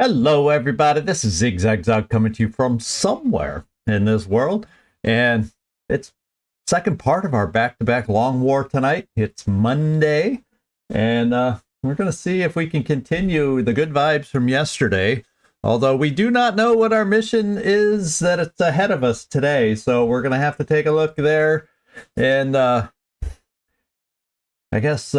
Hello, everybody. This is Zigzag coming to you from somewhere in this world, and it's second part of our back-to-back long war tonight. It's Monday, and we're going to see if we can continue the good vibes from yesterday. Although we do not know what our mission is that it's ahead of us today, so we're going to have to take a look there, and I guess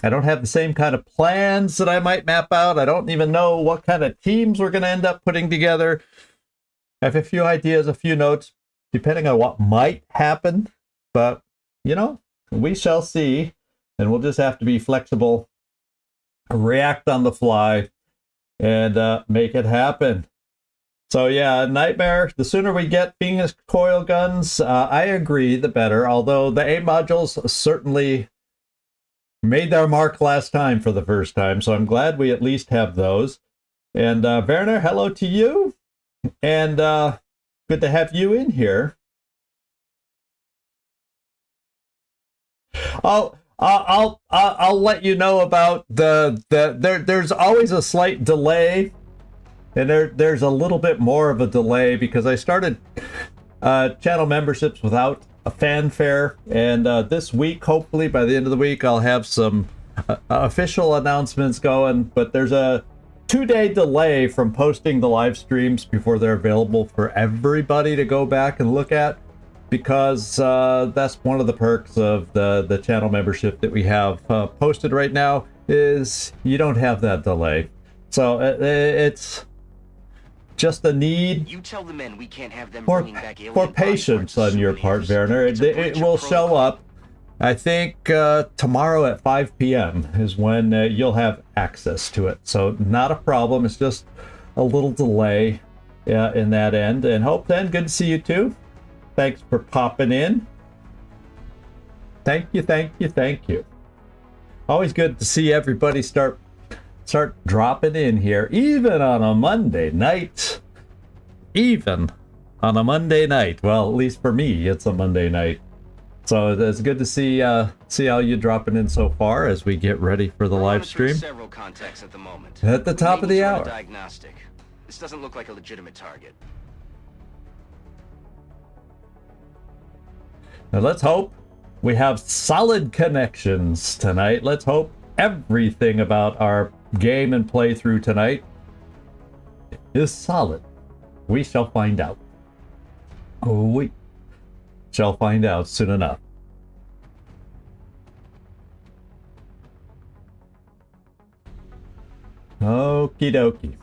I don't have the same kind of plans that I might map out. I don't even know what kind of teams we're going to end up putting together. I have a few ideas, a few notes, depending on what might happen. But, you know, we shall see. And we'll just have to be flexible, react on the fly, and make it happen. So, yeah, Nightmare, the sooner we get Phoenix coil guns, I agree, the better. Although the A modules certainly made their mark last time for the first time, so I'm glad we at least have those. And Werner, hello to you, and good to have you in here. I'll let you know about there's always a slight delay, and there's a little bit more of a delay because I started channel memberships without a fanfare, and this week, hopefully by the end of the week, I'll have some official announcements going. But there's a 2-day delay from posting the live streams before they're available for everybody to go back and look at, because that's one of the perks of the channel membership that we have posted right now, is you don't have that delay. So it's just a need you tell the men we can't have them for patience on your part, Werner. It will show up. I think tomorrow at 5 p.m. is when you'll have access to it. So not a problem. It's just a little delay in that end. And Hope, then, good to see you too. Thanks for popping in. Thank you, thank you, thank you. Always good to see everybody start dropping in here, even on a Monday night. Even on a Monday night. Well, at least for me, it's a Monday night. So it's good to see how you dropping in so far as we get ready for the live stream. Several contacts at the moment. At the top of the hour. Diagnostic. This doesn't look like a legitimate target. Now let's hope we have solid connections tonight. Let's hope everything about our game and playthrough tonight is solid. We shall find out. Oh, we shall find out soon enough. Okie dokie.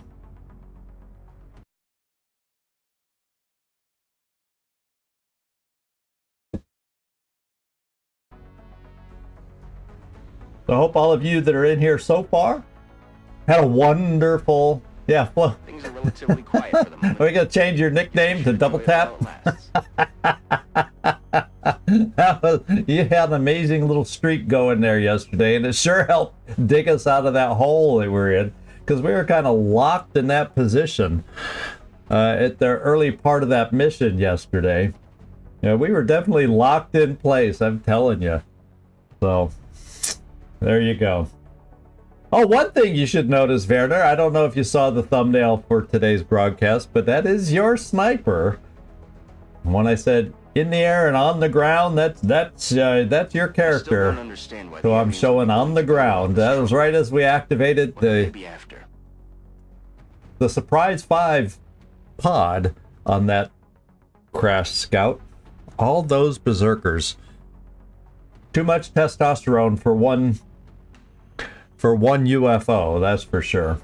So I hope all of you that are in here so far had a wonderful, Things are relatively quiet for the moment. Are we gonna change your nickname to Double Tap? You had an amazing little streak going there yesterday, and it sure helped dig us out of that hole that we're in, because we were kind of locked in that position at the early part of that mission yesterday. Yeah, we were definitely locked in place, I'm telling you. So there you go. Oh, one thing you should notice, Werner, I don't know if you saw the thumbnail for today's broadcast, but that is your sniper. When I said in the air and on the ground, that's your character. So I'm showing on the ground. That was right as we activated the Surprise 5 pod on that crash scout. All those berserkers. Too much testosterone for one UFO, that's for sure.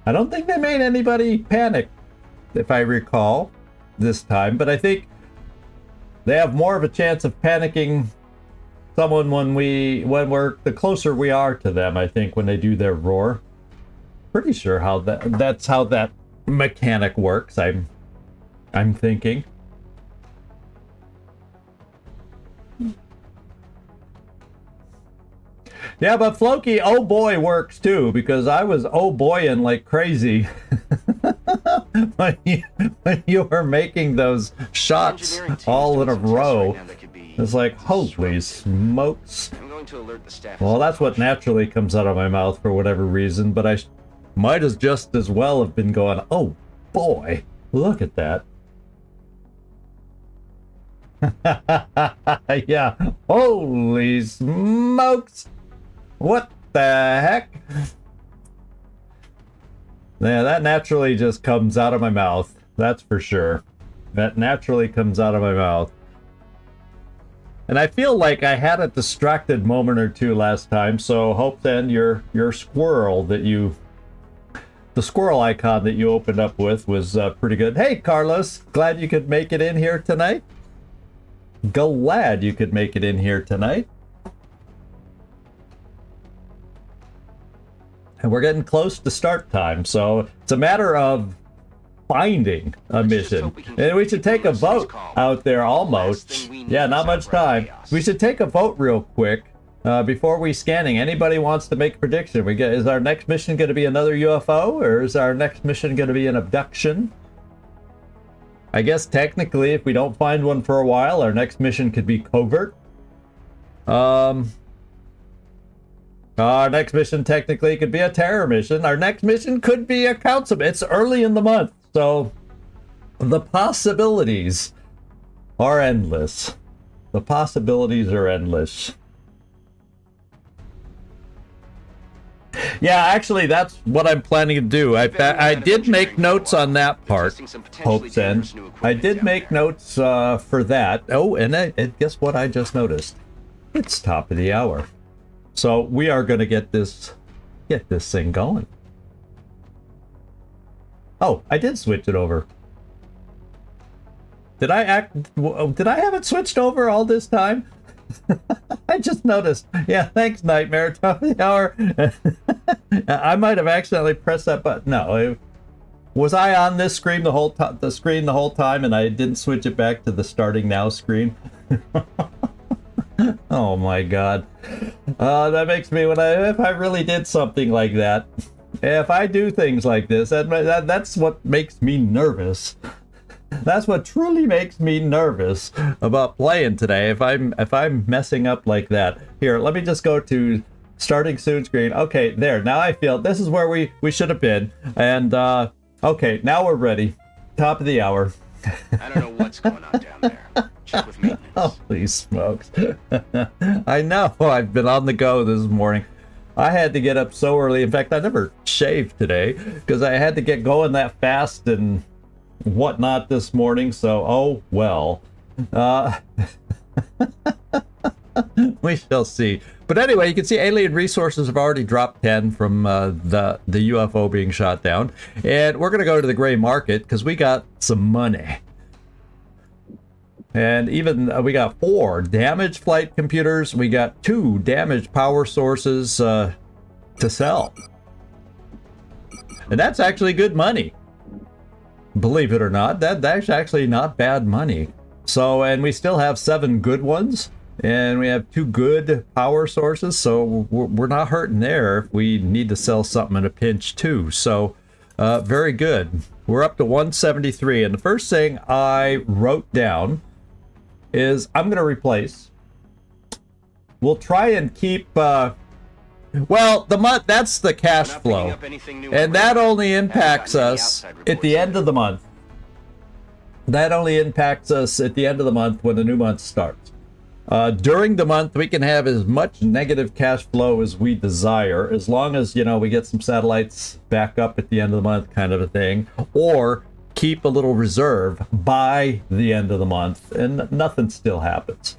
I don't think they made anybody panic, if I recall, this time, but I think they have more of a chance of panicking someone when we're the closer we are to them, I think, when they do their roar. Pretty sure that's how that mechanic works, I'm thinking. Yeah, but Floki, oh boy, works too, because I was oh boying like crazy when you were making those shots all in a row. It's like, holy smokes. going to alert the staff. Well, that's what naturally comes out of my mouth for whatever reason, but I might as just as well have been going, oh boy, look at that. Yeah, holy smokes. What the heck? Yeah, that naturally just comes out of my mouth. That's for sure. That naturally comes out of my mouth. And I feel like I had a distracted moment or two last time, so hope then your squirrel that you... The squirrel icon that you opened up with was pretty good. Hey, Carlos, glad you could make it in here tonight. Glad you could make it in here tonight. And we're getting close to start time, so it's a matter of finding a mission. And we should take a vote out there almost. Yeah, not much time. We should take a vote real quick before we scanning. Anybody wants to make a prediction? Is our next mission going to be another UFO, or is our next mission going to be an abduction? I guess technically, if we don't find one for a while, our next mission could be covert. Our next mission technically could be a terror mission. Our next mission could be a council. It's early in the month, so the possibilities are endless. The possibilities are endless. Yeah, actually, that's what I'm planning to do. I did make notes on that part, Hope's End. I did make notes for that. Oh, and guess what I just noticed? It's top of the hour. So we are going to get this thing going. Oh, I did switch it over. Did I have it switched over all this time? I just noticed. Yeah, thanks, Nightmare. Top of the hour. I might have accidentally pressed that button. No, was I on this screen the whole time, and I didn't switch it back to the starting now screen? Oh my God, that makes me if I really did something like that. If I do things like this, that's what makes me nervous. That's what truly makes me nervous about playing today. If I'm messing up like that. Here, let me just go to starting soon screen. Okay, there. Now I feel this is where we should have been. And okay, now we're ready. Top of the hour. I don't know what's going on down there. Check with maintenance. Holy smokes. I know. I've been on the go this morning. I had to get up so early. In fact, I never shaved today because I had to get going that fast and whatnot this morning, so oh well. We shall see. But anyway, you can see alien resources have already dropped 10 from the UFO being shot down, and we're gonna go to the gray market because we got some money. And even we got 4 damaged flight computers, we got 2 damaged power sources to sell, and that's actually good money. Believe it or not, that's actually not bad money. So, and we still have 7 good ones, and we have 2 good power sources, so we're not hurting there if we need to sell something in a pinch too. So, very good. We're up to 173, and the first thing I wrote down is I'm going to replace. We'll try and keep... well, that's the cash flow, and that only impacts us at the end of the month. That only impacts us at the end of the month when the new month starts. During the month, we can have as much negative cash flow as we desire, as long as, we get some satellites back up at the end of the month kind of a thing, or keep a little reserve by the end of the month, and nothing still happens.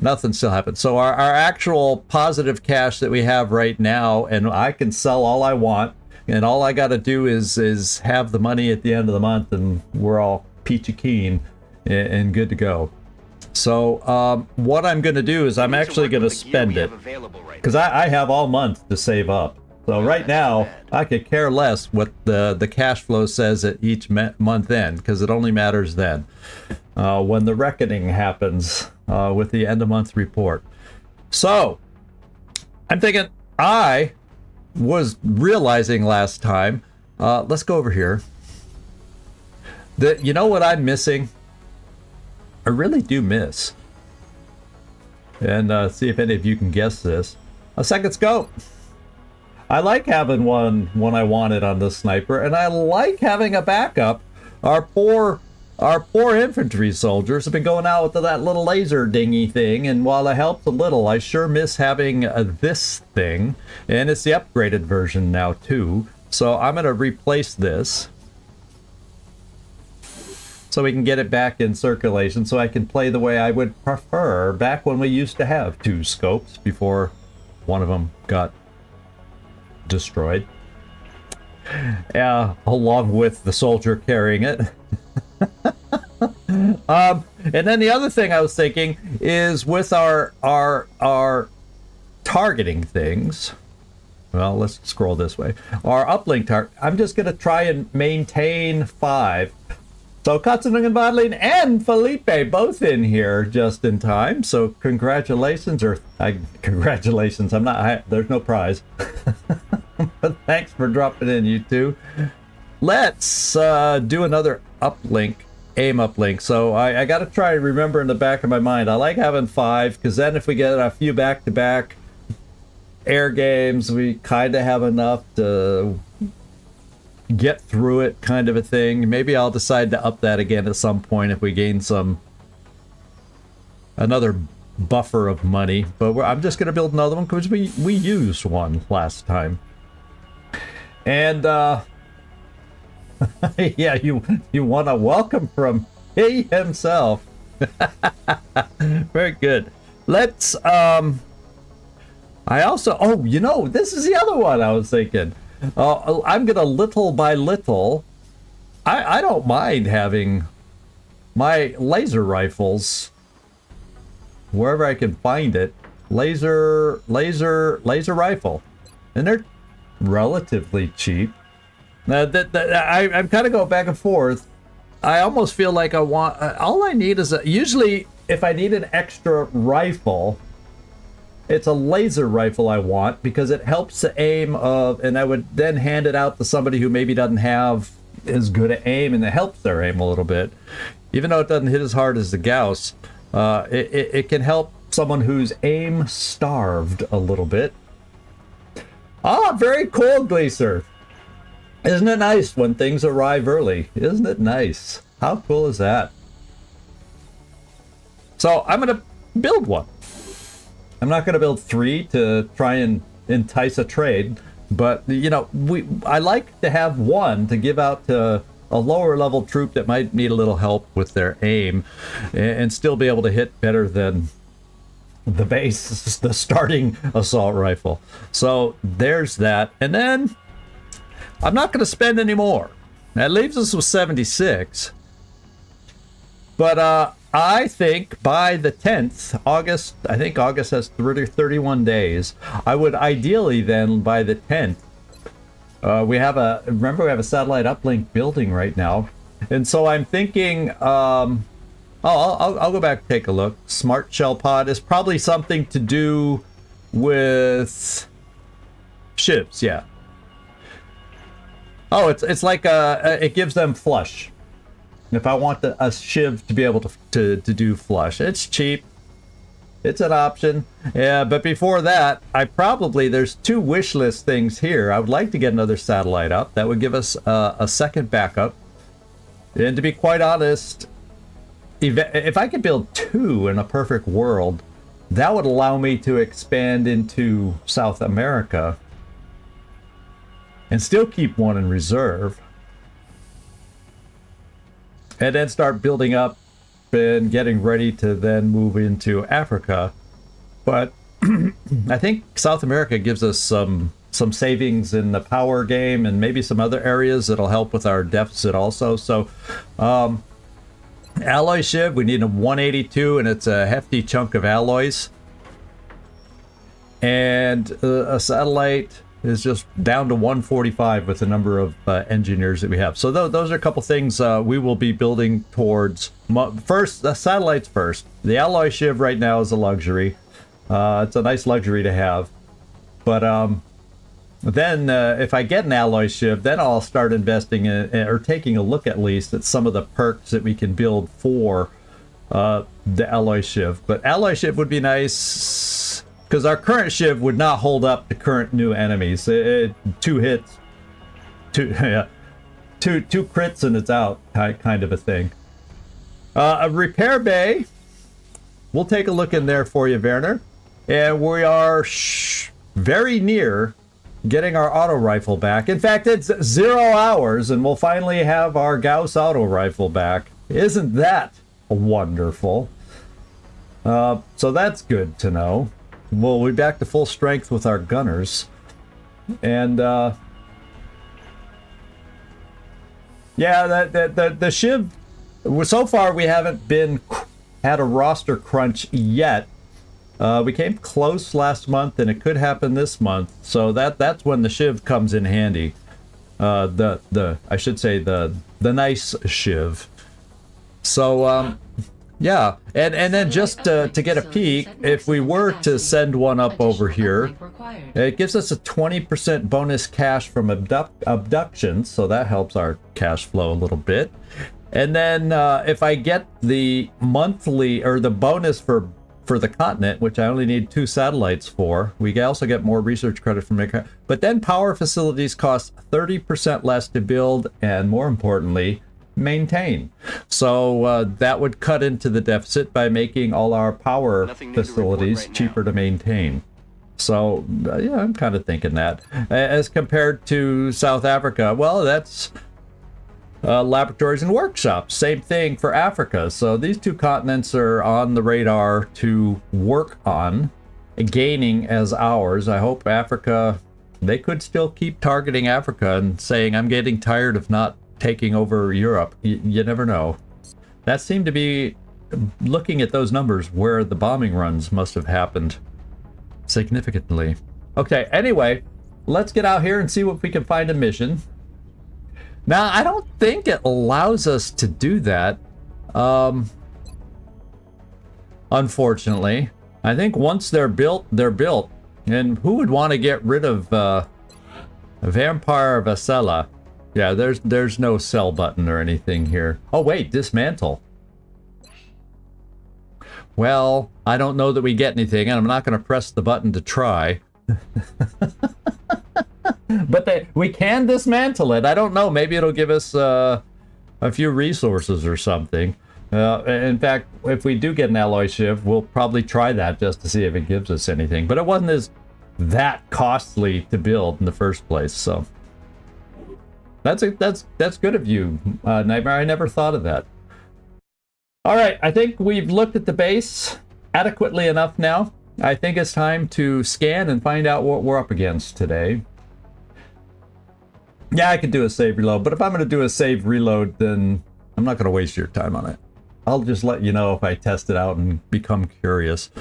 Nothing still happens. So our actual positive cash that we have right now, and I can sell all I want, and all I got to do is have the money at the end of the month, and we're all peachy keen and good to go. So what I'm going to do is I'm actually going to spend it, because I have all month to save up. So right now, I could care less what the cash flow says at each month end, because it only matters then. When the reckoning happens with the end of month report. So, I'm thinking, I was realizing last time, let's go over here, that you know what I'm missing? I really do miss and see if any of you can guess this. A second scope. I like having one when I want it on the sniper, and I like having a backup. Our poor infantry soldiers have been going out with that little laser dingy thing, and while it helps a little, I sure miss having this thing, and it's the upgraded version now too. So I'm going to replace this so we can get it back in circulation, so I can play the way I would prefer back when we used to have 2 scopes before one of them got destroyed. Along with the soldier carrying it. And then the other thing I was thinking is with our targeting things. Well, let's scroll this way. Our uplink target. I'm just going to try and maintain 5. So Katsunung and Bodlin and Felipe both in here just in time. So congratulations, or congratulations. There's no prize. But thanks for dropping in, you two. Let's do another uplink, aim uplink. So I got to try and remember in the back of my mind. I like having 5 because then if we get a few back-to-back air games, we kind of have enough to get through it, kind of a thing. Maybe I'll decide to up that again at some point if we gain another buffer of money. But I'm just going to build another one because we used one last time. And yeah, you want a welcome from he himself. Very good. Let's I also, this is the other one I was thinking. I'm gonna little by little. I don't mind having my laser rifles wherever I can find it. Laser rifle, and they're relatively cheap. I'm kind of going back and forth. I almost feel like I want. All I need is usually if I need an extra rifle, it's a laser rifle I want because it helps the aim of, and I would then hand it out to somebody who maybe doesn't have as good an aim, and it helps their aim a little bit. Even though it doesn't hit as hard as the Gauss, it can help someone who's aim starved a little bit. Very cool, Gleaser. Isn't it nice when things arrive early? Isn't it nice? How cool is that? So I'm going to build one. I'm not going to build 3 to try and entice a trade, but I like to have 1 to give out to a lower level troop that might need a little help with their aim and still be able to hit better than the base, the starting assault rifle. So there's that. And then I'm not going to spend any more. That leaves us with 76. But I think by the 10th, August, I think August has 31 days. I would ideally then, by the 10th, we have a satellite uplink building right now. And so I'm thinking, I'll go back and take a look. Smart Shell Pod is probably something to do with shivs, yeah. Oh, it's like it gives them flush. If I want a shiv to be able to do flush, it's cheap. It's an option. Yeah, but before that, there's 2 wish list things here. I would like to get another satellite up. That would give us a second backup. And to be quite honest, if I could build 2 in a perfect world, that would allow me to expand into South America and still keep 1 in reserve. And then start building up and getting ready to then move into Africa. But I think South America gives us some savings in the power game and maybe some other areas that'll help with our deficit also. So alloy shiv, we need a 182, and it's a hefty chunk of alloys. And a satellite is just down to 145 with the number of engineers that we have. So those are a couple things we will be building towards. First, the satellites first. The alloy shiv right now is a luxury. It's a nice luxury to have. But then if I get an alloy shiv, then I'll start investing in, or taking a look at least at some of the perks that we can build for the alloy shiv. But alloy shiv would be nice because our current shiv would not hold up to current new enemies. 2 hits, two crits and it's out, kind of a thing. A repair bay. We'll take a look in there for you, Werner. And we are very near getting our auto rifle back. In fact, it's 0 hours and we'll finally have our Gauss auto rifle back. Isn't that wonderful? So that's good to know. We'll be back to full strength with our gunners. And yeah, the shiv, so far we haven't had a roster crunch yet. We came close last month and it could happen this month. So that's when the shiv comes in handy. I should say the nice shiv. So yeah, and then just to get a peek, if we were to send one up over here, it gives us a 20% bonus cash from abductions, so that helps our cash flow a little bit. And then if I get the monthly or the bonus for the continent, which I only need 2 satellites for, we also get more research credit from it. But then power facilities cost 30% less to build and, more importantly, maintain. So that would cut into the deficit by making all our power facilities cheaper to maintain. So yeah, I'm kind of thinking that. As compared to South Africa, well, that's laboratories and workshops. Same thing for Africa. So these 2 continents are on the radar to work on gaining as ours. I hope Africa, they could still keep targeting Africa and saying, I'm getting tired of not taking over Europe. You never know. That seemed to be, looking at those numbers, where the bombing runs must have happened significantly. Okay, anyway, let's get out here and see if we can find a mission. Now, I don't think it allows us to do that. Unfortunately. I think once they're built, they're built. And who would want to get rid of Vampire Vasella? Yeah, there's no sell button or anything here. Oh wait, dismantle. Well, I don't know that we get anything, and I'm not going to press the button to try. But we can dismantle it. I don't know. Maybe it'll give us a few resources or something. In fact, if we do get an alloy shiv, we'll probably try that just to see if it gives us anything. But it wasn't that costly to build in the first place, so that's good of you, Nightmare. I never thought of that. All right, I think we've looked at the base adequately enough now. I think it's time to scan and find out what we're up against today. Yeah, I could do a save reload, but if I'm going to do a save reload, then I'm not going to waste your time on it. I'll just let you know if I test it out and become curious.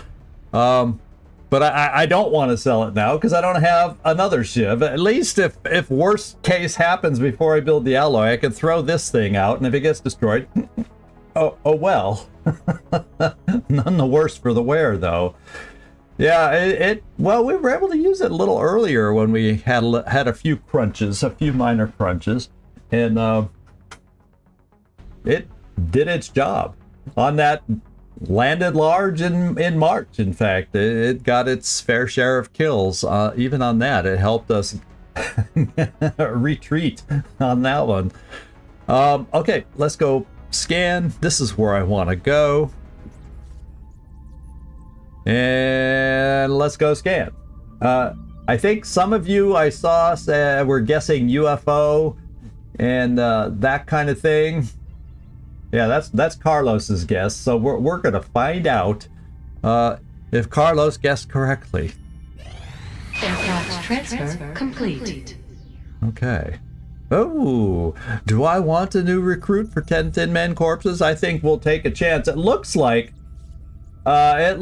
But I don't want to sell it now because I don't have another shiv. At least if worst case happens before I build the alloy, I can throw this thing out, and if it gets destroyed, oh well. None the worse for the wear, though. Yeah, well, we were able to use it a little earlier when we had a few crunches, a few minor crunches, and it did its job on that. Landed large in March. In fact, it got its fair share of kills. Even on that, it helped us retreat on that one. Okay, let's go scan. This is where I want to go. And let's go scan. I think some of you I saw were guessing UFO and that kind of thing. Yeah, that's Carlos's guess. So we're gonna find out if Carlos guessed correctly. Aircraft transfer complete. Okay. Oh, do I want a new recruit for 10 Thin Men Corpses? I think we'll take a chance. It looks like, I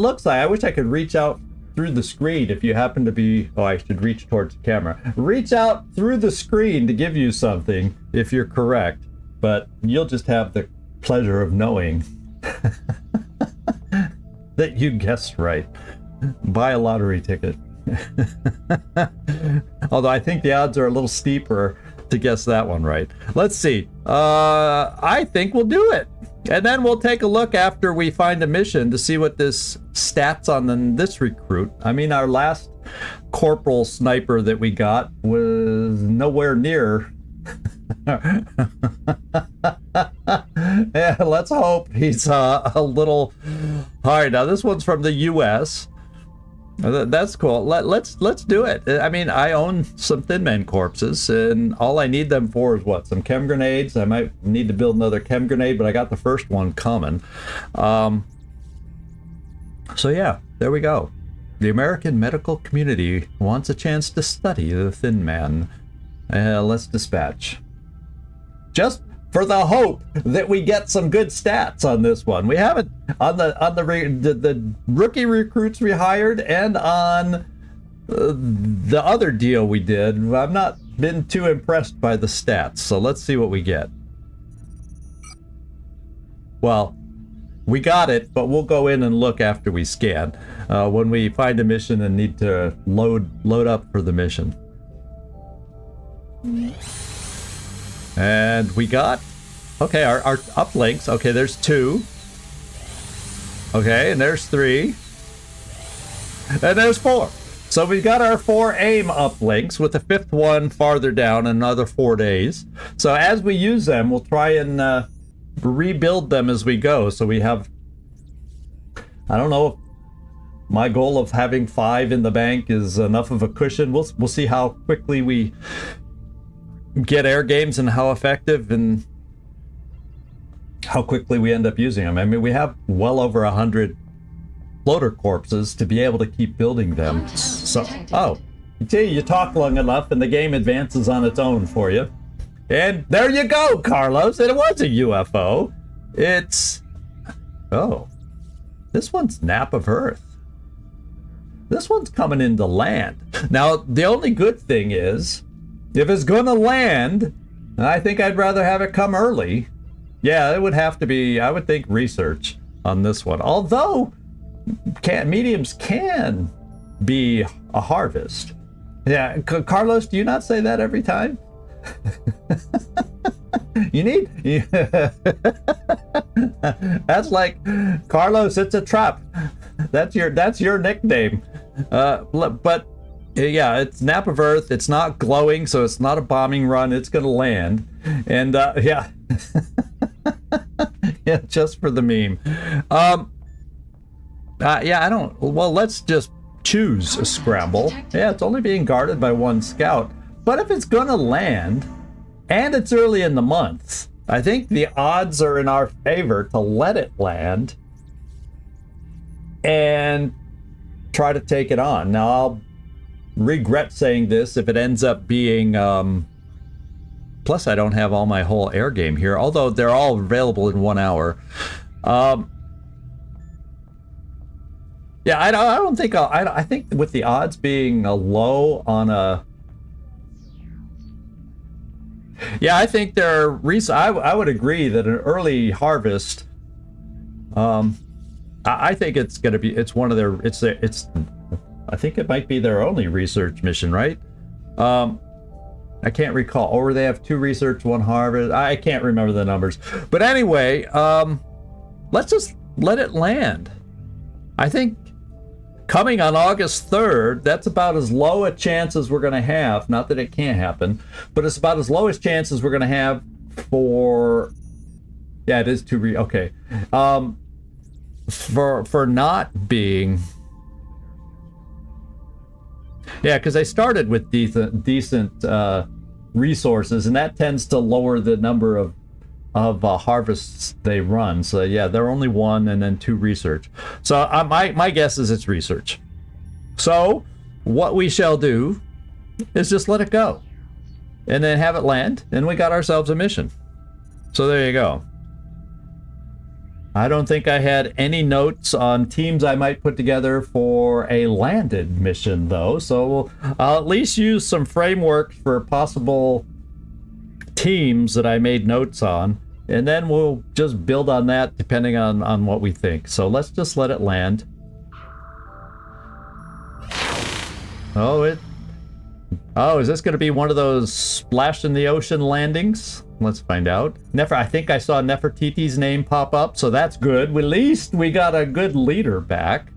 wish I could reach out through the screen if you happen to be, oh, I should reach towards the camera. Reach out through the screen to give you something if you're correct, but you'll just have the pleasure of knowing that you guessed right. Buy a lottery ticket. Although I think the odds are a little steeper to guess that one right. Let's see. I think we'll do it. And then we'll take a look after we find a mission to see what this stats on this recruit. I mean, our last corporal sniper that we got was nowhere near. Yeah, let's hope he's a little. All right, now this one's from the U.S. That's cool. Let's do it. I mean, I own some Thin Man corpses, and all I need them for is what? Some chem grenades. I might need to build another chem grenade, but I got the first one coming. So yeah, there we go. The American medical community wants a chance to study the Thin Man. Let's dispatch. Just for the hope that we get some good stats on this one. We haven't on the rookie recruits we hired and on the other deal we did. I've not been too impressed by the stats, so let's see what we get. Well, we got it, but we'll go in and look after we scan when we find a mission and need to load up for the mission. And we got, okay, our uplinks. Okay, there's 2. Okay, and there's 3. And there's 4. So we got our 4 aim uplinks with the 5th one farther down in another 4 days. So as we use them, we'll try and rebuild them as we go. So we have, I don't know if my goal of having 5 in the bank is enough of a cushion. We'll see how quickly we get air games and how effective and how quickly we end up using them. I mean, we have well over 100 floater corpses to be able to keep building them. So, oh, you talk long enough and the game advances on its own for you. And there you go, Carlos. It was a UFO. It's, oh, this one's Nap of Earth. This one's coming into land. Now, the only good thing is, if it's gonna land, I think I'd rather have it come early. Yeah, it would have to be, I would think, research on this one. Although, mediums can be a harvest. Yeah, Carlos, do you not say that every time? You need... That's like, Carlos, it's a trap. That's your nickname. But... yeah, it's Nap of Earth. It's not glowing, so it's not a bombing run. It's going to land. And, yeah. Yeah, just for the meme. Yeah, I don't... Well, let's just choose a scramble. Yeah, it's only being guarded by 1 scout. But if it's going to land, and it's early in the month, I think the odds are in our favor to let it land and try to take it on. Now, I'll regret saying this if it ends up being plus I don't have all my whole air game here, although they're all available in 1 hour. Yeah, I don't think I think with the odds being low on a, yeah, I think there are I would agree that an early harvest, I think it's going to be, it's one of their, it's I think it might be their only research mission, right? I can't recall. Or they have 2 research, 1 harvest. I can't remember the numbers. But anyway, let's just let it land. I think coming on August 3rd, that's about as low a chance as we're going to have. Not that it can't happen, but it's about as low as chances we're going to have for... Yeah, it is 2 okay. For not being... Yeah, because they started with decent resources, and that tends to lower the number of harvests they run. So yeah, they're only 1 and then 2 research. So my guess is it's research. So what we shall do is just let it go, and then have it land, and we got ourselves a mission. So there you go. I don't think I had any notes on teams I might put together for a landed mission, though. So I'll at least use some framework for possible teams that I made notes on. And then we'll just build on that depending on what we think. So let's just let it land. Oh, Oh, is this going to be one of those splash in the ocean landings? Let's find out. I think I saw Nefertiti's name pop up, so that's good. At least we got a good leader back.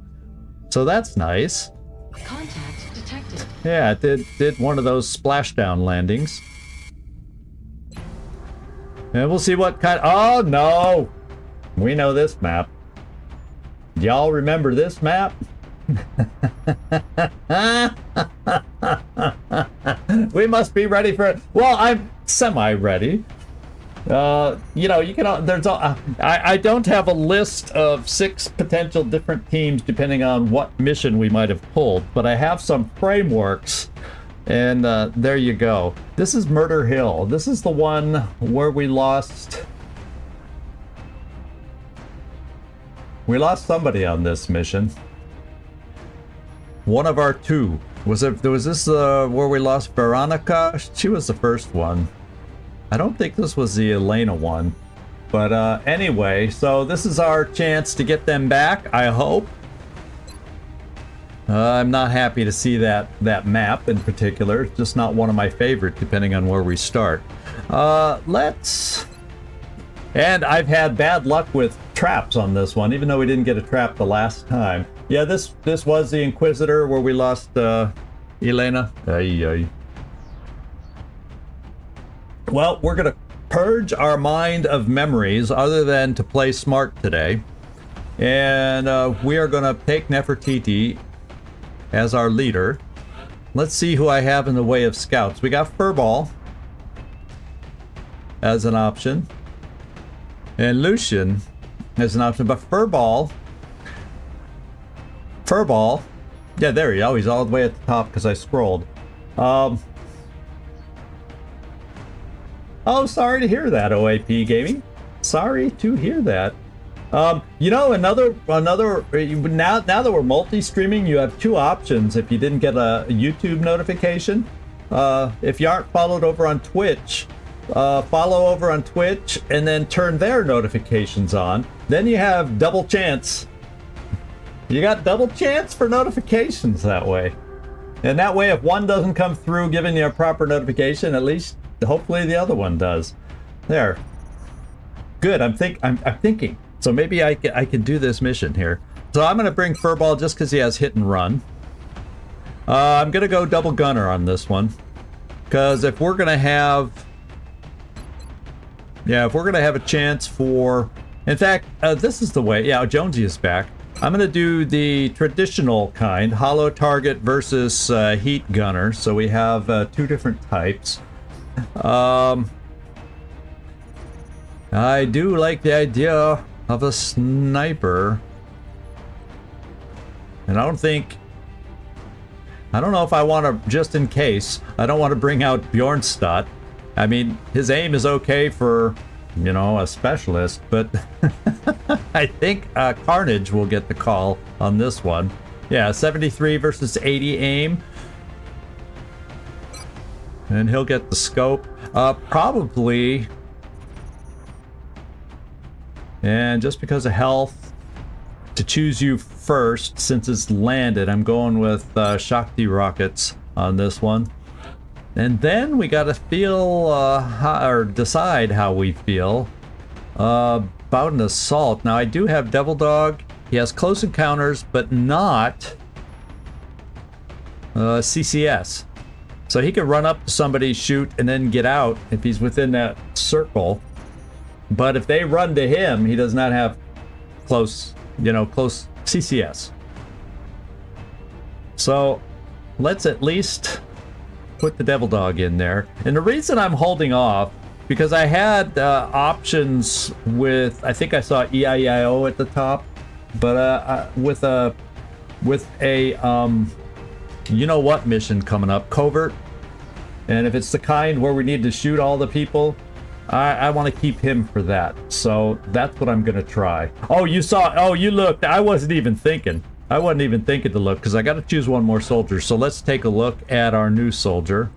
So that's nice. Contact detected. Yeah, it did one of those splashdown landings. And we'll see what kind. Oh, no! We know this map. Y'all remember this map? We must be ready for it. Well, I'm semi-ready. You know, you can. There's. I don't have a list of 6 potential different teams depending on what mission we might have pulled, but I have some frameworks, and there you go. This is Murder Hill. This is the one where we lost. We lost somebody on this mission. One of our 2. Was this where we lost Veronica? She was the first one. I don't think this was the Elena one. But anyway, so this is our chance to get them back, I hope. I'm not happy to see that map in particular. It's just not one of my favorites, depending on where we start. Let's... And I've had bad luck with traps on this one, even though we didn't get a trap the last time. Yeah, this was the Inquisitor where we lost Elena. Well, we're going to purge our mind of memories other than to play smart today. And we are going to take Nefertiti as our leader. Let's see who I have in the way of scouts. We got Furball as an option. And Lucian as an option. But Furball... Yeah, there you go. He's all the way at the top because I scrolled. Oh, sorry to hear that, OAP Gaming. Sorry to hear that. You know, another now that we're multi-streaming, you have 2 options if you didn't get a YouTube notification. If you aren't followed over on Twitch, follow over on Twitch and then turn their notifications on. Then you have double chance. You got double chance for notifications that way. And that way, if one doesn't come through giving you a proper notification, at least hopefully the other one does. There. Good. I'm thinking. So maybe I can do this mission here. So I'm going to bring Furball just because he has hit and run. I'm going to go double gunner on this one. Because if we're going to have... Yeah, if we're going to have a chance for... In fact, this is the way... Yeah, Jonesy is back. I'm going to do the traditional kind, hollow target versus heat gunner. So we have 2 different types. I do like the idea of a sniper. And I don't know if I want to, just in case, I don't want to bring out Bjornstad. I mean, his aim is okay for... You know, a specialist, but I think Carnage will get the call on this one. Yeah, 73 versus 80 aim. And he'll get the scope. Probably. And just because of health, to choose you first, since it's landed, I'm going with Shakti rockets on this one. And then we gotta feel, or decide how we feel about an assault. Now I do have Devil Dog. He has close encounters, but not CCS. So he can run up to somebody, shoot, and then get out if he's within that circle. But if they run to him, he does not have close CCS. So let's at least put the Devil Dog in there. And the reason I'm holding off, because I had options with, I think I saw EIEIO at the top, but with a you know what mission coming up, Covert. And if it's the kind where we need to shoot all the people, I want to keep him for that. So that's what I'm going to try. Oh, you saw, oh, you looked. I wasn't even thinking to look because I got to choose one more soldier. So let's take a look at our new soldier.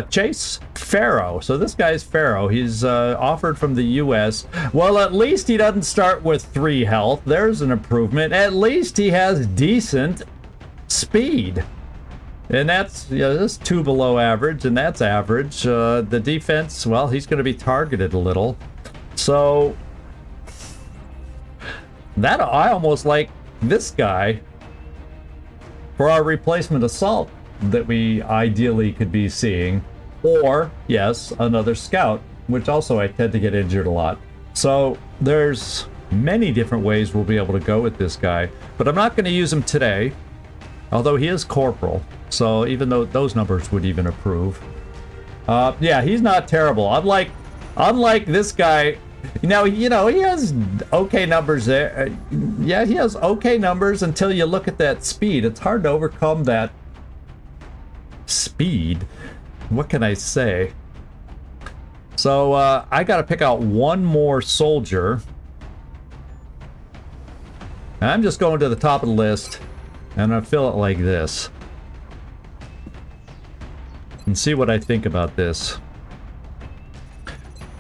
Chase Pharaoh. So this guy's Pharaoh. He's offered from the US. Well, at least he doesn't start with 3 health. There's an improvement. At least he has decent speed. And that's, yeah, this is 2 below average, and that's average. The defense, well, he's going to be targeted a little. So, that I almost like this guy for our replacement assault that we ideally could be seeing. Or, yes, another scout, which also I tend to get injured a lot. So, there's many different ways we'll be able to go with this guy. But I'm not going to use him today, although he is corporal. So even though those numbers would even improve. Yeah, he's not terrible. Unlike this guy, now, you know, he has okay numbers there. Yeah, he has okay numbers until you look at that speed. It's hard to overcome that speed. What can I say? So, I gotta pick out one more soldier. I'm just going to the top of the list, and I fill it like this. And see what I think about this.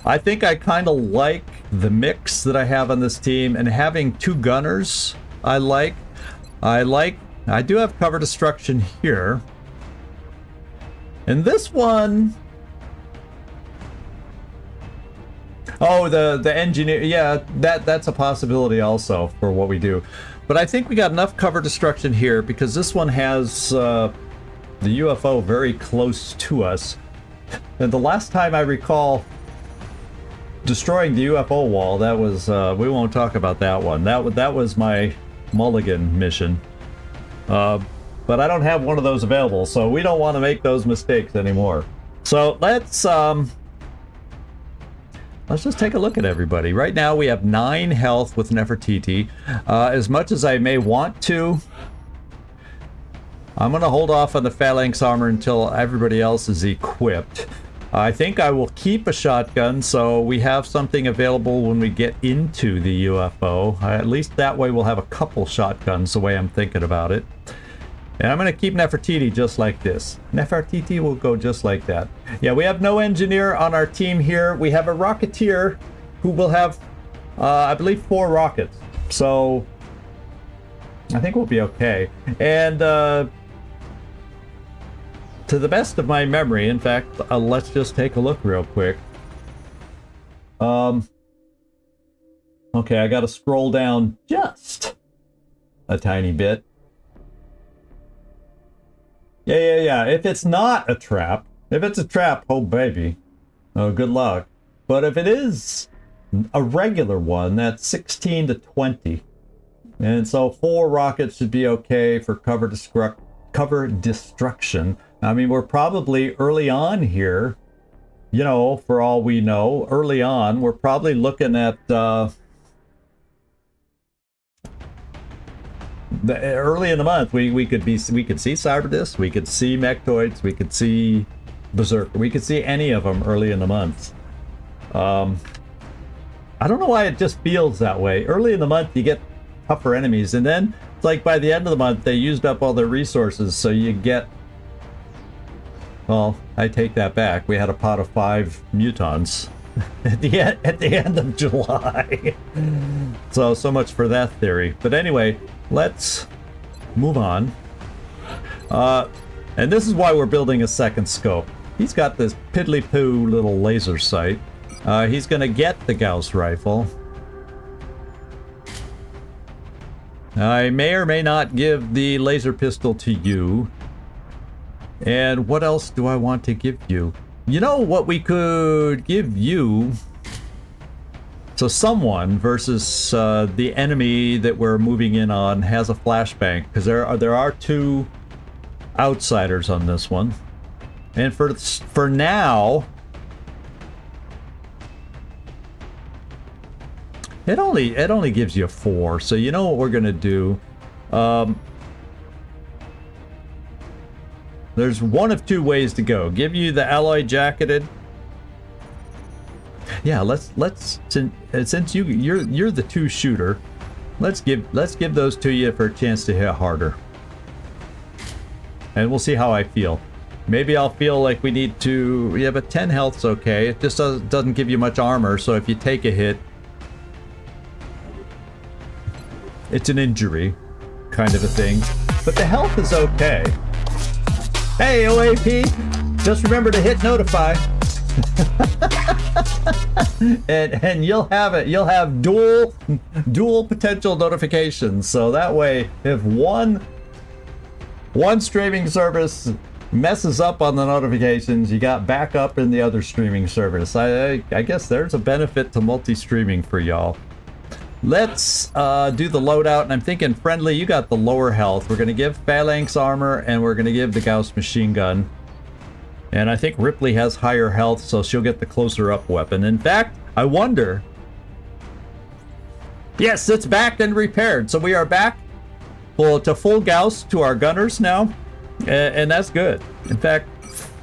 I think I kind of like the mix that I have on this team, and having 2 gunners I do have cover destruction here. And this one, oh, the engineer, yeah, that's a possibility also for what we do. But I think we got enough cover destruction here because this one has the UFO very close to us. And the last time I recall destroying the UFO wall, that was, we won't talk about that one. That was my Mulligan mission. But I don't have one of those available, so we don't want to make those mistakes anymore. So let's just take a look at everybody. Right now we have 9 health with Nefertiti. As much as I may want to, I'm going to hold off on the phalanx armor until everybody else is equipped. I think I will keep a shotgun so we have something available when we get into the UFO. At least that way we'll have a couple shotguns the way I'm thinking about it. And I'm going to keep Nefertiti just like this. Nefertiti will go just like that. Yeah, we have no engineer on our team here. We have a rocketeer who will have, I believe, 4 rockets. So I think we'll be okay. And to the best of my memory, in fact, let's just take a look real quick. Okay, I got to scroll down just a tiny bit. Yeah. If it's not a trap, if it's a trap, oh baby, oh good luck. But if it is a regular one, that's 16 to 20. And so 4 rockets should be okay for cover destruction. I mean, we're probably early on here, you know, for all we know, early on, we're probably looking at early in the month, we could see Cyberdisc, we could see Mechtoids, we could see Berserker, we could see any of them early in the month. I don't know why it just feels that way. Early in the month, you get tougher enemies, and then it's like by the end of the month, they used up all their resources, so you get. Well, I take that back. We had a pot of 5 mutons at the end of July. So much for that theory. But anyway, let's move on. And this is why we're building a second scope. He's got this piddly-poo little laser sight. He's going to get the Gauss rifle. I may or may not give the laser pistol to you. And what else do I want to give you? You know what we could give you? So someone versus the enemy that we're moving in on has a flashbang, because there are 2 outsiders on this one. And for now, it only gives you 4. So you know what we're gonna do. There's one of 2 ways to go. Give you the alloy jacketed. Yeah, let's since you're the 2 shooter, let's give those to you for a chance to hit harder. And we'll see how I feel. Maybe I'll feel like we need to. Yeah, but 10 health's okay. It just doesn't give you much armor, so if you take a hit, it's an injury kind of a thing. But the health is okay. Hey, OAP, just remember to hit notify. and you'll have it. You'll have dual potential notifications. So that way, if one streaming service messes up on the notifications, you got backup in the other streaming service. I guess there's a benefit to multi-streaming for y'all. Let's do the loadout, and I'm thinking, Friendly, you got the lower health. We're going to give Phalanx armor, and we're going to give the Gauss machine gun. And I think Ripley has higher health, so she'll get the closer up weapon. In fact, I wonder... Yes, it's back and repaired. So we are back to full Gauss to our gunners now. And that's good. In fact,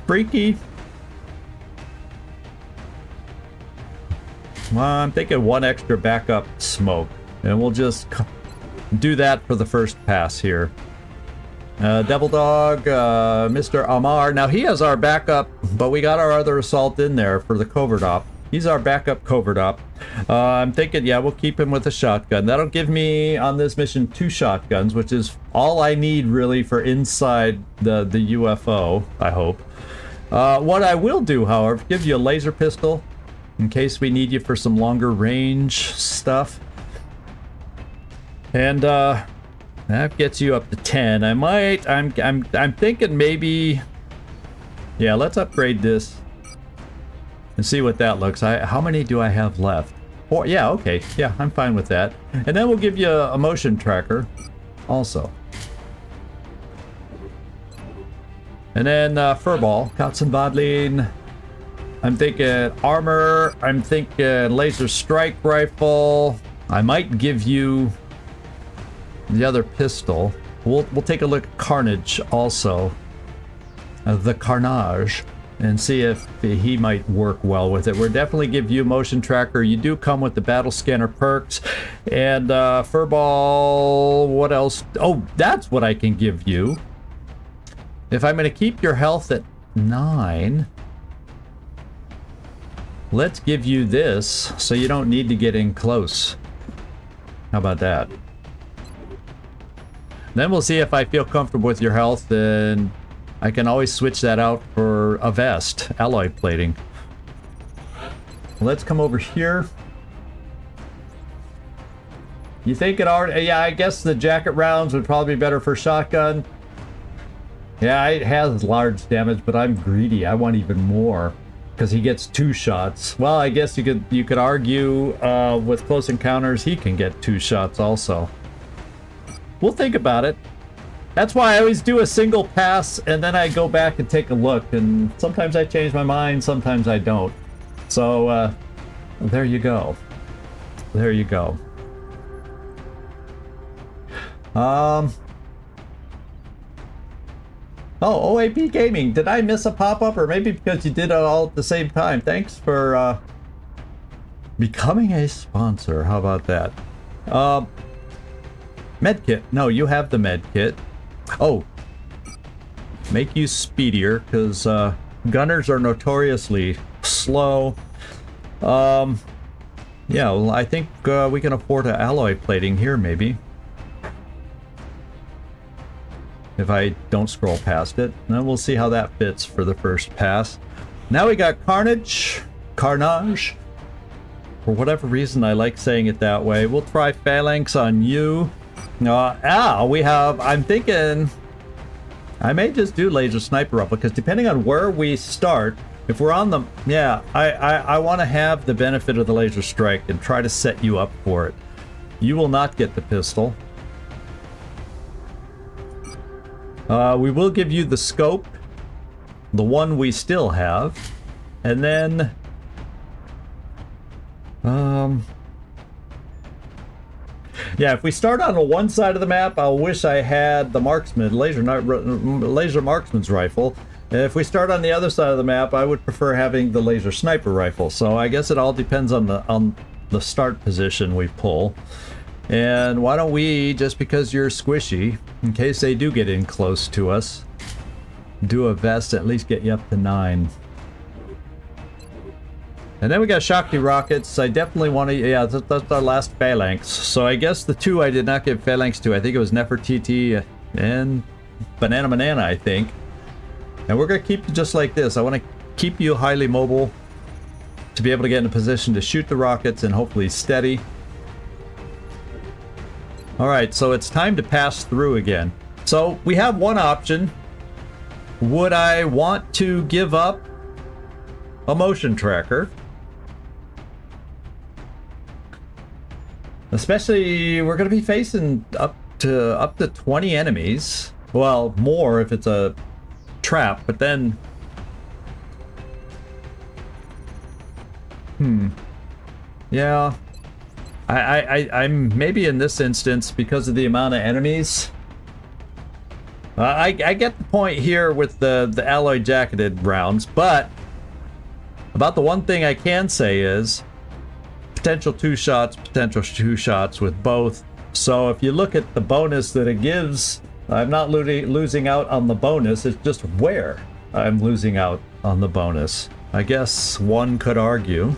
Freaky... Well, I'm thinking one extra backup smoke. And we'll just do that for the first pass here. Devil Dog, Mr. Amar. Now he has our backup, but we got our other assault in there for the covert op. He's our backup covert op. I'm thinking, yeah, we'll keep him with a shotgun. That'll give me, on this mission, 2 shotguns, which is all I need, really, for inside the UFO, I hope. What I will do, however, give you a laser pistol, in case we need you for some longer range stuff. And, that gets you up to 10. I'm thinking maybe... Yeah, let's upgrade this. And see what that looks like. How many do I have left? 4, yeah, okay. Yeah, I'm fine with that. And then we'll give you a motion tracker also. And then Furball, Katzenbadlin. I'm thinking armor. I'm thinking laser strike rifle. I might give you the other pistol. We'll take a look at Carnage also. The Carnage. And see if he might work well with it. We'll definitely give you motion tracker. You do come with the battle scanner perks. And Furball, what else? Oh, that's what I can give you. If I'm going to keep your health at 9, let's give you this so you don't need to get in close. How about that? Then we'll see if I feel comfortable with your health, and I can always switch that out for a vest, alloy plating. Let's come over here. You think it already... Yeah, I guess the jacket rounds would probably be better for shotgun. Yeah, it has large damage, but I'm greedy. I want even more because he gets 2 shots. Well, I guess you could argue with close encounters, he can get 2 shots also. We'll think about it. That's why I always do a single pass, and then I go back and take a look, and sometimes I change my mind, sometimes I don't. So, there you go. There you go. Oh, OAP Gaming, did I miss a pop-up, or maybe because you did it all at the same time? Thanks for becoming a sponsor. How about that? Medkit. No, you have the medkit. Oh, make you speedier, because gunners are notoriously slow. Yeah, well, I think we can afford an alloy plating here, maybe. If I don't scroll past it. Then we'll see how that fits for the first pass. Now we got Carnage. Carnage. For whatever reason, I like saying it that way. We'll try Phalanx on you. We have... I'm thinking... I may just do laser sniper rifle, because depending on where we start, if we're on the... Yeah, I want to have the benefit of the laser strike and try to set you up for it. You will not get the pistol. We will give you the scope, the one we still have, and then yeah, if we start on the one side of the map, I wish I had the marksman laser marksman's rifle. If we start on the other side of the map, I would prefer having the laser sniper rifle. So I guess it all depends on the start position we pull. And why don't we, just because you're squishy, in case they do get in close to us, do a vest, at least get you up to 9. And then we got Shakti rockets. I definitely want to, yeah, that's our last Phalanx. So I guess the 2 I did not give Phalanx to. I think it was Nefertiti and Banana, I think. And we're going to keep you just like this. I want to keep you highly mobile to be able to get in a position to shoot the rockets and hopefully steady. Alright, so it's time to pass through again. So we have one option. Would I want to give up a motion tracker? Especially, we're going to be facing up to 20 enemies. Well, more if it's a trap, but then... Yeah. I'm maybe in this instance, because of the amount of enemies... I get the point here with the alloy jacketed rounds, but about the one thing I can say is potential two shots with both. So if you look at the bonus that it gives, I'm not losing out on the bonus, it's just where I'm losing out on the bonus. I guess one could argue.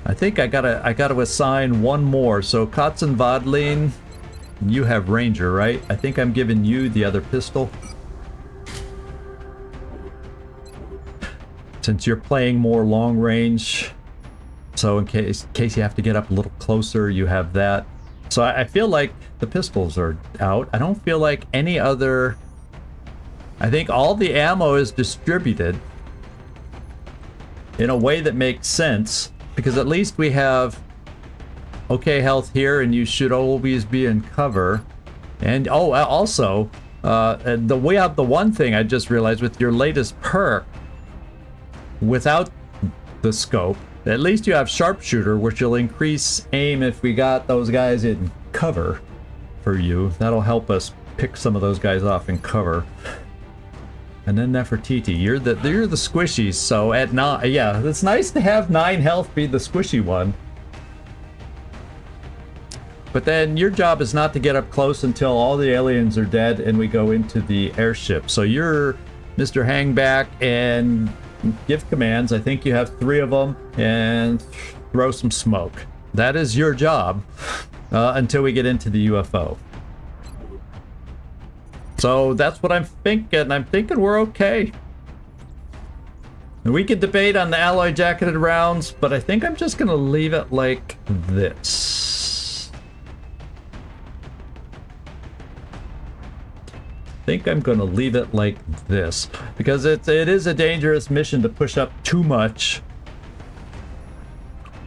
I think I gotta assign one more. So Kotzen Vodlin, you have Ranger, right? I think I'm giving you the other pistol. Since you're playing more long range, so in case you have to get up a little closer, you have that. So I feel like the pistols are out. I don't feel like any other... I think all the ammo is distributed in a way that makes sense, because at least we have okay health here, and you should always be in cover. And also, we have the one thing I just realized with your latest perk, without the scope, at least you have sharpshooter, which will increase aim if we got those guys in cover for you. That'll help us pick some of those guys off in cover. And then Nefertiti, you're the squishies. So at 9, yeah, it's nice to have 9 health be the squishy one. But then your job is not to get up close until all the aliens are dead and we go into the airship. So you're Mr. Hangback and give commands. I think you have 3 of them, and throw some smoke. That is your job until we get into the UFO. So that's what I'm thinking. I'm thinking we're okay. And we could debate on the alloy jacketed rounds, but I think I'm just gonna leave it like this. I think I'm gonna leave it like this, because it is a dangerous mission to push up too much,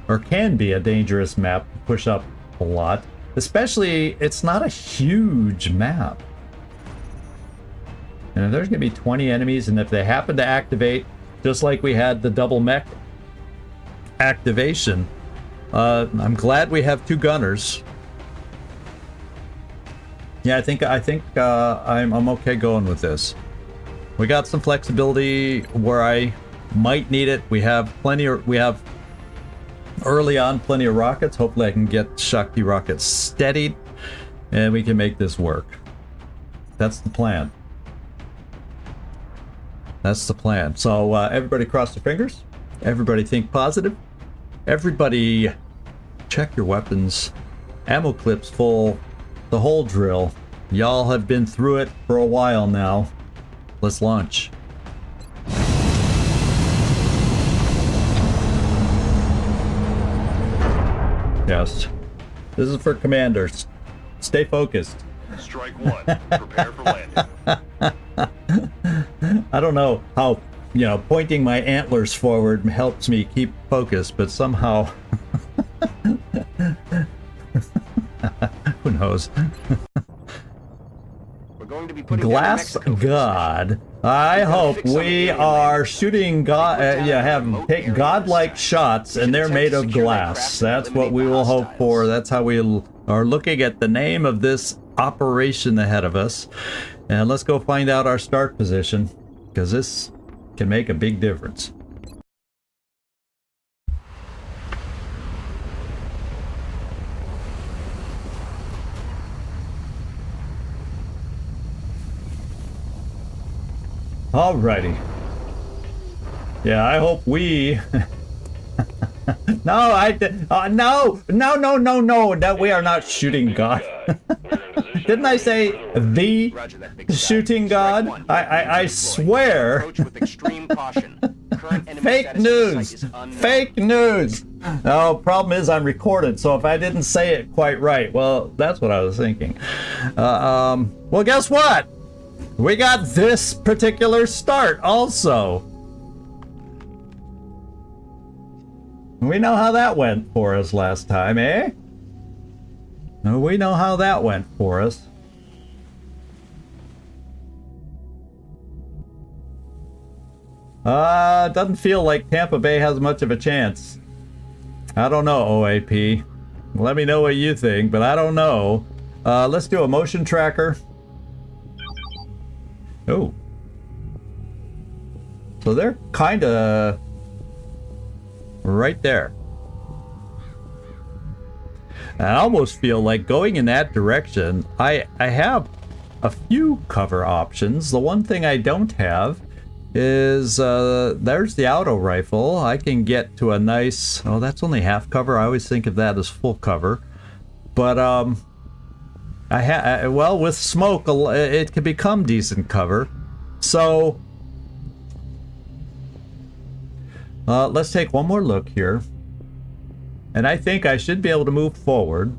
or can be a dangerous map to push up a lot, especially it's not a huge map. And if there's gonna be 20 enemies, and if they happen to activate, just like we had the double mech activation, I'm glad we have 2 gunners. Yeah, I think I'm okay going with this. We got some flexibility where I might need it. We have early on plenty of rockets. Hopefully I can get Shakti rockets steadied and we can make this work. That's the plan. That's the plan. So everybody cross their fingers. Everybody think positive. Everybody check your weapons. Ammo clips full. The whole drill. Y'all have been through it for a while now. Let's launch. Yes. This is for commanders. Stay focused. Strike 1. Prepare for landing. I don't know how, pointing my antlers forward helps me keep focused, but somehow... Who knows? We're going to be putting Glass God. I hope we are shooting take godlike shots, and they're made of glass. That's what we will hope for. That's how we are looking at the name of this operation ahead of us. And let's go find out our start position, because this can make a big difference. Alrighty. Yeah, I hope we No, I did. No, no, no, no, no. That we are not shooting God. Didn't I say the Roger that, big sky. shooting God? Strike one. I Deployed. swear. Approach with extreme caution. Current enemy Fake status of news. site is unknown. Fake news. No, problem is I'm recorded, so if I didn't say it quite right, well, that's what I was thinking. Well, guess what? We got this particular start also. We know how that went for us last time, eh? We know how that went for us. Doesn't feel like Tampa Bay has much of a chance. I don't know, OAP. Let me know what you think, but I don't know. Let's do a motion tracker. Oh. So they're kind of right there. I almost feel like going in that direction. I have a few cover options. The one thing I don't have is there's the auto rifle. I can get to a nice, oh, that's only half cover. I always think of that as full cover. But well, with smoke it can become decent cover. So let's take one more look here. And I think I should be able to move forward.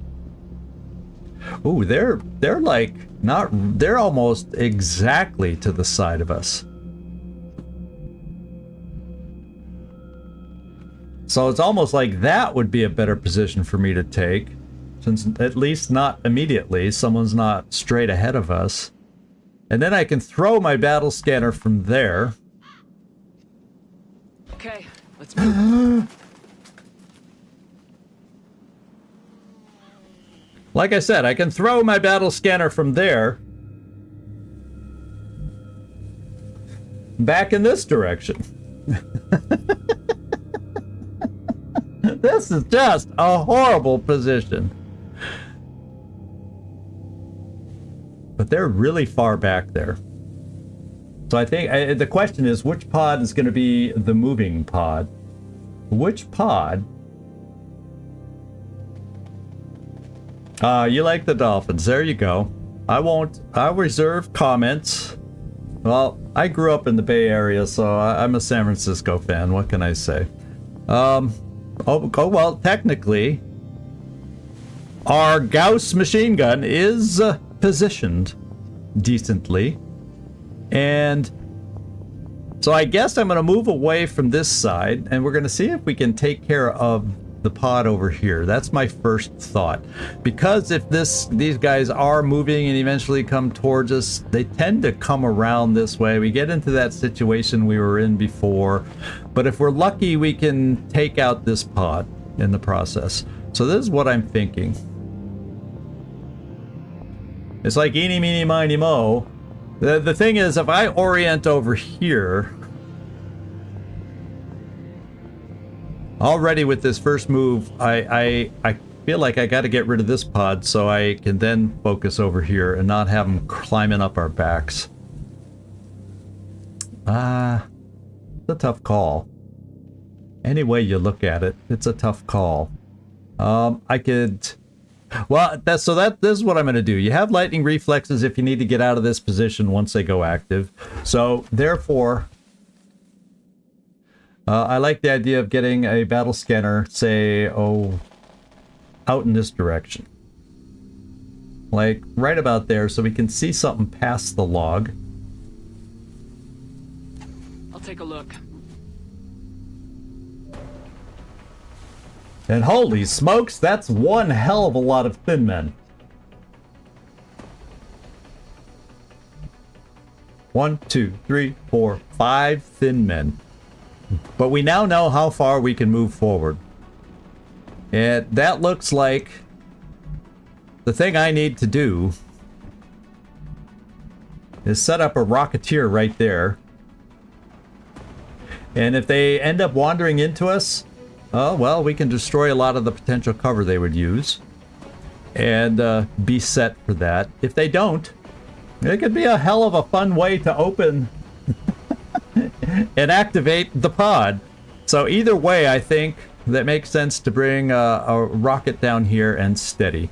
Ooh, they're like not, they're almost exactly to the side of us. So it's almost like that would be a better position for me to take, since at least not immediately, someone's not straight ahead of us. And then I can throw my battle scanner from there. Okay, let's move. Like I said, I can throw my battle scanner from there back in this direction. This is just a horrible position. But they're really far back there. So I think the question is, which pod is going to be the moving pod? Which pod? You like the Dolphins. There you go. I'll reserve comments. Well, I grew up in the Bay Area, so I'm a San Francisco fan. What can I say? Oh, well, technically, our Gauss machine gun is positioned decently. And so I guess I'm going to move away from this side, and we're going to see if we can take care of the pod over here. That's my first thought. Because if these guys are moving and eventually come towards us, they tend to come around this way. We get into that situation we were in before. But if we're lucky, we can take out this pod in the process. So this is what I'm thinking. It's like eeny, meeny, miny, mo. The thing is, if I orient over here, already with this first move, I feel like I got to get rid of this pod so I can then focus over here and not have them climbing up our backs. It's a tough call. Any way you look at it, it's a tough call. I could... Well, this is what I'm going to do. You have lightning reflexes if you need to get out of this position once they go active. So, therefore... I like the idea of getting a battle scanner, say, out in this direction. Like, right about there, so we can see something past the log. I'll take a look. And holy smokes, that's one hell of a lot of thin men. 1, 2, 3, 4, 5 thin men. But we now know how far we can move forward. And that looks like the thing I need to do is set up a Rocketeer right there. And if they end up wandering into us, oh, well, we can destroy a lot of the potential cover they would use. And be set for that. If they don't, it could be a hell of a fun way to open and activate the pod. So either way, I think that makes sense to bring a rocket down here and steady.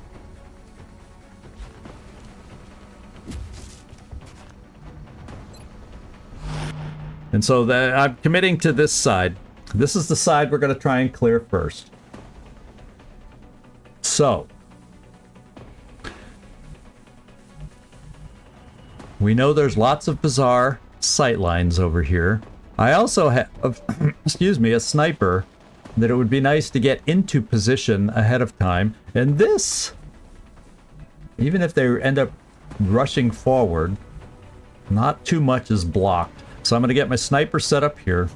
And so I'm committing to this side. This is the side we're going to try and clear first. So, we know there's lots of bizarre sight lines over here. I also have, excuse me, a sniper that it would be nice to get into position ahead of time. And this, even if they end up rushing forward, not too much is blocked. So I'm going to get my sniper set up here.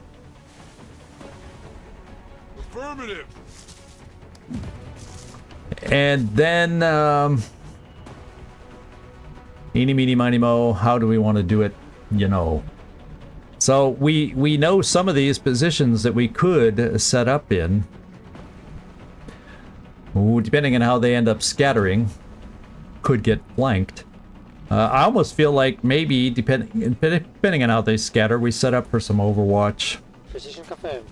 Affirmative. And then, eeny, meeny, miny, mo, how do we want to do it? You know. So we know some of these positions that we could set up in. Ooh, depending on how they end up scattering, could get flanked. I almost feel like maybe, depending on how they scatter, we set up for some Overwatch. Position confirmed.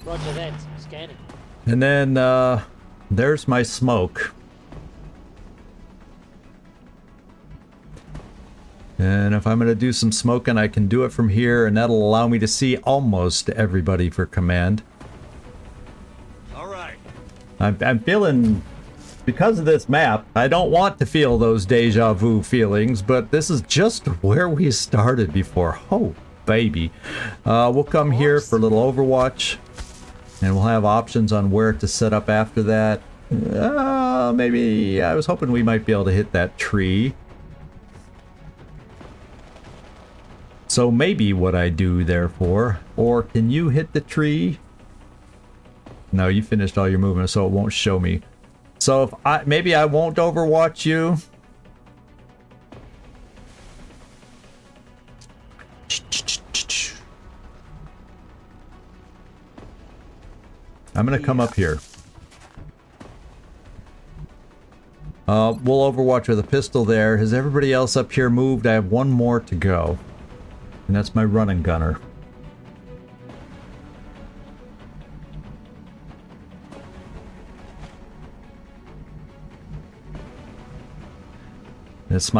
Roger that. Scanning. And then, there's my smoke. And if I'm going to do some smoking, I can do it from here, and that'll allow me to see almost everybody for command. All right. I'm feeling... Because of this map, I don't want to feel those deja vu feelings, but this is just where we started before. Oh, baby. We'll come here for a little Overwatch, and we'll have options on where to set up after that. Maybe I was hoping we might be able to hit that tree. So maybe what I do, therefore, or can you hit the tree? No, you finished all your movement, so it won't show me. So if maybe I won't Overwatch you. I'm gonna come up here. We'll Overwatch with a pistol there. Has everybody else up here moved? I have one more to go. And that's my running gunner. It's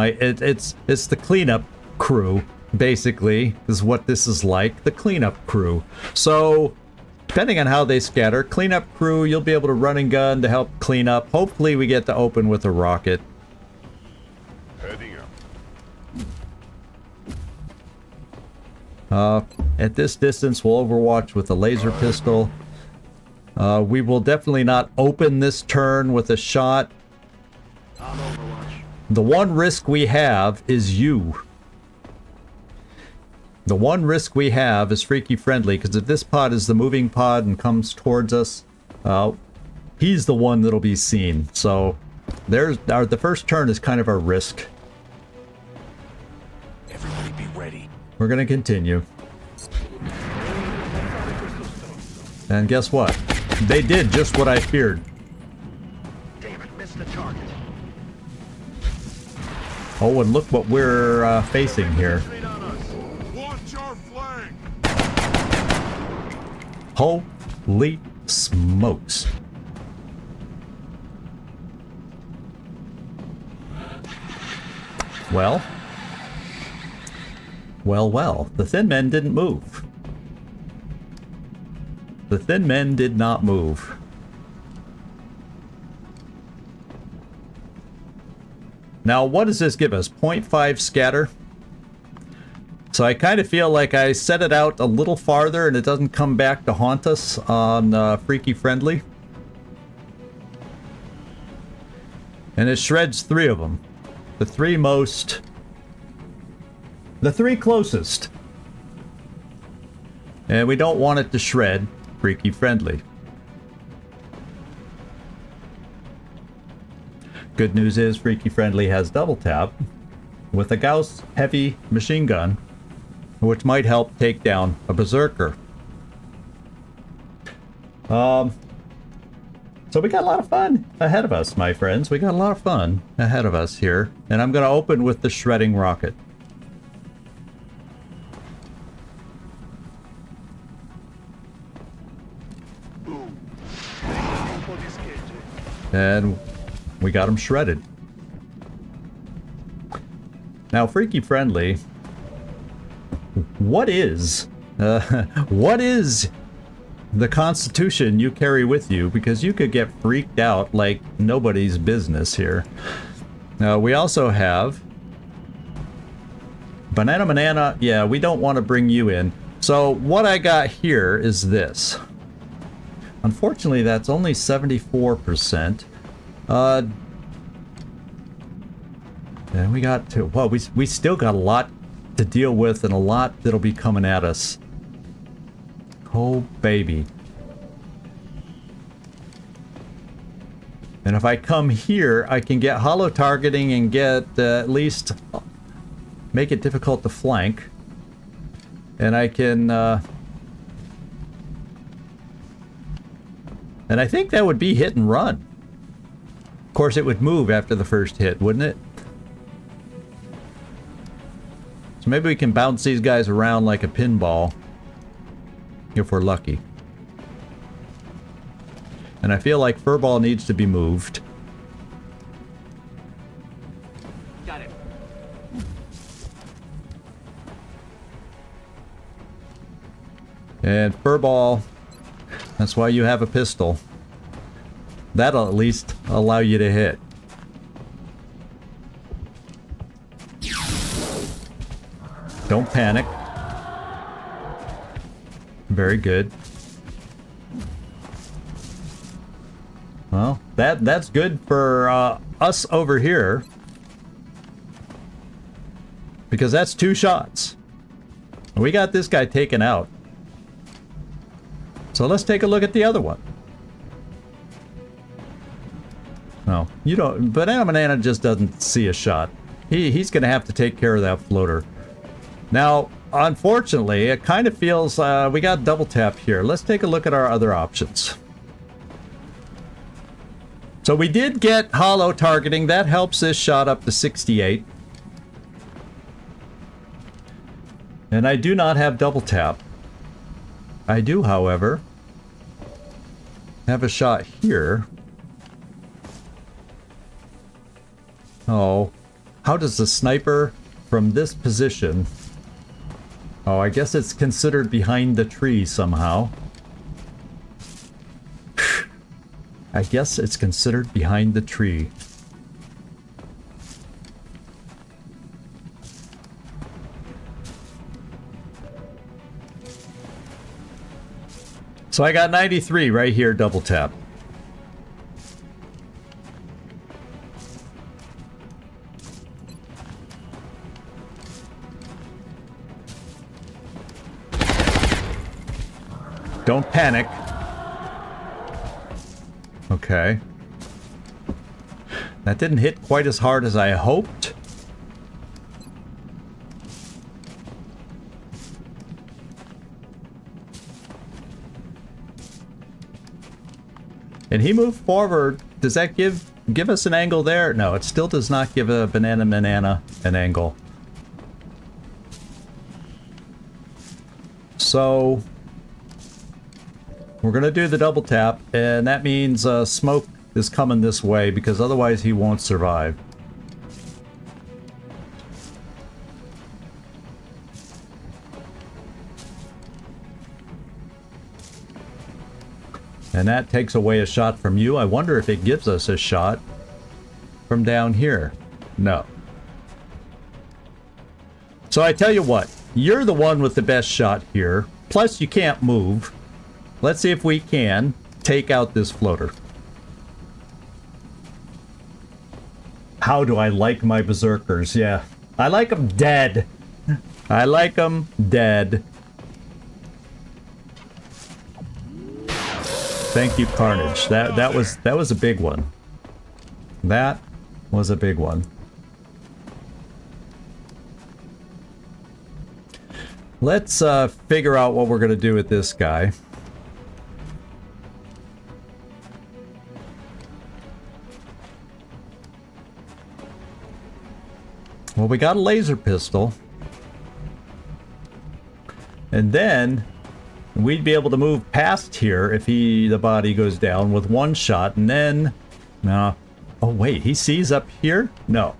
the cleanup crew, basically, is what this is like, the cleanup crew. So, depending on how they scatter, cleanup crew, you'll be able to run and gun to help clean up. Hopefully we get to open with a rocket. Heading up. At this distance, we'll Overwatch with a laser pistol. We will definitely not open this turn with a shot. On Overwatch. The one risk we have is you. The one risk we have is Freaky Friendly, because if this pod is the moving pod and comes towards us, he's the one that'll be seen. So there's the first turn is kind of our risk. Everybody be ready. We're going to continue. And guess what? They did just what I feared. Damn it, missed the target. Oh, and look what we're facing here. Watch our flank. Holy smokes. Well. The thin men didn't move. The thin men did not move. Now, what does this give us? 0.5 scatter? So I kind of feel like I set it out a little farther and it doesn't come back to haunt us on Freaky Friendly. And it shreds 3 of them. The 3 most... The 3 closest. And we don't want it to shred Freaky Friendly. Good news is Freaky Friendly has double tap with a Gauss heavy machine gun, which might help take down a berserker. So we got a lot of fun ahead of us, my friends. We got a lot of fun ahead of us here. And I'm going to open with the shredding rocket. And we got him shredded. Now, Freaky Friendly, what is the Constitution you carry with you? Because you could get freaked out like nobody's business here. Now, we also have Banana. Yeah, we don't want to bring you in. So what I got here is this. Unfortunately, that's only 74%. And we got to, well, we still got a lot to deal with and a lot that'll be coming at us. Oh, baby. And if I come here, I can get hollow targeting and get at least make it difficult to flank. And I can, and I think that would be hit and run. Of course, it would move after the first hit, wouldn't it? So maybe we can bounce these guys around like a pinball. If we're lucky. And I feel like Furball needs to be moved. Got it. And Furball, that's why you have a pistol. That'll at least allow you to hit. Don't panic. Very good. Well, that's good for us over here. Because that's 2 shots. We got this guy taken out. So let's take a look at the other one. No, you don't. Banana just doesn't see a shot. He's going to have to take care of that floater. Now, unfortunately, it kind of feels we got double tap here. Let's take a look at our other options. So we did get hollow targeting. That helps this shot up to 68. And I do not have double tap. I do, however, have a shot here. Oh, how does the sniper from this position... Oh, I guess it's considered behind the tree somehow. I guess it's considered behind the tree. So I got 93 right here, double tap. Don't panic. Okay. That didn't hit quite as hard as I hoped. And he moved forward. Does that give us an angle there? No, it still does not give a banana an angle. So we're gonna do the double tap, and that means smoke is coming this way because otherwise he won't survive. And that takes away a shot from you. I wonder if it gives us a shot from down here. No. So I tell you what, you're the one with the best shot here. Plus you can't move. Let's see if we can take out this floater. How do I like my berserkers? Yeah. I like them dead. I like them dead. Thank you, Carnage. That was a big one. That was a big one. Let's figure out what we're gonna do with this guy. Well, we got a laser pistol. And then We'd be able to move past here if the body goes down with one shot, and then... oh wait, he sees up here? No.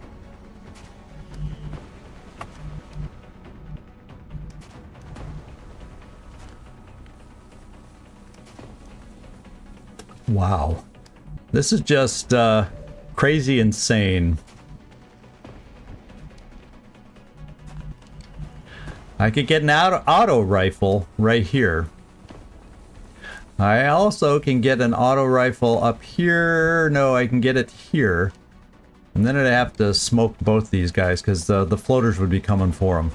Wow. This is just crazy insane. I could get an auto rifle right here. I also can get an auto rifle up here. No, I can get it here. And then I'd have to smoke both these guys because the floaters would be coming for them.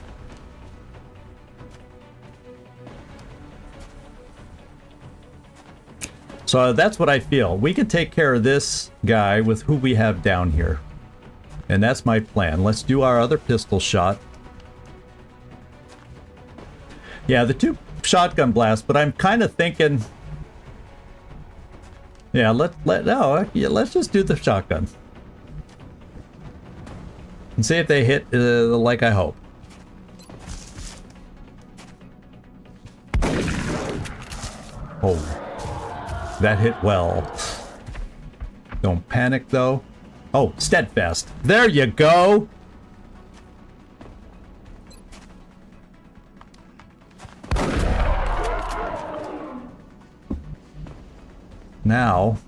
So that's what I feel. We can take care of this guy with who we have down here. And that's my plan. Let's do our other pistol shot. Yeah, the 2 shotgun blasts, but I'm kind of thinking... Yeah, let's just do the shotgun. And see if they hit like I hope. Oh, that hit well. Don't panic though. Oh, steadfast. There you go. Now,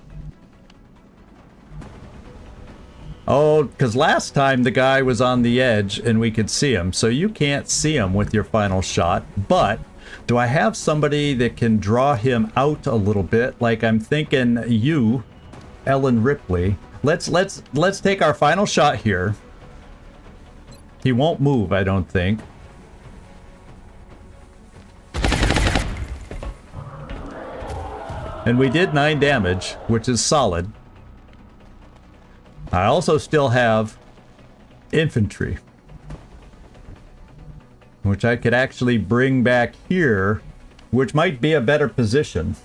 oh, because last time the guy was on the edge and we could see him, so you can't see him with your final shot. But do I have somebody that can draw him out a little bit? Like I'm thinking you, Ellen Ripley. Let's take our final shot here. He won't move, I don't think. And we did 9 damage, which is solid. I also still have infantry, which I could actually bring back here, which might be a better position.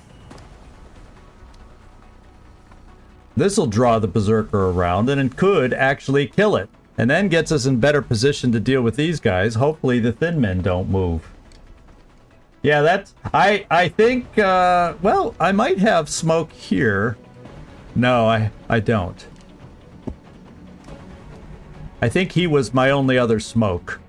This will draw the berserker around and it could actually kill it, and then gets us in better position to deal with these guys. Hopefully the thin men don't move. Yeah, that's... I think, well, I might have smoke here. No, I don't. I think he was my only other smoke.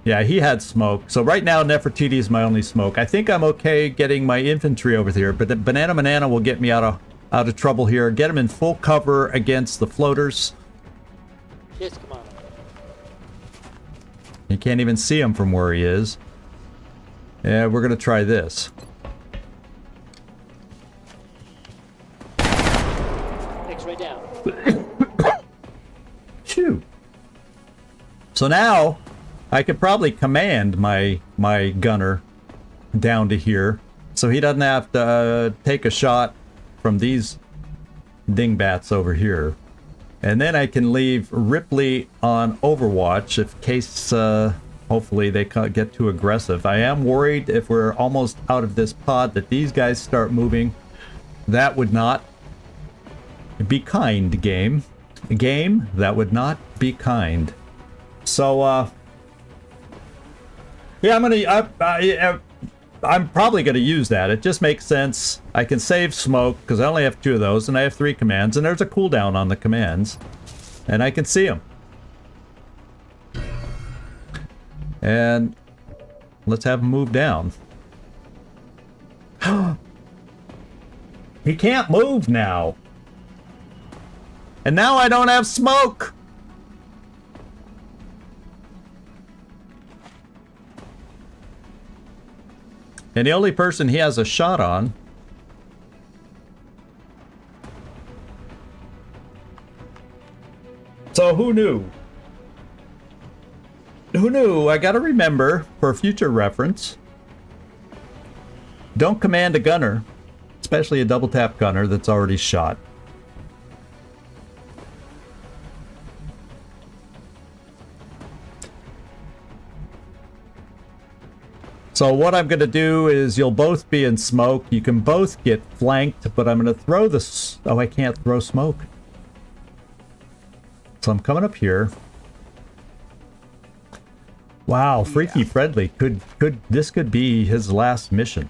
Yeah, he had smoke. So right now, Nefertiti is my only smoke. I think I'm okay getting my infantry over here, but the Banana will get me out of trouble here. Get him in full cover against the floaters. Yes, Commander. You can't even see him from where he is. Yeah, we're gonna try this. X-ray down. Phew. So now I could probably command my gunner down to here, so he doesn't have to take a shot from these dingbats over here. And then I can leave Ripley on Overwatch in case hopefully they can't get too aggressive. I am worried if we're almost out of this pod that these guys start moving. That would not be kind, game. Game, that would not be kind. So, yeah, I'm probably gonna use that. It just makes sense. I can save smoke because I only have 2 of those, and I have 3 commands, and there's a cooldown on the commands, and I can see them. And let's have him move down. He can't move now. And now I don't have smoke. And the only person he has a shot on . So who knew? Who knew? I gotta remember, for future reference, don't command a gunner, especially a double tap gunner that's already shot. So what I'm gonna do is you'll both be in smoke. You can both get flanked, but I'm gonna throw this. Oh, I can't throw smoke. So I'm coming up here. Wow, Freaky Friendly. This could be his last mission.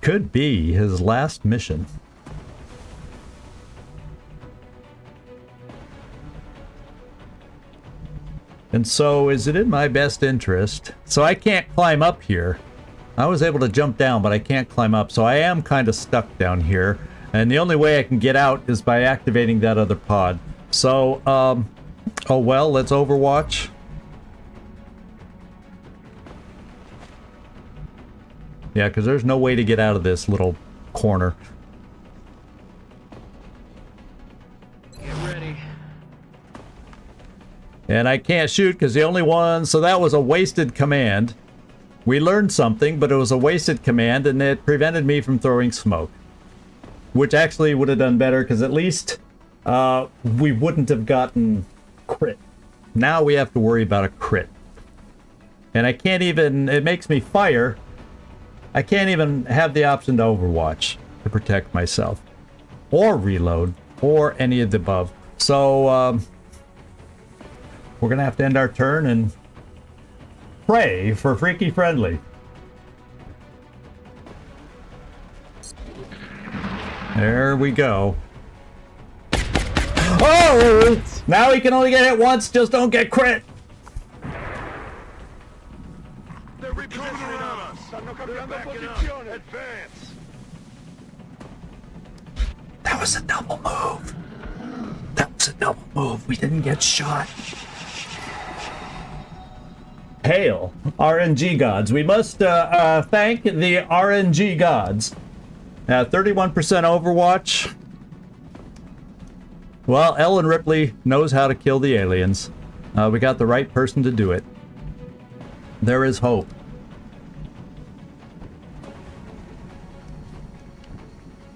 Could be his last mission. And so, is it in my best interest? So I can't climb up here. I was able to jump down, but I can't climb up. So I am kind of stuck down here. And the only way I can get out is by activating that other pod. So, oh well, let's Overwatch. Yeah, because there's no way to get out of this little corner. Get ready. And I can't shoot because the only one... So that was a wasted command. We learned something, but it was a wasted command, and it prevented me from throwing smoke. Which actually would have done better, because at least we wouldn't have gotten crit. Now we have to worry about a crit. And I can't even... It makes me fire... I can't even have the option to Overwatch to protect myself. Or reload. Or any of the above. So, we're going to have to end our turn and pray for Freaky Friendly. There we go. Oh! Now he can only get hit once, just don't get crit! They're repositioning on us. They're backing up. Advance. That was a double move. That was a double move. We didn't get shot. Hail, RNG gods. We must thank the RNG gods. 31% Overwatch. Well, Ellen Ripley knows how to kill the aliens. We got the right person to do it. There is hope.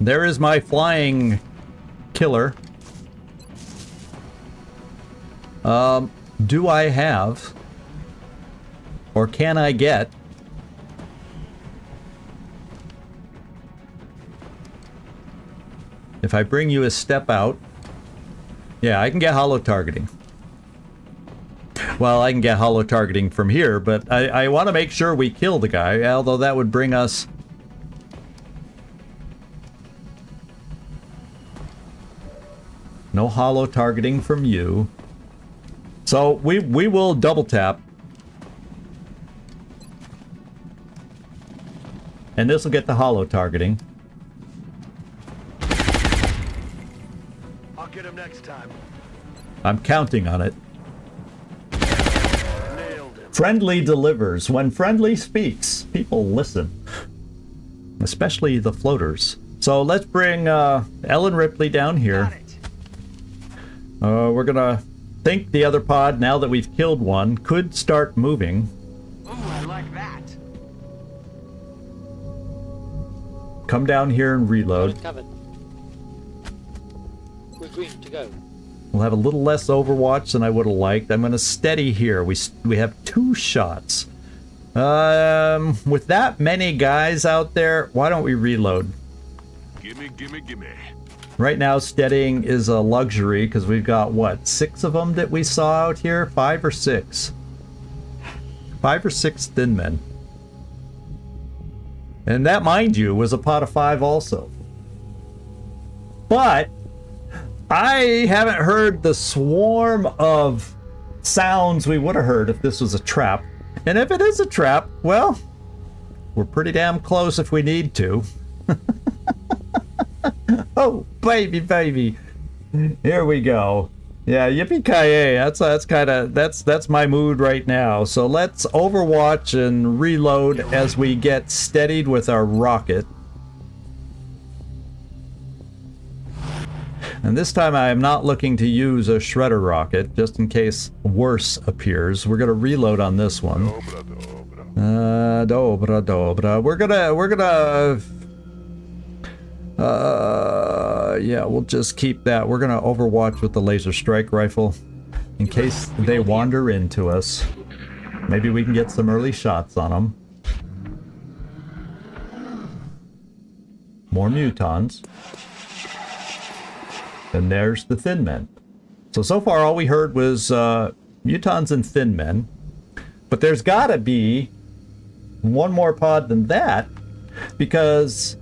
There is my flying killer. Do I have, or can I get, if I bring you a step out? Yeah, I can get hollow targeting. Well, I can get hollow targeting from here, but I want to make sure we kill the guy, although that would bring us... No hollow targeting from you. So we will double tap. And this will get the hollow targeting. I'll get him next time. I'm counting on it. Nailed him. Friendly delivers. When Friendly speaks, people listen. Especially the floaters. So let's bring Ellen Ripley down here. Got it. We're gonna think the other pod, now that we've killed one, could start moving. Ooh, I like that. Come down here and reload. Covered. We're green to go. We'll have a little less Overwatch than I would have liked. I'm gonna steady here. We have 2 shots. With that many guys out there, why don't we reload? Gimme, gimme, gimme. Right now, steadying is a luxury because we've got, what, 6 of them that we saw out here? 5 or 6? 5 or 6 thin men. And that, mind you, was a pot of 5 also. But I haven't heard the swarm of sounds we would have heard if this was a trap. And if it is a trap, well, we're pretty damn close if we need to. Oh, baby, baby. Here we go. Yeah, yippee-ki-yay. That's my mood right now. So let's Overwatch and reload as we get steadied with our rocket. And this time I am not looking to use a shredder rocket, just in case worse appears. We're gonna reload on this one. Dobra. We're gonna yeah, we'll just keep that. We're gonna Overwatch with the laser strike rifle in case they wander into us. Maybe we can get some early shots on them. More mutons. And there's the thin men. So far all we heard was mutons and thin men. But there's gotta be one more pod than that, because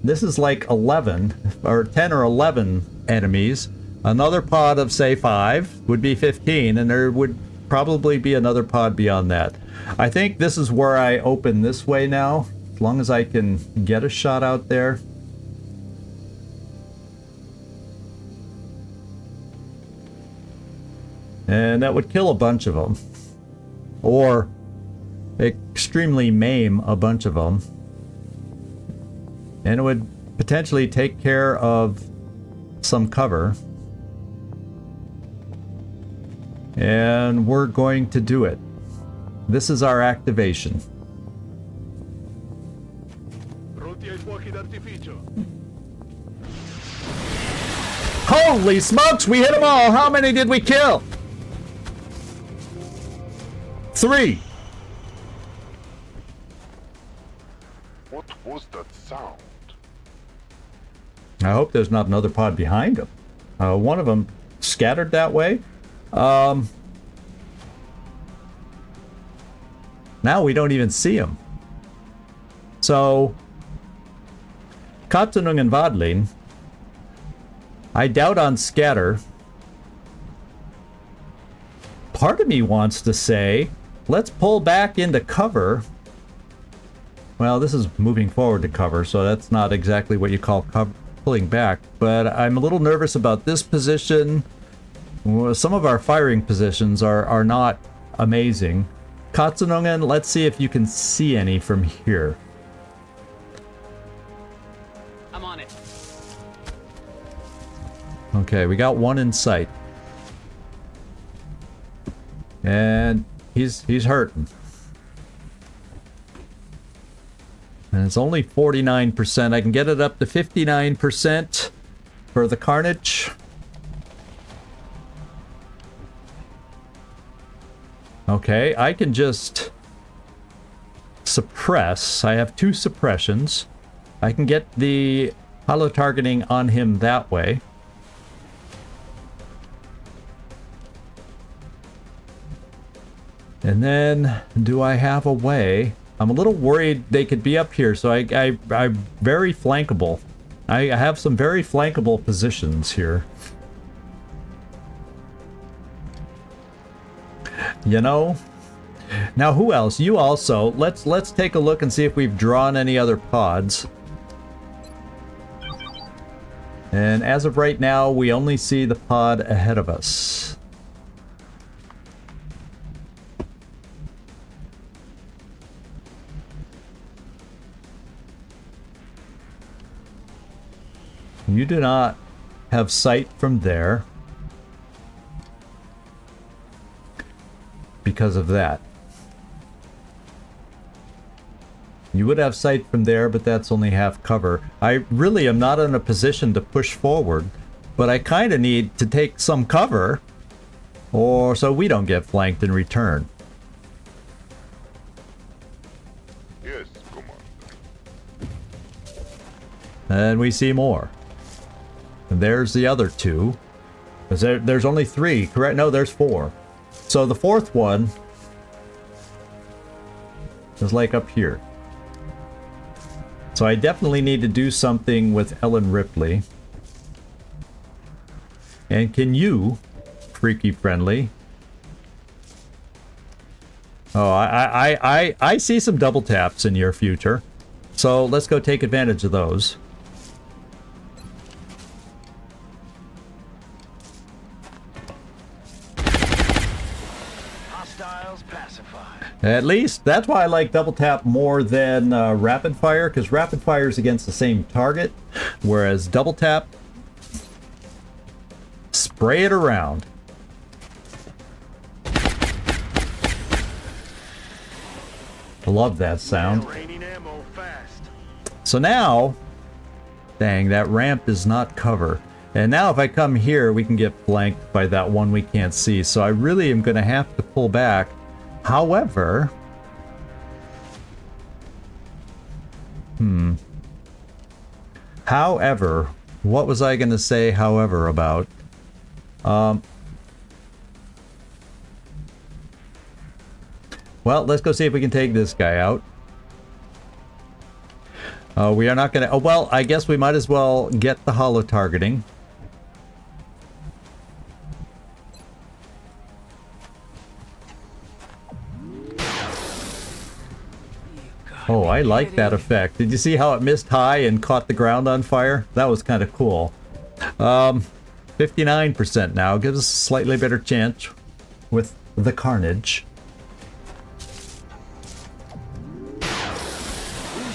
this is like 11 or 10 or 11 enemies. Another pod of say 5 would be 15, and there would probably be another pod beyond that. I think this is where I open this way now, as long as I can get a shot out there. And that would kill a bunch of them. Or extremely maim a bunch of them. And it would potentially take care of some cover. And we're going to do it. This is our activation. Holy smokes, we hit them all! How many did we kill? 3. What was that sound? I hope there's not another pod behind them. One of them scattered that way. Now we don't even see him. So, Katzenung and Wadling. I doubt on scatter. Part of me wants to say, let's pull back into cover. Well, this is moving forward to cover, so that's not exactly what you call pulling back. But I'm a little nervous about this position. Some of our firing positions are not amazing. Katsunungen, let's see if you can see any from here. I'm on it. Okay, we got one in sight. And he's hurting. And it's only 49%. I can get it up to 59% for the carnage. Okay, I can just suppress. I have 2 suppressions. I can get the holo targeting on him that way. And then, do I have a way? I'm a little worried they could be up here, so I'm very flankable. I have some very flankable positions here. You know? Now who else? You also. Let's take a look and see if we've drawn any other pods. And as of right now, we only see the pod ahead of us. You do not have sight from there because of that. You would have sight from there, but that's only half cover. I really am not in a position to push forward, but I kind of need to take some cover, or so we don't get flanked in return. Yes, Commander. And we see more. And there's the other 2. There's only 3, correct? No, there's 4. So the 4th one is like up here. So I definitely need to do something with Ellen Ripley. And can you, Freaky Friendly? Oh, I see some double taps in your future. So let's go take advantage of those. At least, that's why I like double tap more than rapid fire, because rapid fire is against the same target, whereas double tap, spray it around. I love that sound. So now, dang, that ramp is not cover. And now if I come here, we can get flanked by that one we can't see. So I really am going to have to pull back. However, However, what was I going to say however about? Well, let's go see if we can take this guy out. We are not going to... Oh, well, I guess we might as well get the holo targeting. Oh, I like that effect. Did you see how it missed high and caught the ground on fire? That was kind of cool. 59% now. Gives us a slightly better chance with the carnage.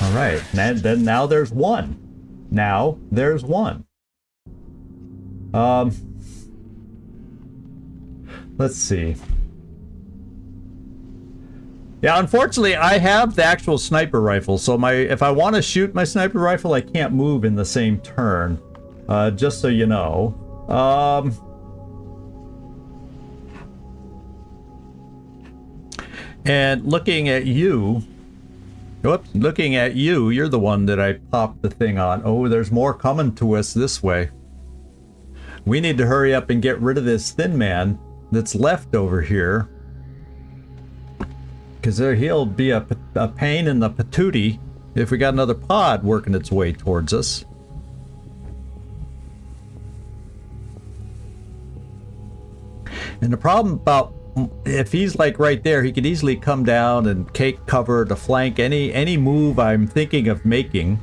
Alright, then now there's one. Now there's one. Let's see. Yeah, unfortunately, I have the actual sniper rifle, so if I want to shoot my sniper rifle, I can't move in the same turn. Just so you know. And looking at you... Whoops, looking at you, you're the one that I popped the thing on. Oh, there's more coming to us this way. We need to hurry up and get rid of this thin man that's left over here. Because he'll be a pain in the patootie if we got another pod working its way towards us. And the problem about... if he's like right there, he could easily come down and cake cover to flank any move I'm thinking of making.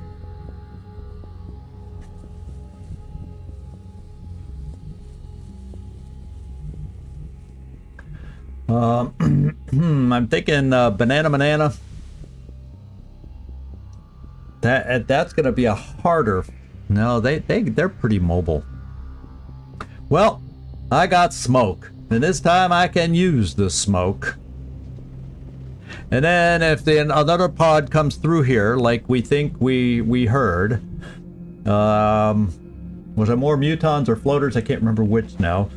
I'm thinking banana. That's gonna be a harder. No, they're pretty mobile. Well, I got smoke. And this time I can use the smoke. And then if another pod comes through here, like we think we heard, was it more mutons or floaters? I can't remember which now.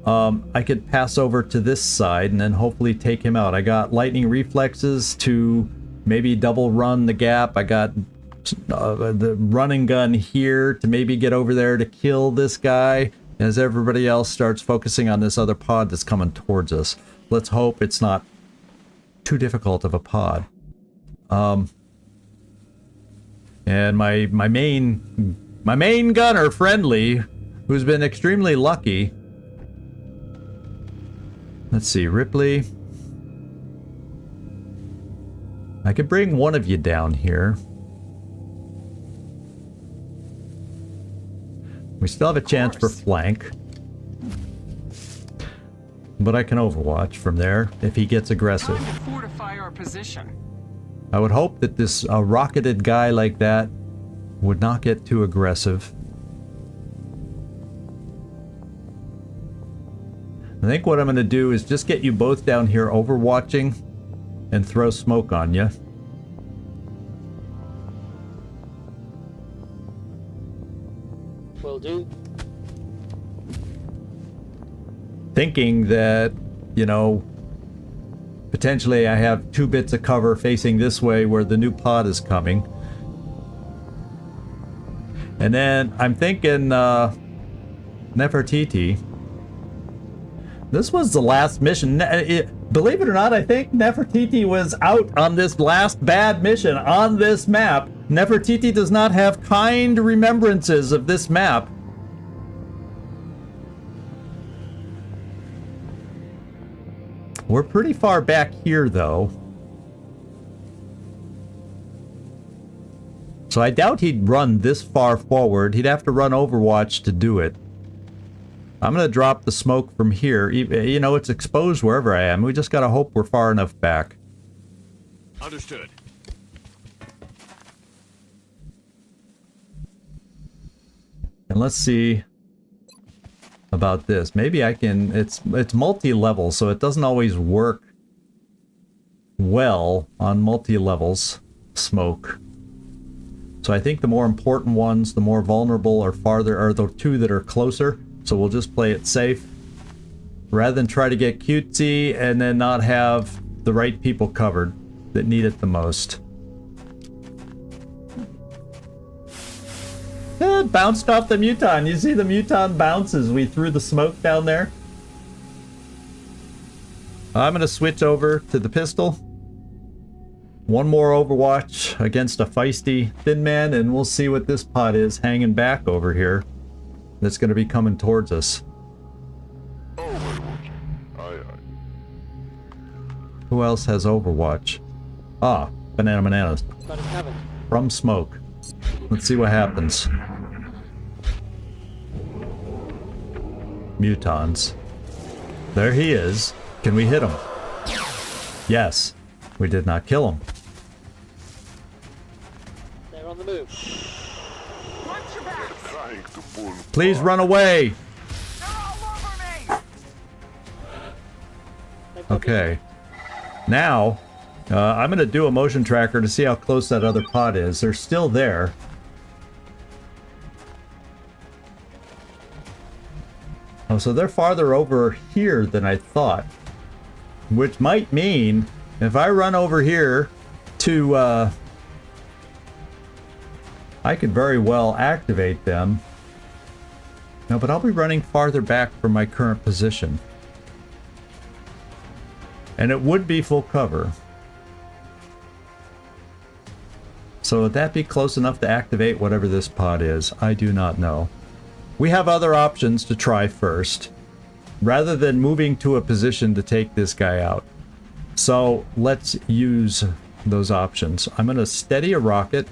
I could pass over to this side and then hopefully take him out. I got lightning reflexes to maybe double run the gap. I got the running gun here to maybe get over there to kill this guy. As everybody else starts focusing on this other pod that's coming towards us. Let's hope it's not too difficult of a pod. And my main gunner, Friendly, who's been extremely lucky. Let's see, Ripley. I could bring one of you down here. We still have a chance for flank. But I can Overwatch from there if he gets aggressive. Time to fortify our position. I would hope that this rocketed guy like that would not get too aggressive. I think what I'm going to do is just get you both down here overwatching and throw smoke on you. Will do. Thinking that, you know, potentially I have 2 bits of cover facing this way where the new pod is coming. And then I'm thinking Nefertiti. This was the last mission. Believe it or not, I think Nefertiti was out on this last bad mission on this map. Nefertiti does not have kind remembrances of this map. We're pretty far back here, though. So I doubt he'd run this far forward. He'd have to run Overwatch to do it. I'm going to drop the smoke from here. You know, it's exposed wherever I am. We just got to hope we're far enough back. Understood. And let's see about this. Maybe I can... It's multi-level, so it doesn't always work well on multi-levels smoke. So I think the more important ones, the more vulnerable or farther, are the 2 that are closer. So we'll just play it safe. Rather than try to get cutesy and then not have the right people covered that need it the most. it bounced off the Muton. You see the Muton bounces. We threw the smoke down there. I'm going to switch over to the pistol. One more Overwatch against a feisty Thin Man, and we'll see what this pod is hanging back over here that's going to be coming towards us. Overwatch. Aye, aye. Who else has Overwatch? Ah, Bananas. Got it covered. From smoke. Let's see what happens. Mutons. There he is. Can we hit him? Yes. We did not kill him. They're on the move. Trying to pull. Please run away. They've got Okay. Now, I'm going to do a motion tracker to see how close that other pod is. They're still there. Oh, so they're farther over here than I thought. Which might mean if I run over here to, I could very well activate them. No, but I'll be running farther back from my current position. And it would be full cover. So would that be close enough to activate whatever this pod is? I do not know. We have other options to try first, rather than moving to a position to take this guy out. So let's use those options. I'm going to steady a rocket,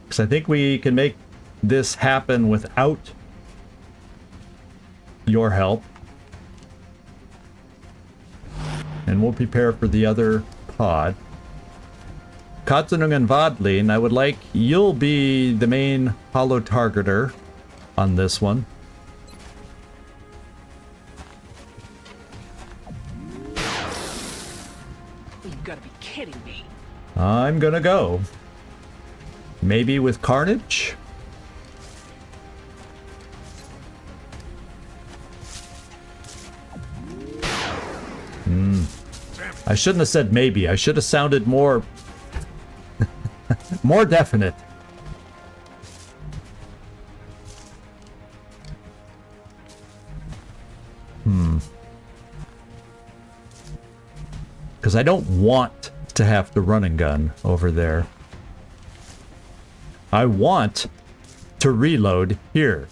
because I think we can make this happen without your help. And we'll prepare for the other pod. Katzenung and Wadlin, I would like you'll be the main hollow targeter on this one. You've got to be kidding me. I'm gonna go. Maybe with Carnage? I shouldn't have said maybe. I should have sounded more more definite. Because I don't want to have to run and gun over there. I want to reload here.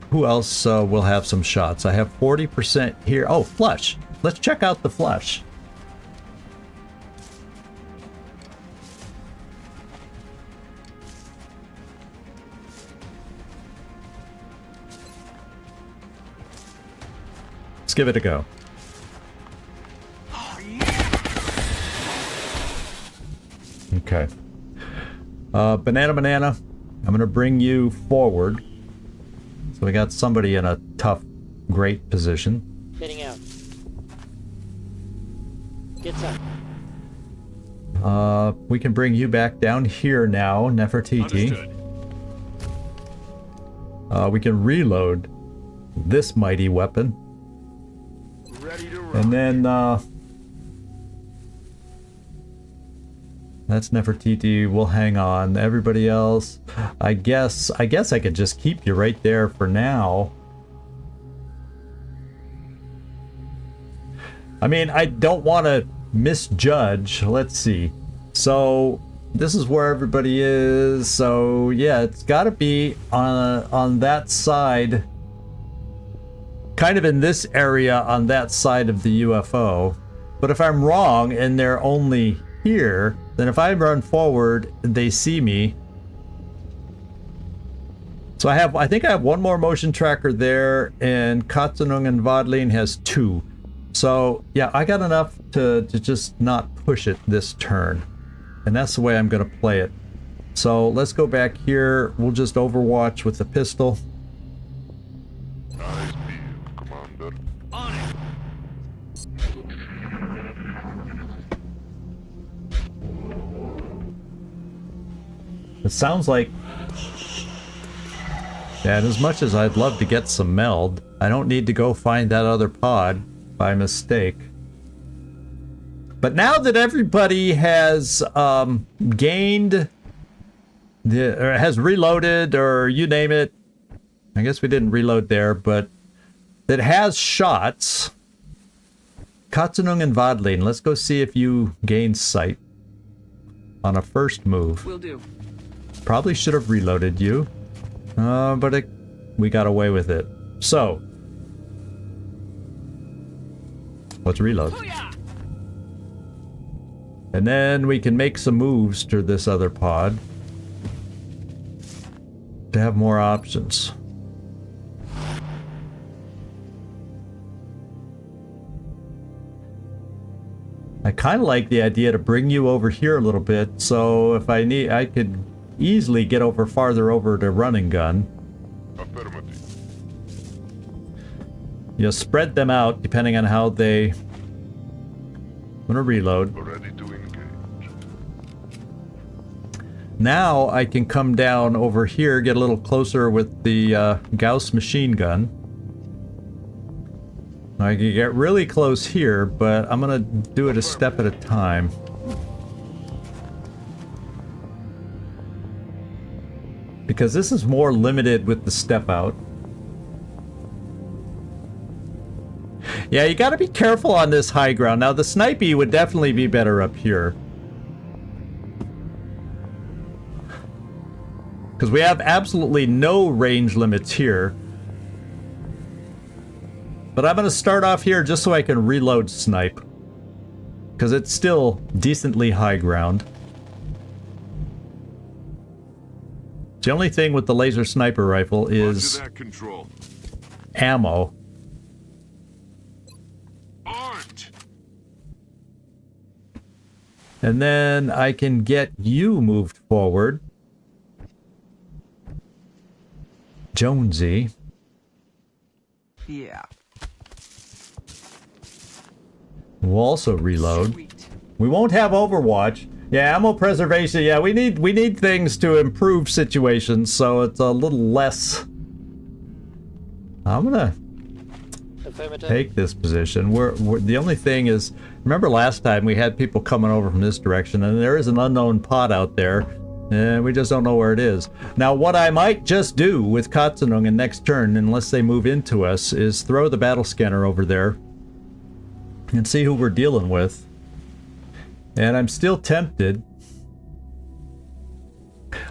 Who else will have some shots? I have 40% here. Oh, flush. Let's check out the flush. Let's give it a go. Okay. Banana, I'm going to bring you forward. So we got somebody in a tough, great position. Getting out. Gets up. We can bring you back down here now, Nefertiti. We can reload this mighty weapon. Ready to rock. And then, that's Nefertiti. We'll hang on. Everybody else, I guess I could just keep you right there for now. I mean, I don't want to misjudge. Let's see. So this is where everybody is. So yeah, it's got to be on that side. Kind of in this area on that side of the UFO. But if I'm wrong and they're only here, then if I run forward, they see me. So I think I have one more motion tracker there, and Katzenung and Wadlin has 2. So yeah, I got enough to just not push it this turn. And that's the way I'm gonna play it. So let's go back here. We'll just Overwatch with the pistol. Nice build, Commander. On it. It sounds like And as much as I'd love to get some meld, I don't need to go find that other pod by mistake. But now that everybody has gained, or has reloaded, or you name it, I guess we didn't reload there, but that has shots, Katzenung and Wadlin, let's go see if you gain sight on a first move. Will do. Probably should have reloaded you. But we got away with it. So, let's reload. And then we can make some moves to this other pod to have more options. I kind of like the idea to bring you over here a little bit, so if I need, I could easily get over farther over to running gun. Affirmative. You spread them out depending on how they... I'm gonna reload. Ready to engage. Now I can come down over here, get a little closer with the Gauss machine gun. I can get really close here, but I'm gonna do it a step at a time. Because this is more limited with the step out. Yeah, you gotta be careful on this high ground. Now, the snipey would definitely be better up here. Because we have absolutely no range limits here. But I'm gonna start off here just so I can reload snipe. Because it's still decently high ground. The only thing with the laser sniper rifle is Roger that, control. ammo. Armed. And then I can get you moved forward. Jonesy. Yeah. We'll also reload. Sweet. We won't have Overwatch. Yeah, ammo preservation. Yeah, we need things to improve situations, so it's a little less. I'm gonna Affirmative. take this position. We're the only thing is, remember last time we had people coming over from this direction, and there is an unknown pod out there, and we just don't know where it is. Now, what I might just do with Katzenung in next turn, unless they move into us, is throw the battle scanner over there and see who we're dealing with. And I'm still tempted.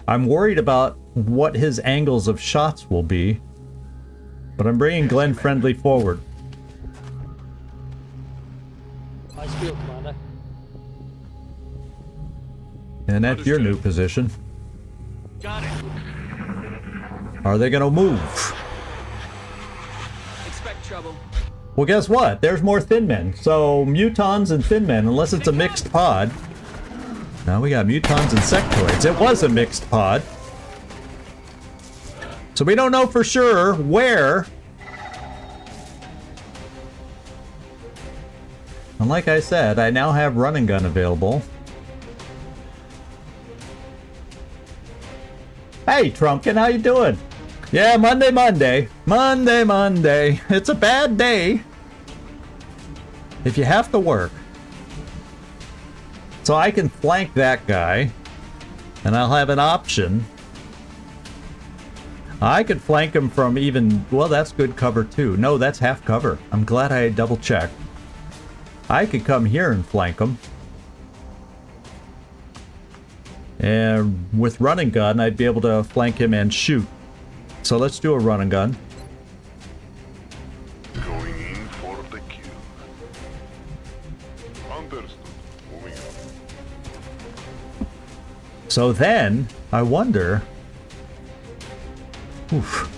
I'm worried about what his angles of shots will be. But I'm bringing Glenn Friendly forward. Nice field, Commander. And that's your new position. Got it. Are they gonna move? Expect trouble. Well, guess what? There's more Thin Men. So, Mutons and Thin Men, unless it's a mixed pod. Now we got Mutons and Sectoids. It was a mixed pod. So we don't know for sure where. And like I said, I now have running gun available. Hey, Trumpkin, how you doing? Yeah, Monday. Monday. It's a bad day if you have to work. So I can flank that guy, and I'll have an option. I could flank him from even, well, that's good cover too. No, that's half cover. I'm glad I double checked. I could come here and flank him. And with running gun, I'd be able to flank him and shoot. So let's do a run and gun. Going in for the kill. Understood. Moving up. So then, I wonder... Oof.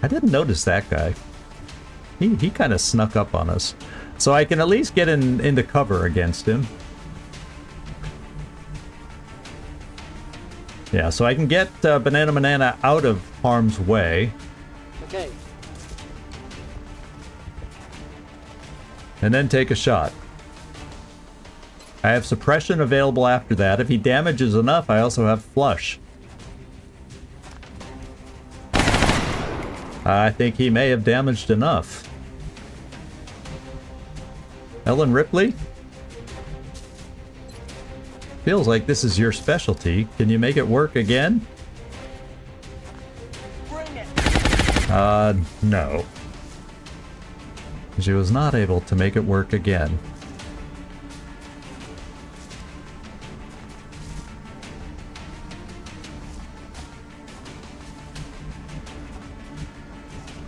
I didn't notice that guy. He kind of snuck up on us. So I can at least get into cover against him. Yeah, so I can get Banana out of harm's way. Okay. And then take a shot. I have suppression available after that. If he damages enough, I also have flush. I think he may have damaged enough. Ellen Ripley? Feels like this is your specialty. Can you make it work again? No. She was not able to make it work again.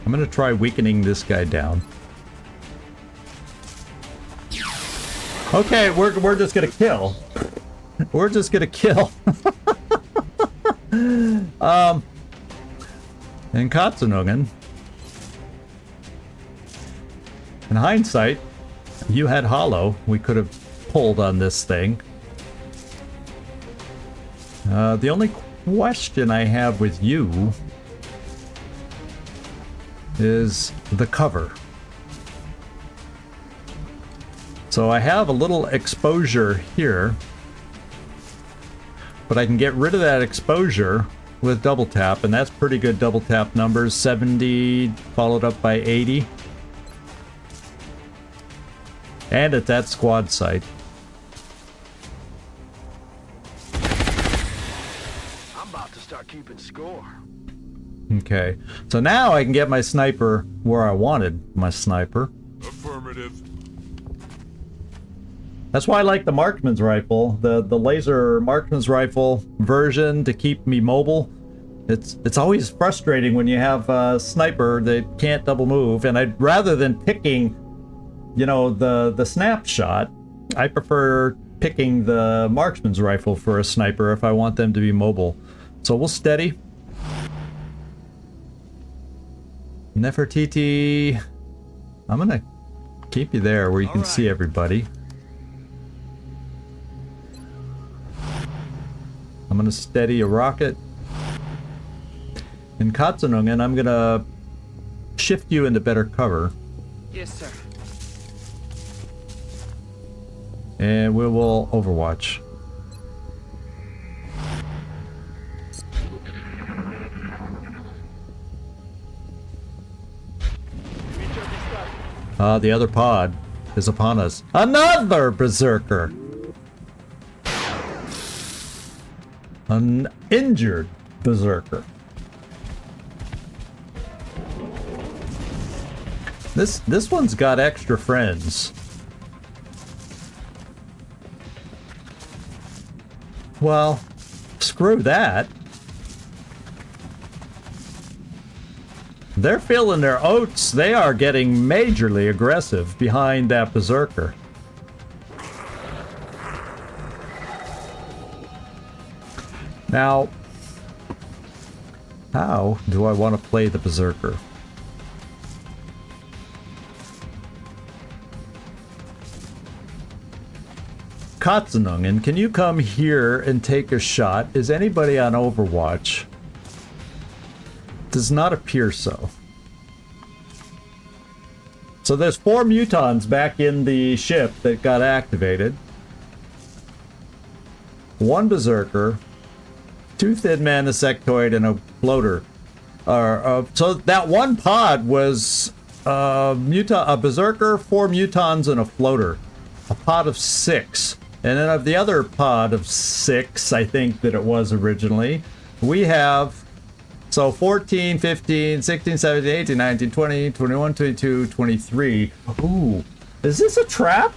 I'm gonna try weakening this guy down. Okay, we're just gonna kill. We're just gonna kill. In Katzenungen, in hindsight, you had Hollow. We could have pulled on this thing. The only question I have with you is the cover. So I have a little exposure here, but I can get rid of that exposure with double tap, and that's pretty good double tap numbers. 70 followed up by 80. And at that squad site. I'm about to start keeping score. Okay, so now I can get my sniper where I wanted my sniper. Affirmative. That's why I like the marksman's rifle, the laser marksman's rifle version to keep me mobile. It's always frustrating when you have a sniper that can't double move, and I'd rather than picking, you know, the snapshot, I prefer picking the marksman's rifle for a sniper if I want them to be mobile. So we'll steady. Nefertiti, I'm gonna keep you there where you can see everybody. I'm gonna steady a rocket. In Katzenungen, I'm gonna shift you into better cover. Yes, sir. And we will Overwatch. The other pod is upon us. Another berserker! An injured berserker. This one's got extra friends. Well, screw that. They're feeling their oats. They are getting majorly aggressive behind that berserker. Now, how do I want to play the berserker? Katzenungen, can you come here and take a shot? Is anybody on Overwatch? Does not appear so. So there's 4 mutons back in the ship that got activated. 1 berserker, 2 thin men, a sectoid, and a floater. So that one pod was a berserker, 4 mutons, and a floater. A pod of 6. And then of the other pod of 6, I think that it was originally, we have, so 14, 15, 16, 17, 18, 19, 20, 21, 22, 23. Ooh, is this a trap?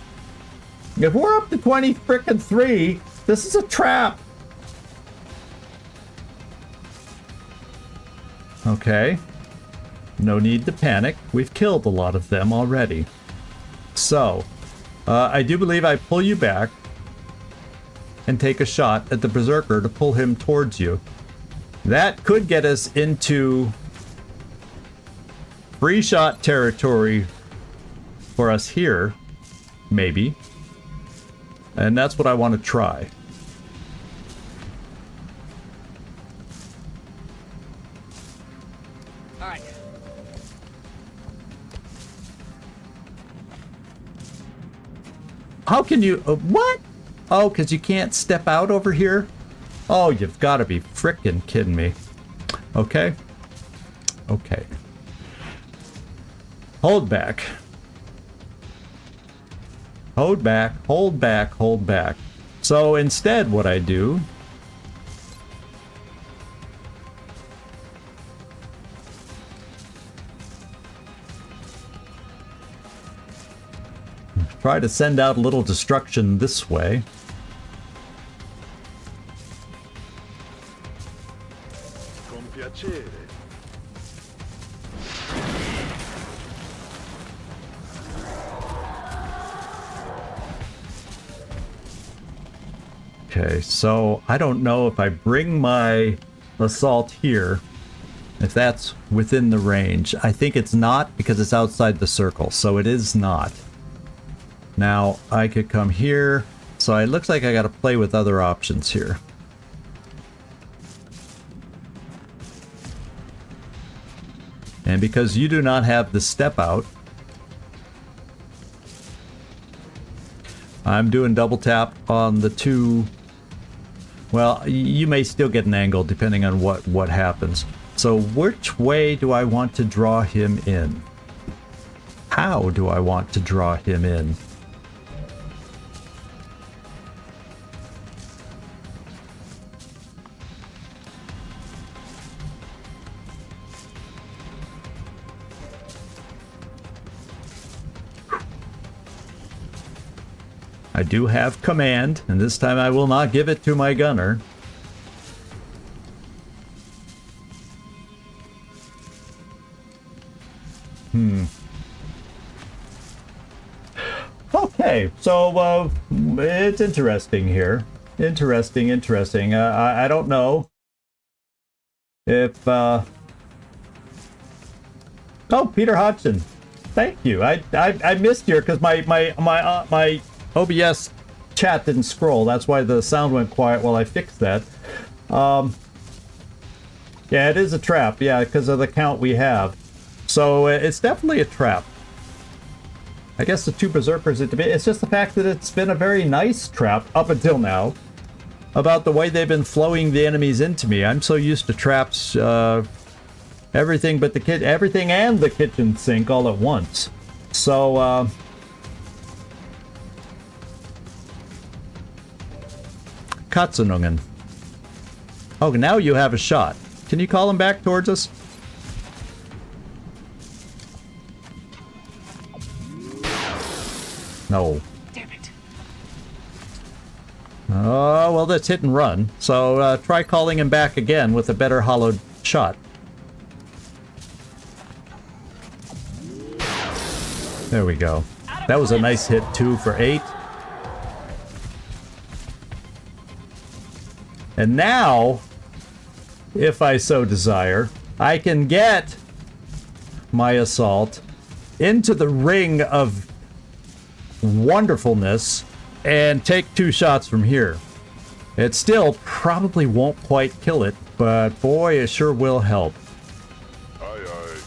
If we're up to 20 frickin' 3, this is a trap. Okay. No need to panic. We've killed a lot of them already. So, I do believe I pull you back and take a shot at the berserker to pull him towards you. That could get us into free shot territory for us here, maybe. And that's what I want to try. All right. How can you... what? Oh, because you can't step out over here? Oh, you've got to be frickin' kidding me. Okay. Okay. Hold back. Hold back, hold back, hold back. So instead what I do... try to send out a little destruction this way. Con piacere. Okay, so I don't know if I bring my assault here, if that's within the range. I think it's not because it's outside the circle, so it is not. Now, I could come here, so it looks like I gotta play with other options here. And because you do not have the step out, I'm doing double tap on the two. Well, you may still get an angle depending on what happens. So which way do I want to draw him in? How do I want to draw him in? I do have command, and this time I will not give it to my gunner. Okay, so it's interesting here. Interesting. I don't know if... Oh, Peter Hodgson. Thank you. I missed you because my OBS chat didn't scroll. That's why the sound went quiet while I fixed that. Yeah, it is a trap. Yeah, because of the count we have. So it's definitely a trap. I guess the two berserkers, it's just the fact that it's been a very nice trap up until now. About the way they've been flowing the enemies into me. I'm so used to traps, everything but everything and the kitchen sink all at once. So, Katzenungen. Oh, now you have a shot. Can you call him back towards us? No. Damn it. Oh, well, that's hit and run. So try calling him back again with a better hollowed shot. There we go. That was a nice hit, too, for 8. And now, if I so desire, I can get my assault into the ring of wonderfulness and take 2 shots from here. It still probably won't quite kill it, but boy, it sure will help. Aye, aye.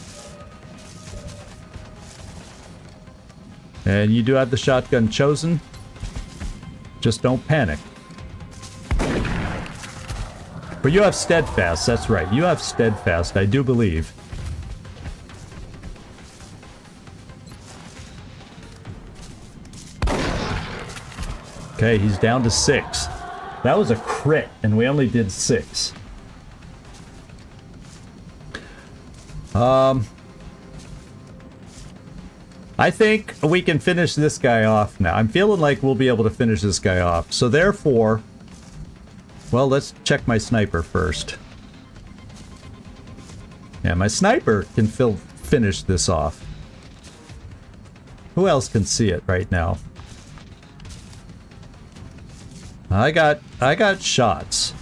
And you do have the shotgun chosen. Just don't panic. But you have steadfast, that's right. You have steadfast, I do believe. Okay, he's down to 6. That was a crit, and we only did 6. I think we can finish this guy off now. I'm feeling like we'll be able to finish this guy off. So therefore... Well, let's check my sniper first. Yeah, my sniper can finish this off. Who else can see it right now? I got shots.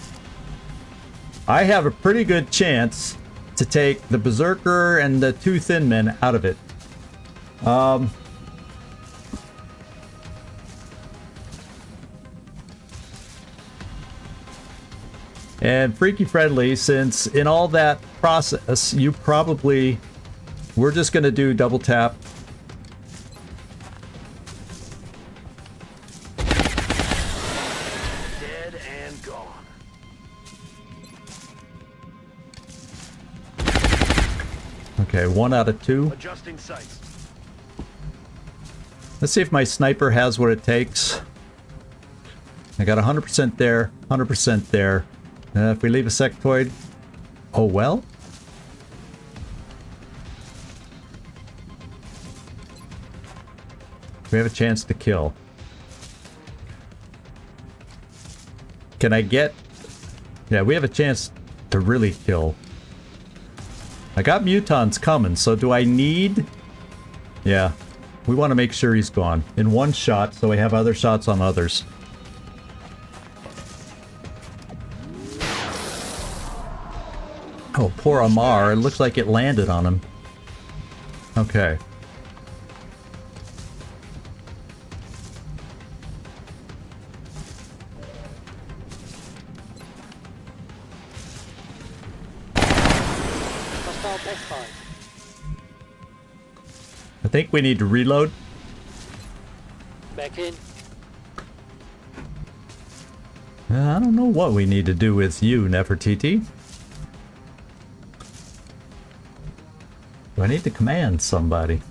I have a pretty good chance to take the berserker and the 2 thin men out of it. And Freaky Friendly, since in all that process, you probably... We're just going to do double tap. Dead and gone. Okay, 1 out of 2. Adjusting sights. Let's see if my sniper has what it takes. I got 100% there, 100% there. If we leave a sectoid... Oh, well? We have a chance to kill. Can I get... Yeah, we have a chance to really kill. I got mutons coming, so do I need... Yeah. We want to make sure he's gone. In one shot, so we have other shots on others. Oh, poor Amar. It looks like it landed on him. Okay. Hostile test fire. I think we need to reload. Back in. I don't know what we need to do with you, Nefertiti. Do I need to command somebody?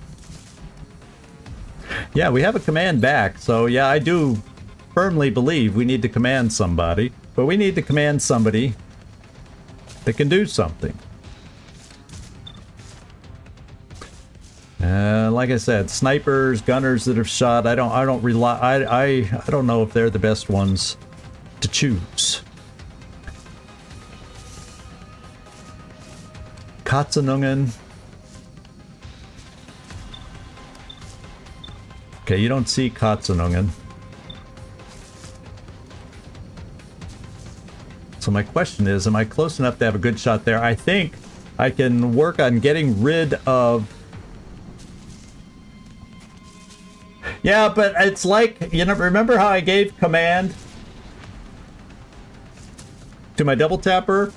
Yeah, we have a command back, so yeah, I do firmly believe we need to command somebody. But we need to command somebody that can do something. Like I said, snipers, gunners that have shot, I don't rely, I don't know if they're the best ones to choose. Katzenungen. Okay, you don't see Katzenungen. So my question is, am I close enough to have a good shot there? I think I can work on getting rid of... Yeah, but it's like, you know, remember how I gave command to my double tapper?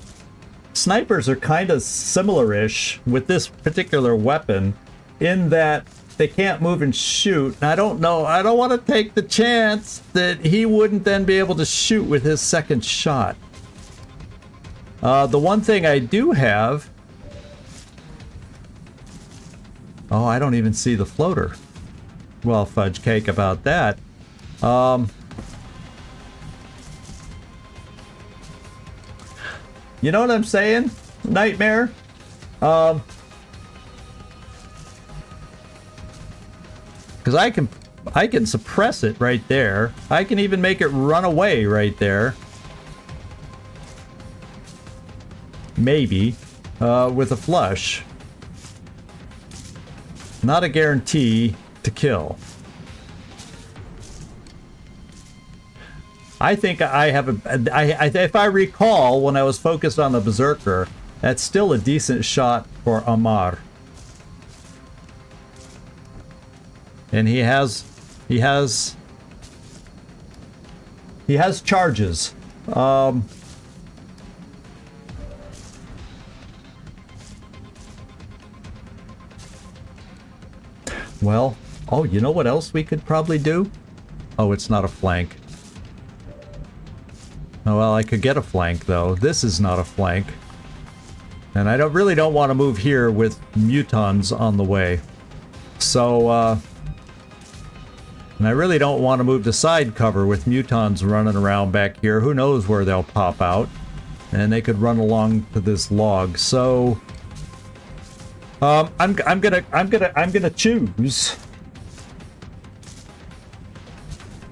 Snipers are kind of similar-ish with this particular weapon in that they can't move and shoot. And I don't know, I don't want to take the chance that he wouldn't then be able to shoot with his second shot. The one thing I do have... Oh, I don't even see the floater. Well, fudge cake about that. You know what I'm saying? Nightmare? Because I can suppress it right there. I can even make it run away right there. Maybe. With a flush. Not a guarantee to kill. I think I have if I recall when I was focused on the Berserker, that's still a decent shot for Amar. And he has charges. Well, oh, you know what else we could probably do? Oh, it's not a flank. Oh, well, I could get a flank, though. This is not a flank. And I really don't want to move here with mutons on the way. So, and I really don't want to move to side cover with mutons running around back here. Who knows where they'll pop out. And they could run along to this log. So... I'm gonna choose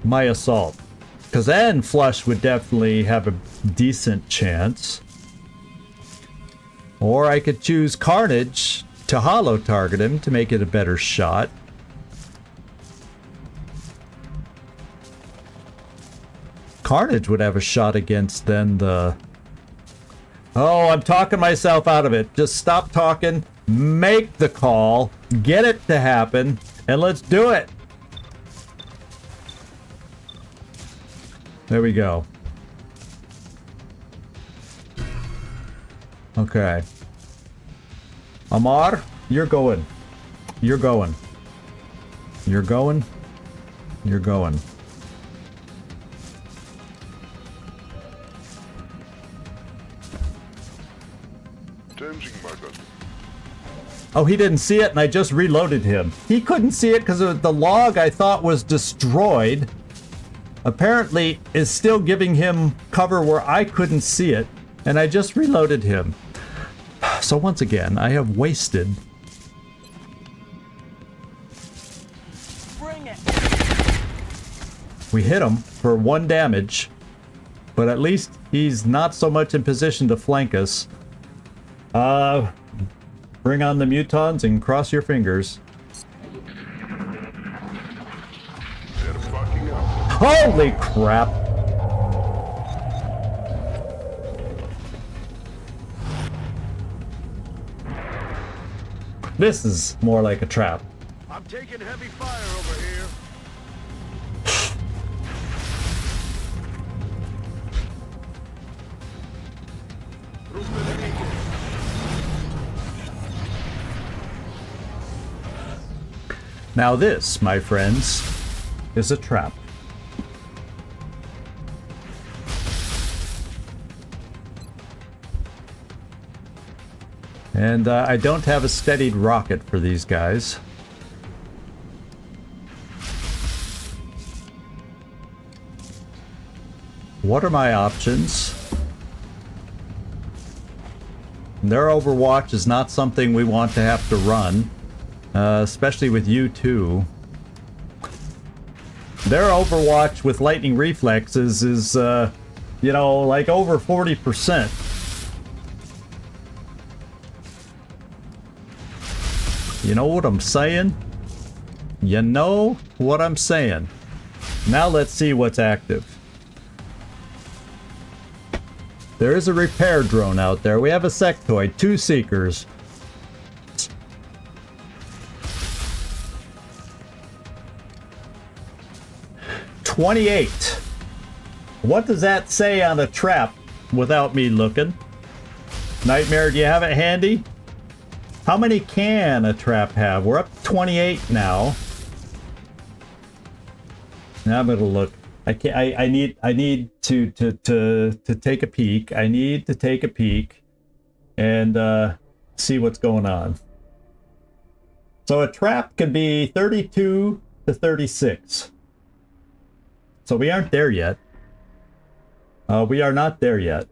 my assault, because then Flush would definitely have a decent chance. Or I could choose Carnage to holo target him to make it a better shot. Carnage would have a shot against then the... Oh, I'm talking myself out of it. Just stop talking. Make the call, get it to happen, and let's do it. There we go. Okay. Amar, you're going. You're going. You're going. You're going. Changing my gun. Oh, he didn't see it, and I just reloaded him. He couldn't see it because the log I thought was destroyed apparently is still giving him cover where I couldn't see it, and I just reloaded him. So once again, I have wasted. Bring it. We hit him for 1 damage, but at least he's not so much in position to flank us. Bring on the mutons and cross your fingers. They're fucking up. Holy crap! This is more like a trap. I'm taking heavy fire over here. Now this, my friends, is a trap. And I don't have a steadied rocket for these guys. What are my options? Their Overwatch is not something we want to have to run. Especially with you two. Their Overwatch with lightning reflexes is, you know, like over 40%. You know what I'm saying? You know what I'm saying. Now let's see what's active. There is a repair drone out there. We have a sectoid, 2 seekers. 28. What does that say on a trap without me looking? Nightmare, do you have it handy? How many can a trap have? We're up to 28 now. Now I'm gonna look. I need to take a peek. I need to take a peek and see what's going on. So a trap could be 32 to 36. So we aren't there yet. We are not there yet.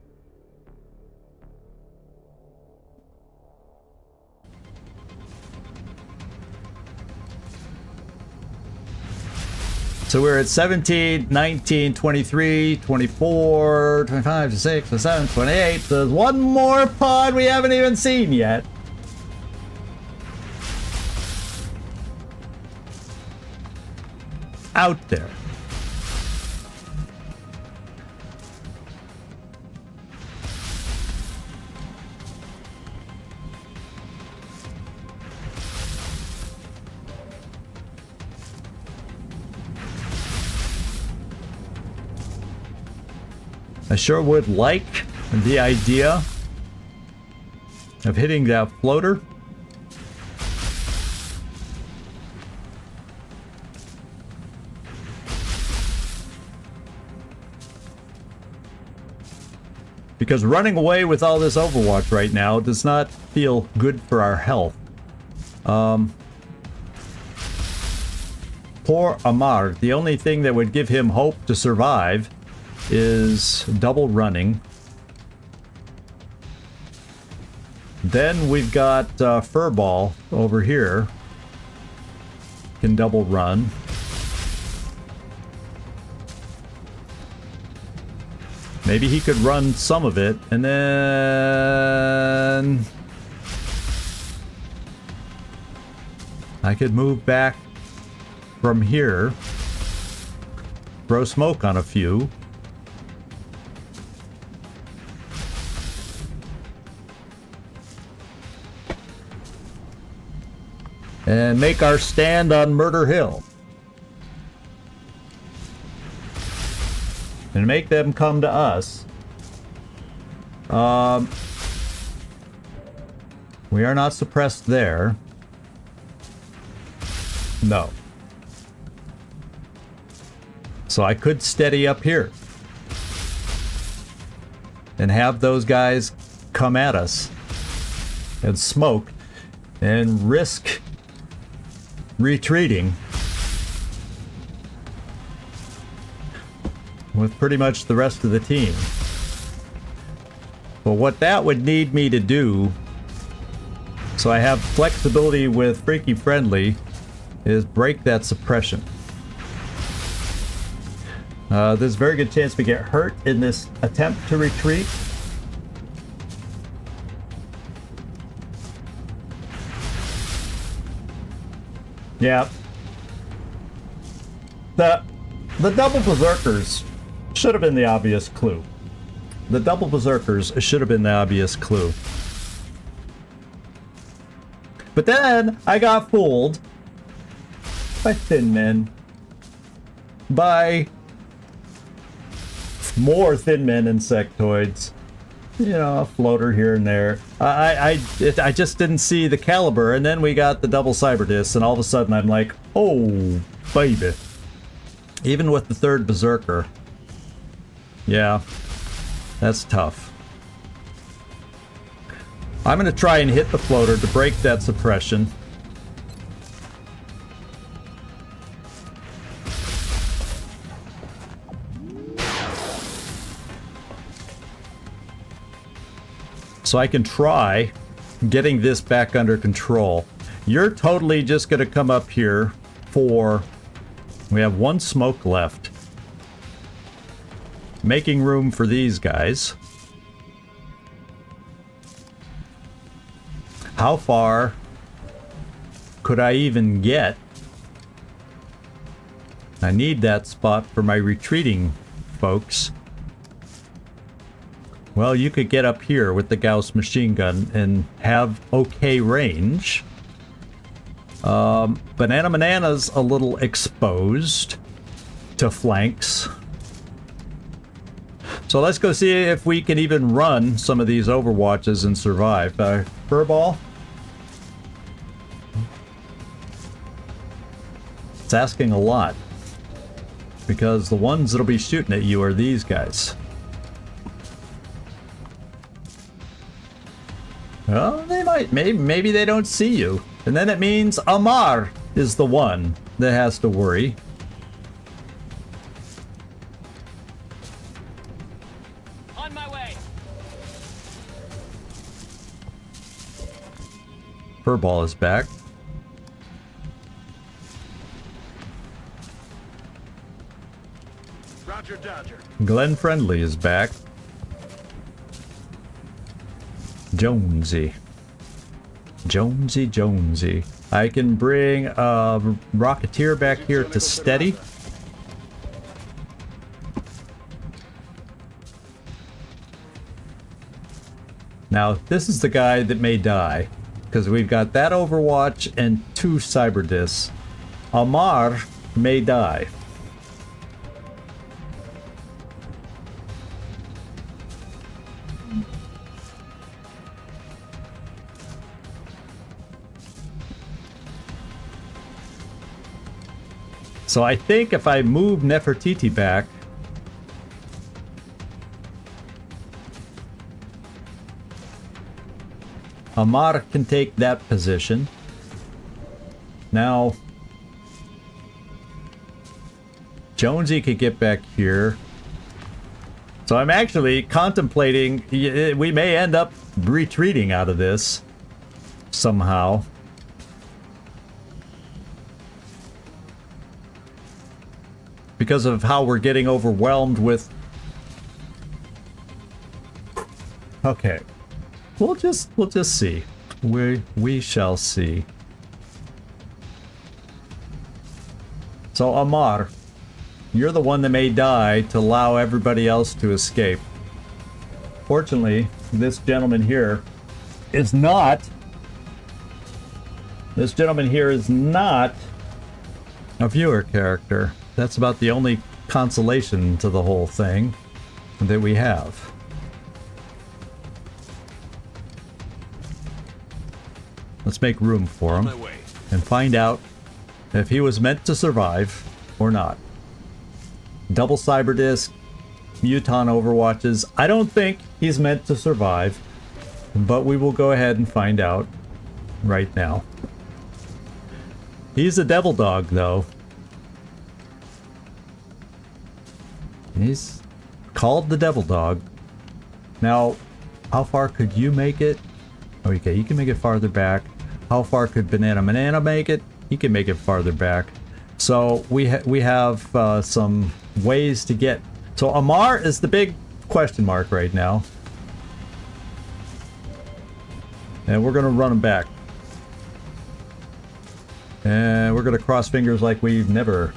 So we're at 17, 19, 23, 24, 25, 26, 27, 28. There's one more pod we haven't even seen yet. Out there. I sure would like the idea of hitting that floater. Because running away with all this Overwatch right now does not feel good for our health. Poor Amar, the only thing that would give him hope to survive is double running. Then we've got Furball over here. Can double run. Maybe he could run some of it, and then I could move back from here, throw smoke on a few. And make our stand on Murder Hill. And make them come to us. We are not suppressed there. No. So I could steady up here. And have those guys come at us. And smoke. and risk retreating with pretty much the rest of the team. But what that would need me to do, so I have flexibility with Freaky Friendly, is break that suppression. There's a very good chance we get hurt in this attempt to retreat. Yeah. The double berserkers should have been the obvious clue. The double berserkers should have been the obvious clue. But then I got fooled by thin men. By more thin men insectoids. You know, a floater here and there. I just didn't see the caliber, and then we got the double cyber discs, and all of a sudden I'm like, oh, baby. Even with the third berserker. Yeah, that's tough. I'm going to try and hit the floater to break that suppression. So I can try getting this back under control. You're totally just going to come up here for... We have one smoke left. Making room for these guys. How far could I even get? I need that spot for my retreating folks. Well, you could get up here with the Gauss machine gun and have okay range. Banana Banana's a little exposed to flanks. So let's go see if we can even run some of these Overwatches and survive. Furball? It's asking a lot. Because the ones that'll be shooting at you are these guys. Well, they might. Maybe they don't see you. And then it means Amar is the one that has to worry. On my way. Furball is back. Roger, Dodger. Glenn Friendly is back. Jonesy. Jonesy. I can bring Rocketeer back here to steady. Now, this is the guy that may die. Because we've got that Overwatch and 2 cyber discs. Amar may die. So I think if I move Nefertiti back, Amar can take that position. Now, Jonesy could get back here. So I'm actually contemplating, we may end up retreating out of this somehow. Because of how we're getting overwhelmed with... Okay. We'll just see. We shall see. So Amar, you're the one that may die to allow everybody else to escape. Fortunately, this gentleman here is not... This gentleman here is not a viewer character. That's about the only consolation to the whole thing that we have. Let's make room for him and find out if he was meant to survive or not. Double cyber disc, Muton Overwatches. I don't think he's meant to survive, but we will go ahead and find out. right now. He's a devil dog, though. He's called the devil dog. Now, how far could you make it? Okay, you can make it farther back. How far could Banana make it? He can make it farther back. So we have some ways to get. So Amar is the big question mark right now. And we're going to run him back. And we're going to cross fingers like we've never.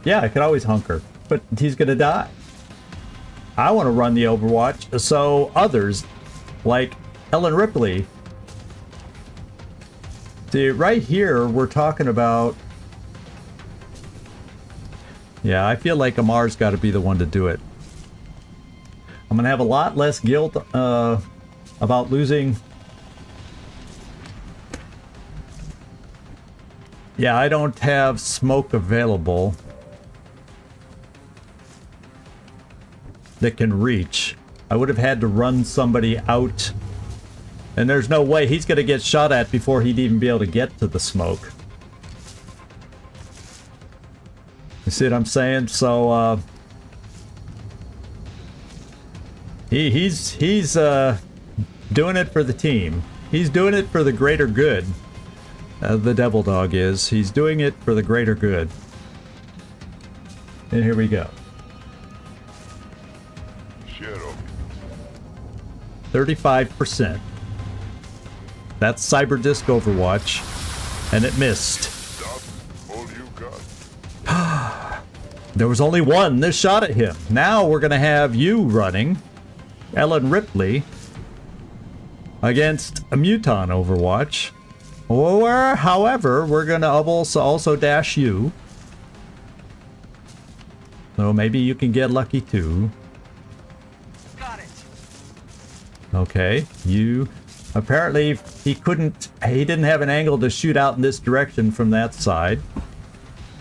Yeah, I could always hunker, but he's going to die. I want to run the Overwatch, so others, like Ellen Ripley. See, right here, we're talking about. Yeah, I feel like Amar's got to be the one to do it. I'm going to have a lot less guilt about losing. Yeah, I don't have smoke available that can reach. I would have had to run somebody out. And there's no way he's going to get shot at before he'd even be able to get to the smoke. You see what I'm saying? So, he's doing it for the team. He's doing it for the greater good. The devil dog is. He's doing it for the greater good. And here we go. 35%. That's Cyber Disc Overwatch. And it missed. All you got. There was only one that shot at him. Now we're going to have you running. Ellen Ripley. Against a Muton Overwatch. Or, however, we're going to also dash you. So maybe you can get lucky too. Got it. Okay, you... Apparently, he didn't have an angle to shoot out in this direction from that side.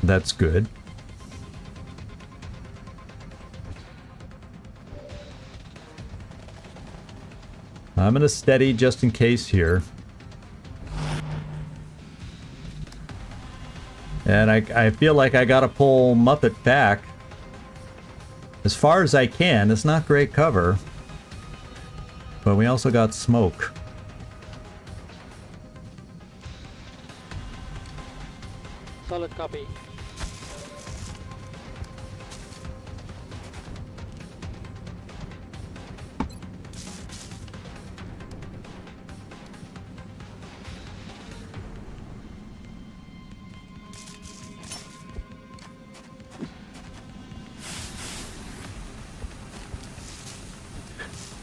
That's good. I'm going to steady just in case here. And I feel like I gotta pull Muppet back as far as I can. It's not great cover, but we also got smoke. Solid copy.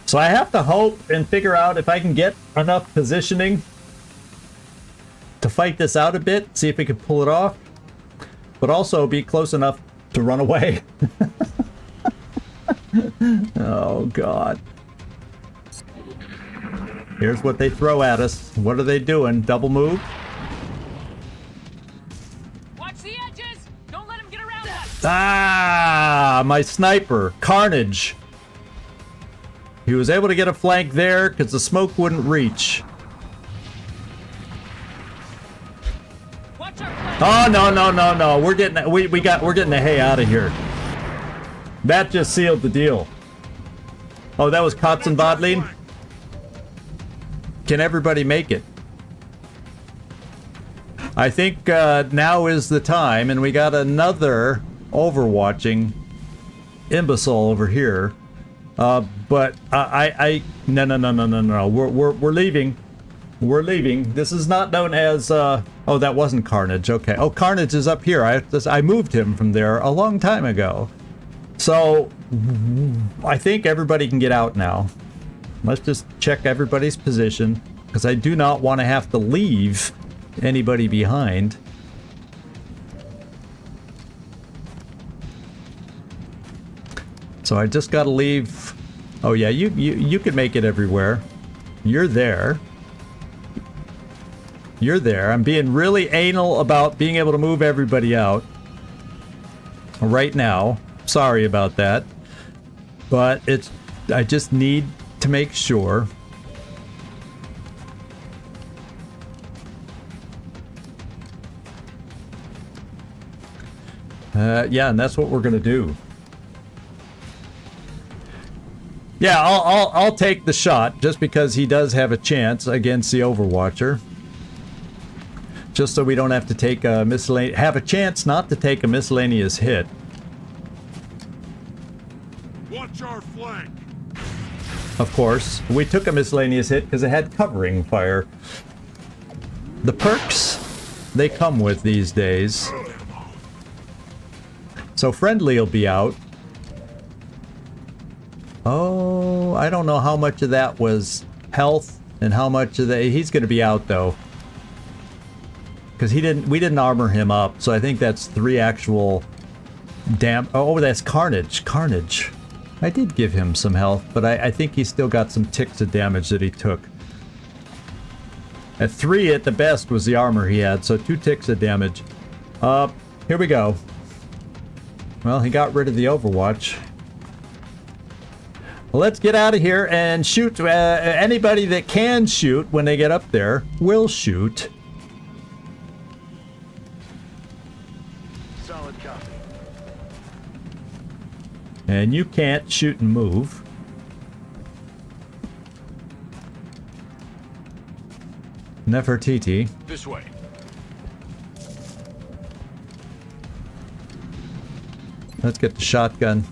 So I have to hope and figure out if I can get enough positioning to fight this out a bit, see if we can pull it off, but also be close enough to run away. Oh, God. Here's what they throw at us. What are they doing? Double move? Watch the edges! Don't let him get around us! Ah, my sniper, Carnage. He was able to get a flank there because the smoke wouldn't reach. Watch our flank. Oh, no. We're getting the hay out of here. That just sealed the deal. Oh, that was Kotzen Bodlin. Can everybody make it? I think now is the time, and we got another overwatching imbecile over here. But no. We're leaving. We're leaving. This is not known as oh, that wasn't Carnage. Okay. Oh, Carnage is up here. I moved him from there a long time ago. So I think everybody can get out now. Let's just check everybody's position, because I do not want to have to leave anybody behind. So I just got to leave. Oh yeah, you can make it everywhere. You're there. You're there. I'm being really anal about being able to move everybody out right now. Sorry about that. But I just need to make sure. Yeah, and that's what we're gonna do. Yeah, I'll take the shot just because he does have a chance against the Overwatcher. Just so we don't have to take a have a chance not to take a miscellaneous hit. Watch our flank. Of course, we took a miscellaneous hit because it had covering fire. The perks they come with these days. So friendly will be out. Oh, I don't know how much of that was health and how much of that he's going to be out though. Cuz we didn't armor him up. So I think that's 3 actual oh, that's carnage. Carnage. I did give him some health, but I think he still got some ticks of damage that he took. At 3 at the best was the armor he had, so 2 ticks of damage. Here we go. Well, he got rid of the Overwatch. Well, let's get out of here and shoot. Anybody that can shoot when they get up there will shoot. Solid copy. And you can't shoot and move. Nefertiti. This way. Let's get the shotgun.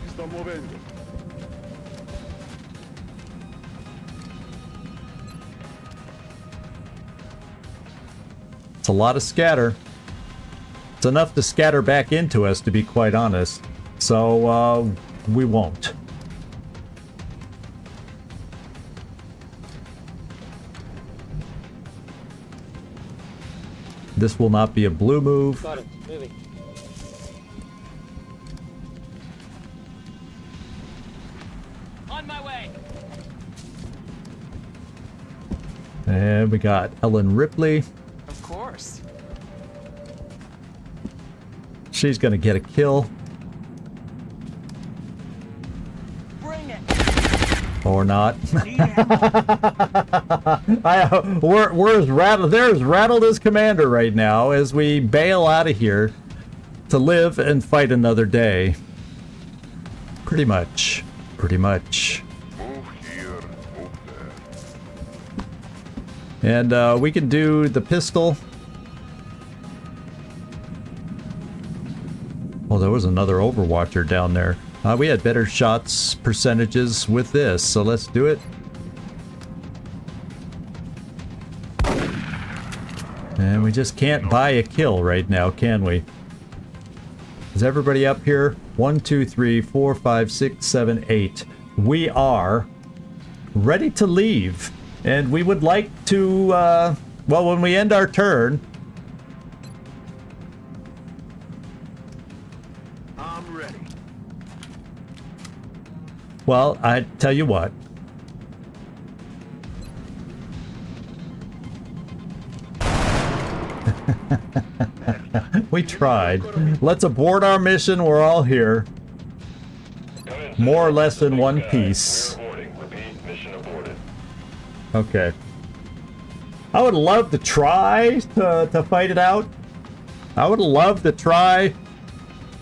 Sto muovendo. It's a lot of scatter. It's enough to scatter back into us, to be quite honest. So, we won't. This will not be a blue move. Got it. Moving. On my way. And we got Ellen Ripley. Of course. She's gonna get a kill. Bring it. Or not. We're as rattled. They're as rattled as Commander right now as we bail out of here to live and fight another day. Pretty much. Pretty much. Move here, move there. And we can do the pistol. Oh, there was another Overwatcher down there. We had better shots percentages with this, so let's do it. And we just can't buy a kill right now, can we? Is everybody up here? 1, 2, 3, 4, 5, 6, 7, 8. We are ready to leave. And we would like to, well, when we end our turn, I'm ready. well, I tell you what. We tried. Let's abort our mission. We're all here. More or less in one piece. Okay. I would love to try to fight it out. I would love to try.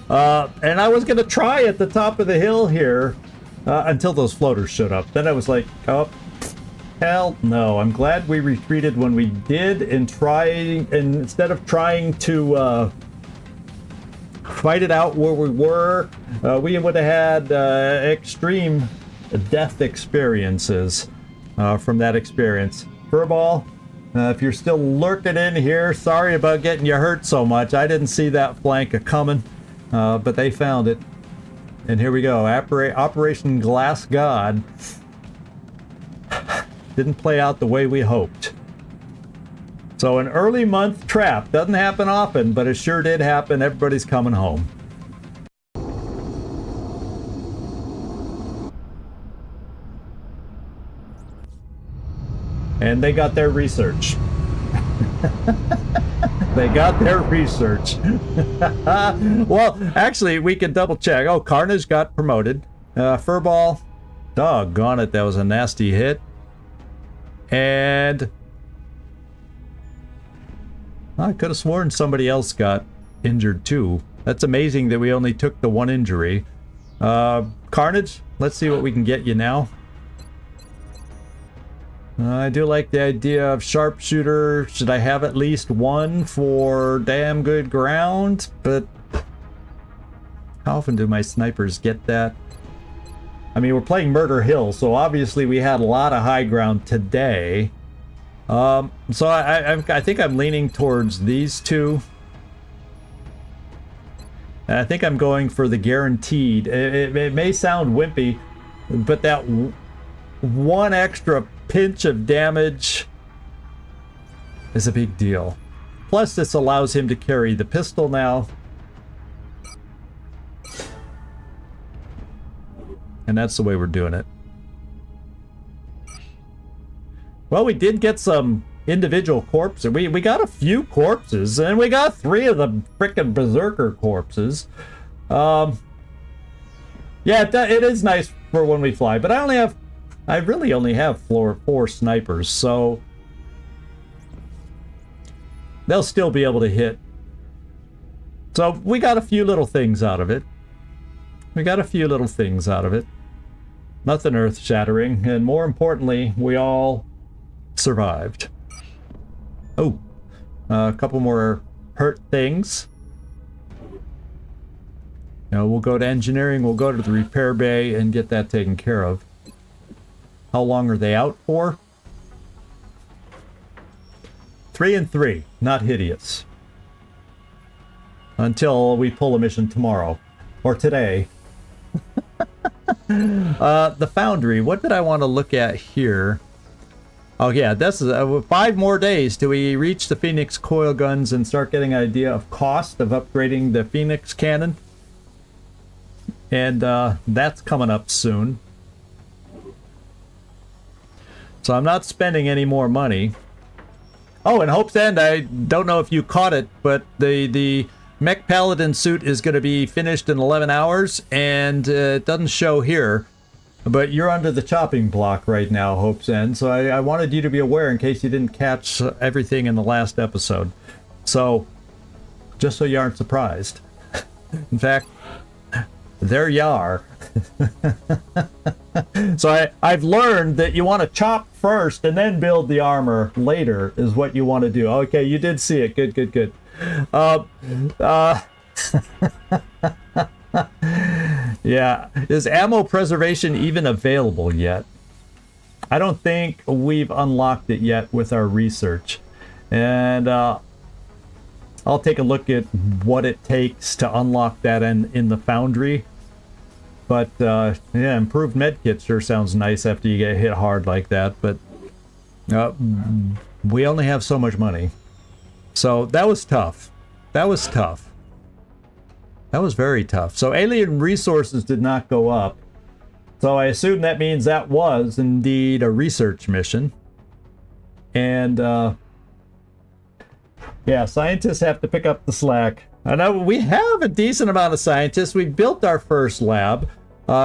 And I was going to try at the top of the hill here until those floaters showed up. Then I was like, oh, hell no. I'm glad we retreated when we did and instead of trying to fight it out where we were, we would have had extreme death experiences from that experience. Furball, if you're still lurking in here, sorry about getting you hurt so much. I didn't see that flank a-coming, but they found it. And here we go, Operation Glass God. Didn't play out the way we hoped. So an early month trap. Doesn't happen often, but it sure did happen. Everybody's coming home. And they got their research. They got their research. Well, actually, we can double check. Oh, Carnage got promoted. Furball, doggone it, that was a nasty hit. And I could have sworn somebody else got injured too. That's amazing that we only took the one injury. Carnage, let's see what we can get you now. I do like the idea of sharpshooter. Should I have at least one for damn good ground? But how often do my snipers get that? I mean, we're playing Murder Hill, so obviously we had a lot of high ground today. So I think I'm leaning towards these two. And I think I'm going for the guaranteed. It may sound wimpy, but that one extra pinch of damage is a big deal. Plus, this allows him to carry the pistol now. And that's the way we're doing it. Well, we did get some individual corpses. We got a few corpses, and we got 3 of the frickin' berserker corpses. Yeah, it is nice for when we fly, but I really only have 4 snipers, so they'll still be able to hit. So we got a few little things out of it. Nothing earth-shattering, and more importantly, we all survived. Oh, a couple more hurt things. Now we'll go to engineering, we'll go to the repair bay and get that taken care of. How long are they out for? 3 and 3, not hideous. Until we pull a mission tomorrow. Or today. The foundry, what did I want to look at here? Oh yeah, this is 5 more days till we reach the Phoenix coil guns and start getting an idea of cost of upgrading the Phoenix cannon. And that's coming up soon. So I'm not spending any more money. Oh, and Hope's End, I don't know if you caught it, but the Mech Paladin suit is going to be finished in 11 hours, and it doesn't show here. But you're under the chopping block right now, Hope's End, so I wanted you to be aware in case you didn't catch everything in the last episode. So, just so you aren't surprised. In fact, there you are. So I've learned that you want to chop first and then build the armor later is what you want to do. Okay, you did see it. Good, good, good. Yeah, is ammo preservation even available yet? I don't think we've unlocked it yet with our research. And I'll take a look at what it takes to unlock that in the foundry. But yeah, improved medkit sure sounds nice after you get hit hard like that. But we only have so much money. So that was tough. That was tough. That was very tough. So alien resources did not go up. So I assume that means that was indeed a research mission. And yeah, scientists have to pick up the slack. I know we have a decent amount of scientists. We built our first lab.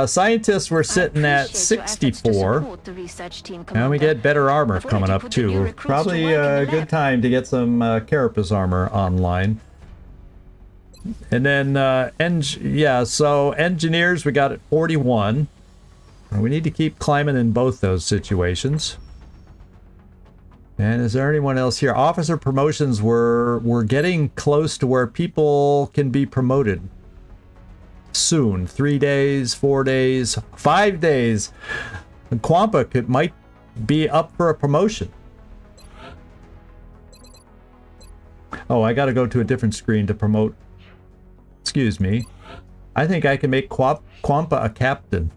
Scientists were sitting at 64. And we get better armor coming up too. Probably a good time to get some Carapace armor online. And then, yeah, so engineers, we got at 41. We need to keep climbing in both those situations. And is there anyone else here? Officer promotions, we're getting close to where people can be promoted soon. 3 days, 4 days, 5 days. And Quampa might be up for a promotion. Oh, I gotta go to a different screen to promote. Excuse me. I think I can make Quampa a captain.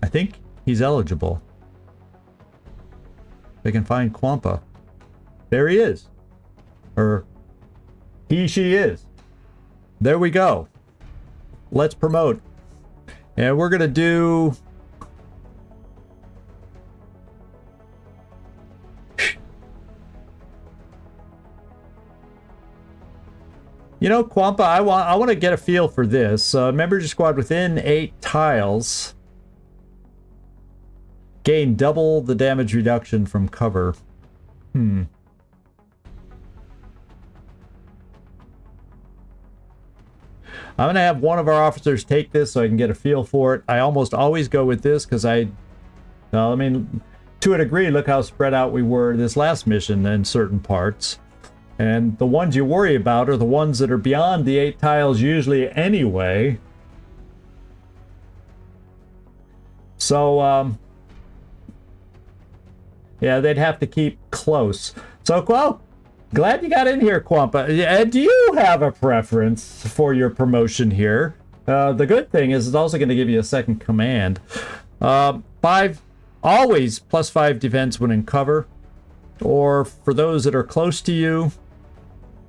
I think he's eligible. They can find Quampa. There he is. Or he, she is. There we go. Let's promote. And we're gonna do... You know, Quampa, I want to get a feel for this. Members of your squad within 8 tiles gain double the damage reduction from cover. I'm going to have one of our officers take this so I can get a feel for it. I almost always go with this because well, I mean, to a degree, look how spread out we were this last mission in certain parts. And the ones you worry about are the ones that are beyond the 8 tiles usually anyway. So, yeah, they'd have to keep close. So, well, glad you got in here, Quampa. Do you have a preference for your promotion here? The good thing is it's also going to give you a second command. 5, always +5 defense when in cover. Or for those that are close to you,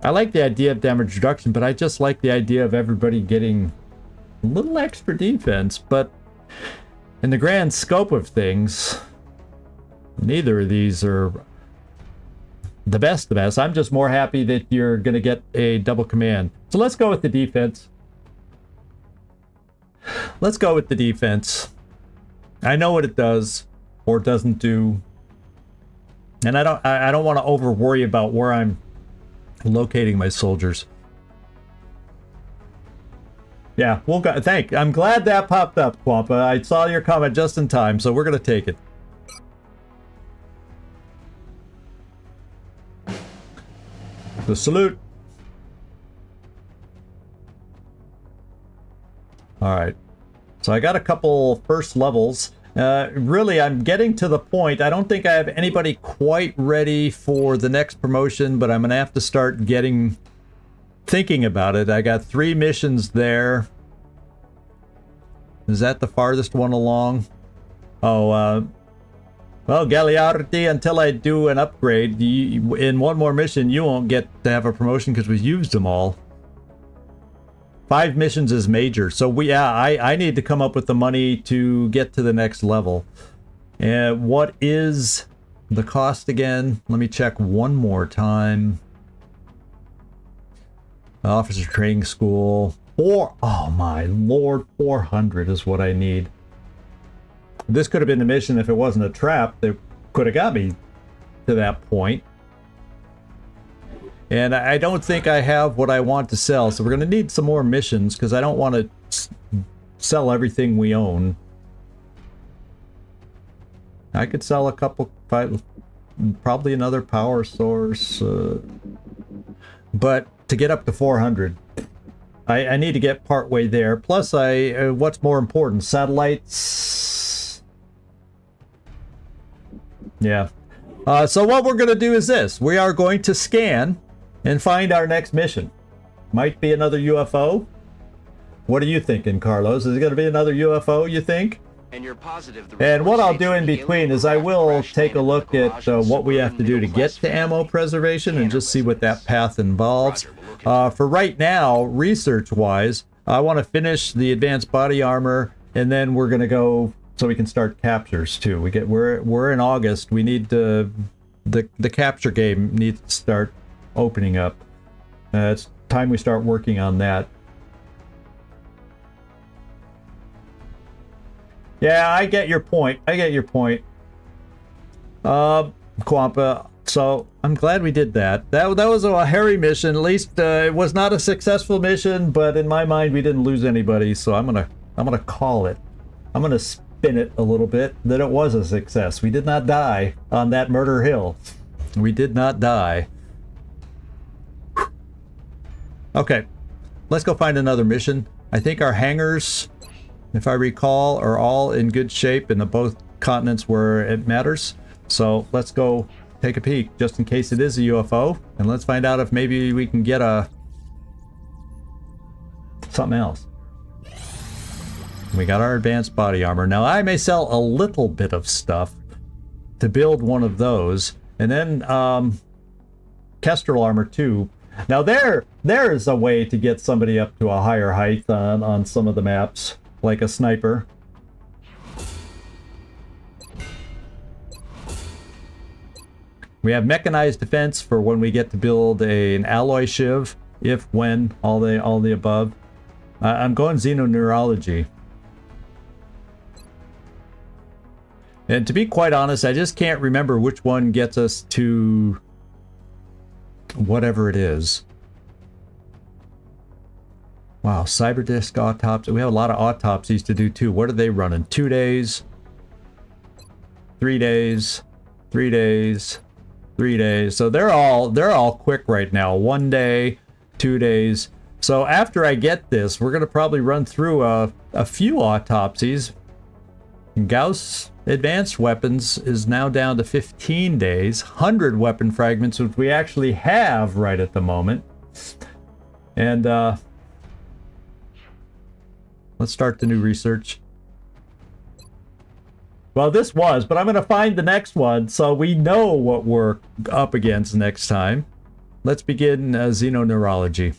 I like the idea of damage reduction, but I just like the idea of everybody getting a little extra defense. But in the grand scope of things, neither of these are the best. I'm just more happy that you're going to get a double command. So let's go with the defense. Let's go with the defense. I know what it does or doesn't do. And I don't want to over worry about where I'm locating my soldiers. Yeah, we'll go. I'm glad that popped up, Quampa. I saw your comment just in time, so we're going to take it. The salute. All right. So I got a couple first levels. Really, I'm getting to the point. I don't think I have anybody quite ready for the next promotion, but I'm going to have to start thinking about it. I got 3 missions there. Is that the farthest one along? Oh, well, Gagliardi, until I do an upgrade, in one more mission, you won't get to have a promotion because we've used them all. 5 missions is major. So I need to come up with the money to get to the next level. And what is the cost again? Let me check one more time. Officer Training School. Oh my lord, 400 is what I need. This could have been a mission if it wasn't a trap that could have got me to that point. And I don't think I have what I want to sell, so we're going to need some more missions because I don't want to sell everything we own. I could sell a couple, probably another power source, but to get up to 400, I need to get partway there. Plus, what's more important, satellites? Yeah. So what we're going to do is this. We are going to scan and find our next mission. Might be another UFO. What are you thinking, Carlos? Is it going to be another UFO, you think? And you're positive And what I'll do in between is I will take a look at what we have to do to get to ammo preservation and just see what that path involves. For right now, research-wise, I want to finish the advanced body armor, and then we're going to go so we can start captures too. We're in August. We need the capture game needs to start opening up. It's time we start working on that. Yeah, I get your point. Quampa. So I'm glad we did that. That was a hairy mission. At least it was not a successful mission, but in my mind we didn't lose anybody. So I'm gonna call it. I'm gonna spin it a little bit that it was a success. We did not die on that murder hill. We did not die. Okay, let's go find another mission. I think our hangars, if I recall, are all in good shape in both continents where it matters. So let's go take a peek just in case it is a UFO, and let's find out if maybe we can get something else. We got our advanced body armor. Now I may sell a little bit of stuff to build one of those, and then Kestrel armor too. Now there is a way to get somebody up to a higher height on some of the maps, like a sniper. We have mechanized defense for when we get to build an alloy shiv. if, when, all the above. I'm going xenoneurology. And to be quite honest, I just can't remember which one gets us to whatever it is. Wow, cyberdisk autopsy. We have a lot of autopsies to do too. What are they running? 2 days, 3 days, 3 days, 3 days. So they're all quick right now. 1 day, 2 days. So after I get this, we're gonna probably run through a few autopsies. Gauss advanced weapons is now down to 15 days. 100 weapon fragments, which we actually have right at the moment. And let's start the new research. Well, this was, but I'm going to find the next one so we know what we're up against next time. Let's begin xenoneurology.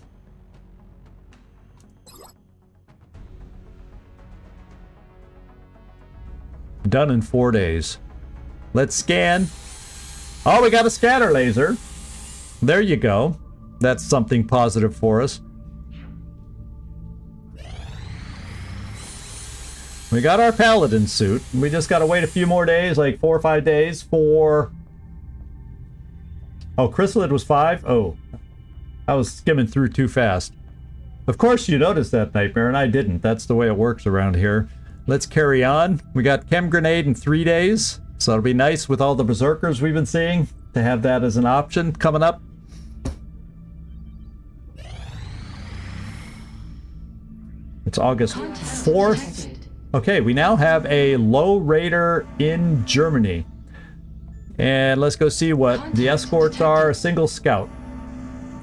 Done in 4 days. Let's scan. Oh, we got a scatter laser. There you go. That's something positive for us. We got our paladin suit. We just got to wait a few more days, like 4 or 5 days for... Oh, chrysalid was 5? Oh, I was skimming through too fast. Of course you noticed that, Nightmare, and I didn't. That's the way it works around here. Let's carry on. We got chem grenade in 3 days, so it'll be nice with all the berserkers we've been seeing to have that as an option coming up. It's August 4th. Okay, we now have a low raider in Germany. And let's go see what the escorts are. A single scout.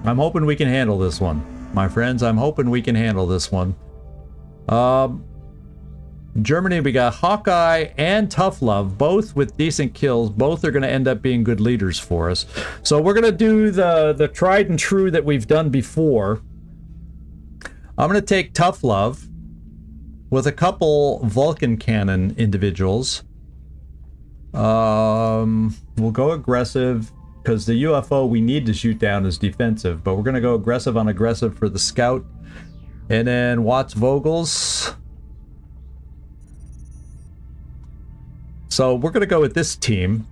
I'm hoping we can handle this one, my friends. I'm hoping we can handle this one. Germany, we got Hawkeye and Tough Love, both with decent kills. Both are going to end up being good leaders for us. So we're going to do the tried and true that we've done before. I'm going to take Tough Love with a couple Vulcan Cannon individuals. We'll go aggressive because the UFO we need to shoot down is defensive, but we're going to go aggressive on aggressive for the scout. And then Watts Vogels. So we're going to go with this team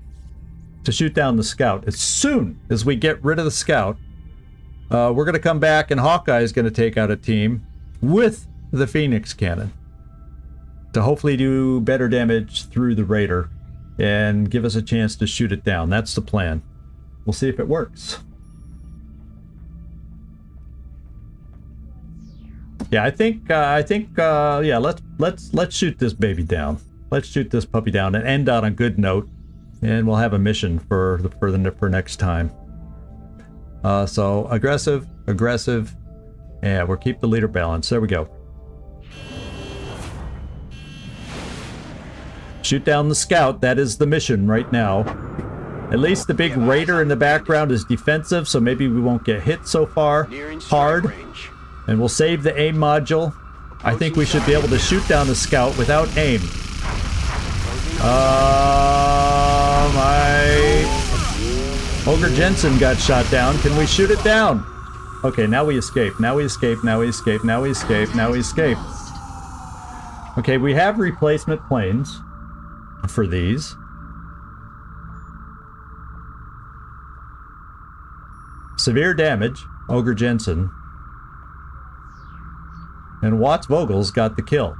to shoot down the scout. As soon as we get rid of the scout, we're going to come back and Hawkeye is going to take out a team with the Phoenix Cannon to hopefully do better damage through the Raider and give us a chance to shoot it down. That's the plan. We'll see if it works. Yeah, I think yeah, let's shoot this baby down. Let's shoot this puppy down and end on a good note, and we'll have a mission for next time. So aggressive, yeah, we'll keep the leader balance. There we go. Shoot down the scout. That is the mission right now. At least the big raider in the background is defensive, so maybe we won't get hit so far hard. And we'll save the aim module. I think we should be able to shoot down the scout without aim. Ogre Jensen got shot down. Can we shoot it down? Okay, now we escape. Now we escape. Now we escape. Now we escape. Now we escape. Okay, we have replacement planes for these. Severe damage. Ogre Jensen. And Watts Vogels got the kill.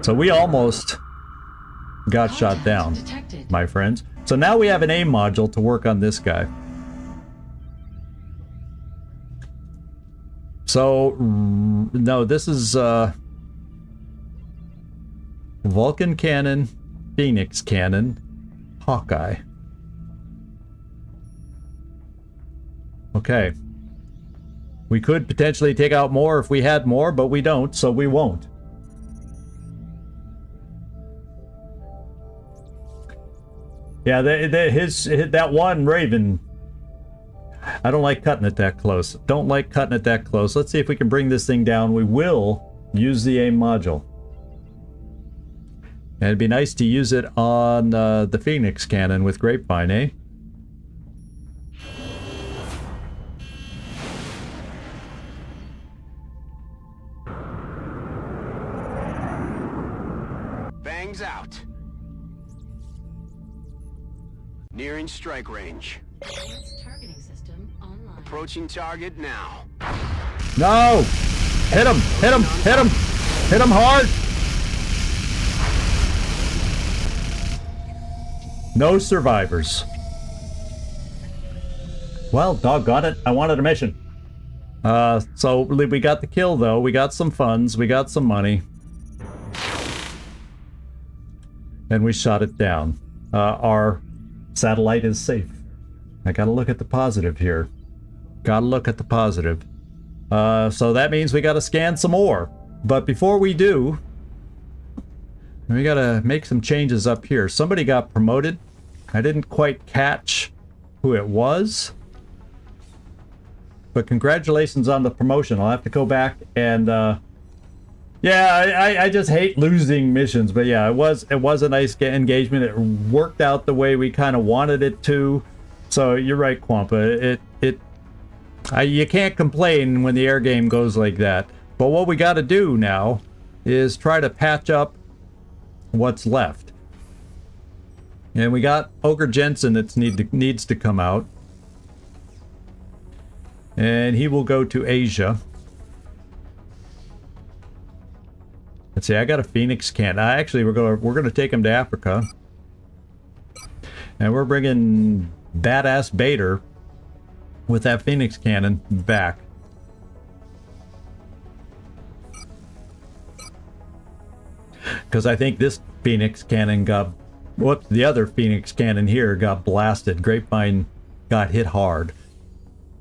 So we almost got shot down, my friends. So now we have an aim module to work on this guy. So, no, this is Vulcan Cannon, Phoenix Cannon, Hawkeye. Okay. We could potentially take out more if we had more, but we don't, so we won't. Yeah, that one Raven, I don't like cutting it that close. Don't like cutting it that close. Let's see if we can bring this thing down. We will use the aim module. And it'd be nice to use it on the Phoenix Cannon with Grapevine, eh? things out. Nearing strike range. Advanced targeting system online. Approaching target now. No! Hit him! Hit him! Hit him! Hit him hard! No survivors. Well, doggone it. I wanted a mission. So we got the kill, though. We got some funds. We got some money. And we shot it down. Our satellite is safe. I gotta look at the positive here. Gotta look at the positive. So that means we gotta scan some more. But before we do, we gotta make some changes up here. Somebody got promoted. I didn't quite catch who it was. But congratulations on the promotion. I'll have to go back and yeah, I just hate losing missions, but yeah, it was a nice engagement. It worked out the way we kind of wanted it to. So you're right, Quampa. You can't complain when the air game goes like that. But what we got to do now is try to patch up what's left. And we got Ogre Jensen that needs to come out. And he will go to Asia. Let's see, I got a Phoenix cannon. Actually, we're gonna take him to Africa. And we're bringing badass Bader with that Phoenix cannon back. Because I think this Phoenix cannon got... Whoops, the other Phoenix cannon here got blasted. Grapevine got hit hard.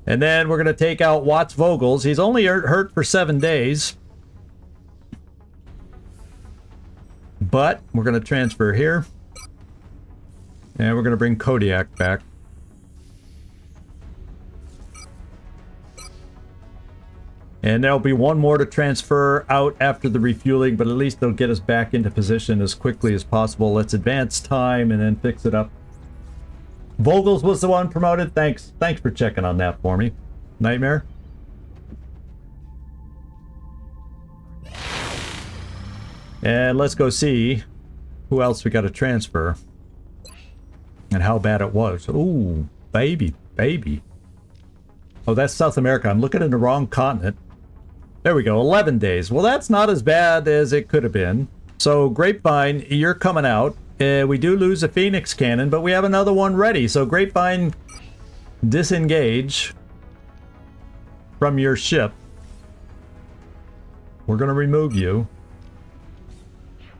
And then we're going to take out Watts Vogels. He's only hurt for 7 days. But we're going to transfer here. And we're going to bring Kodiak back. And there'll be one more to transfer out after the refueling, but at least they'll get us back into position as quickly as possible. Let's advance time and then fix it up. Vogels was the one promoted. Thanks for checking on that for me. Nightmare. And let's go see who else we got to transfer. And how bad it was. Ooh, baby. Oh, that's South America. I'm looking in the wrong continent. There we go, 11 days. Well, that's not as bad as it could have been. So, Grapevine, you're coming out. We do lose a Phoenix cannon, but we have another one ready. So, Grapevine, disengage from your ship. We're going to remove you.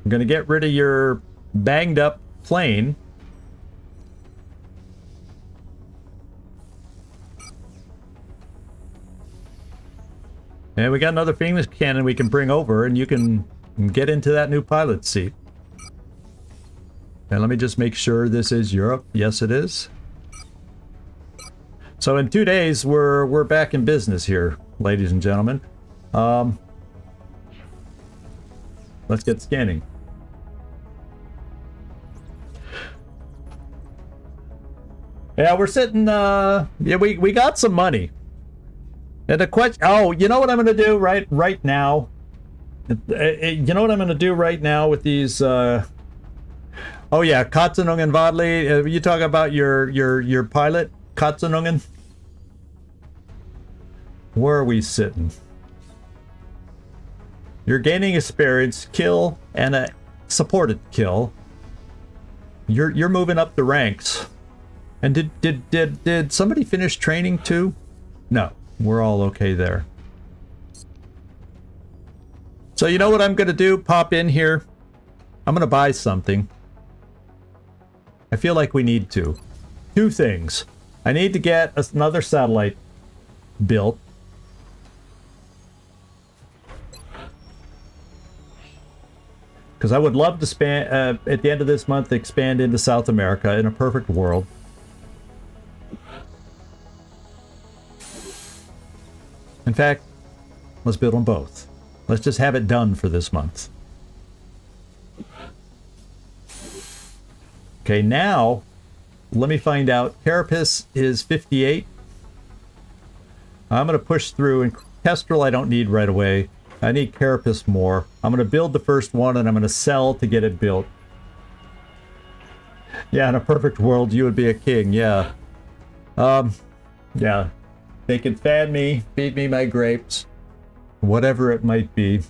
We're going to get rid of your banged up plane. And we got another Phoenix cannon we can bring over, and you can get into that new pilot seat. And let me just make sure this is Europe. Yes, it is. So in 2 days, we're back in business here, ladies and gentlemen. Let's get scanning. Yeah, we're sitting. Yeah, we got some money. And the question, oh, you know what I'm going to do right now? You know what I'm going to do right now with these, oh yeah, Katzenungen Wadley, you talk about your pilot, Katzenungen? Where are we sitting? You're gaining experience, kill, and a supported kill. You're moving up the ranks. And did somebody finish training too? No. We're all okay there. So you know what I'm going to do? Pop in here. I'm going to buy something. I feel like we need to. 2 things. I need to get another satellite built. Because I would love to span, at the end of this month, expand into South America in a perfect world. In fact, let's build them both. Let's just have it done for this month. Okay, now, let me find out. Carapace is 58. I'm going to push through, and Kestrel I don't need right away. I need Carapace more. I'm going to build the first one, and I'm going to sell to get it built. Yeah, in a perfect world, you would be a king. Yeah. Yeah. They can fan me, feed me my grapes, whatever it might be.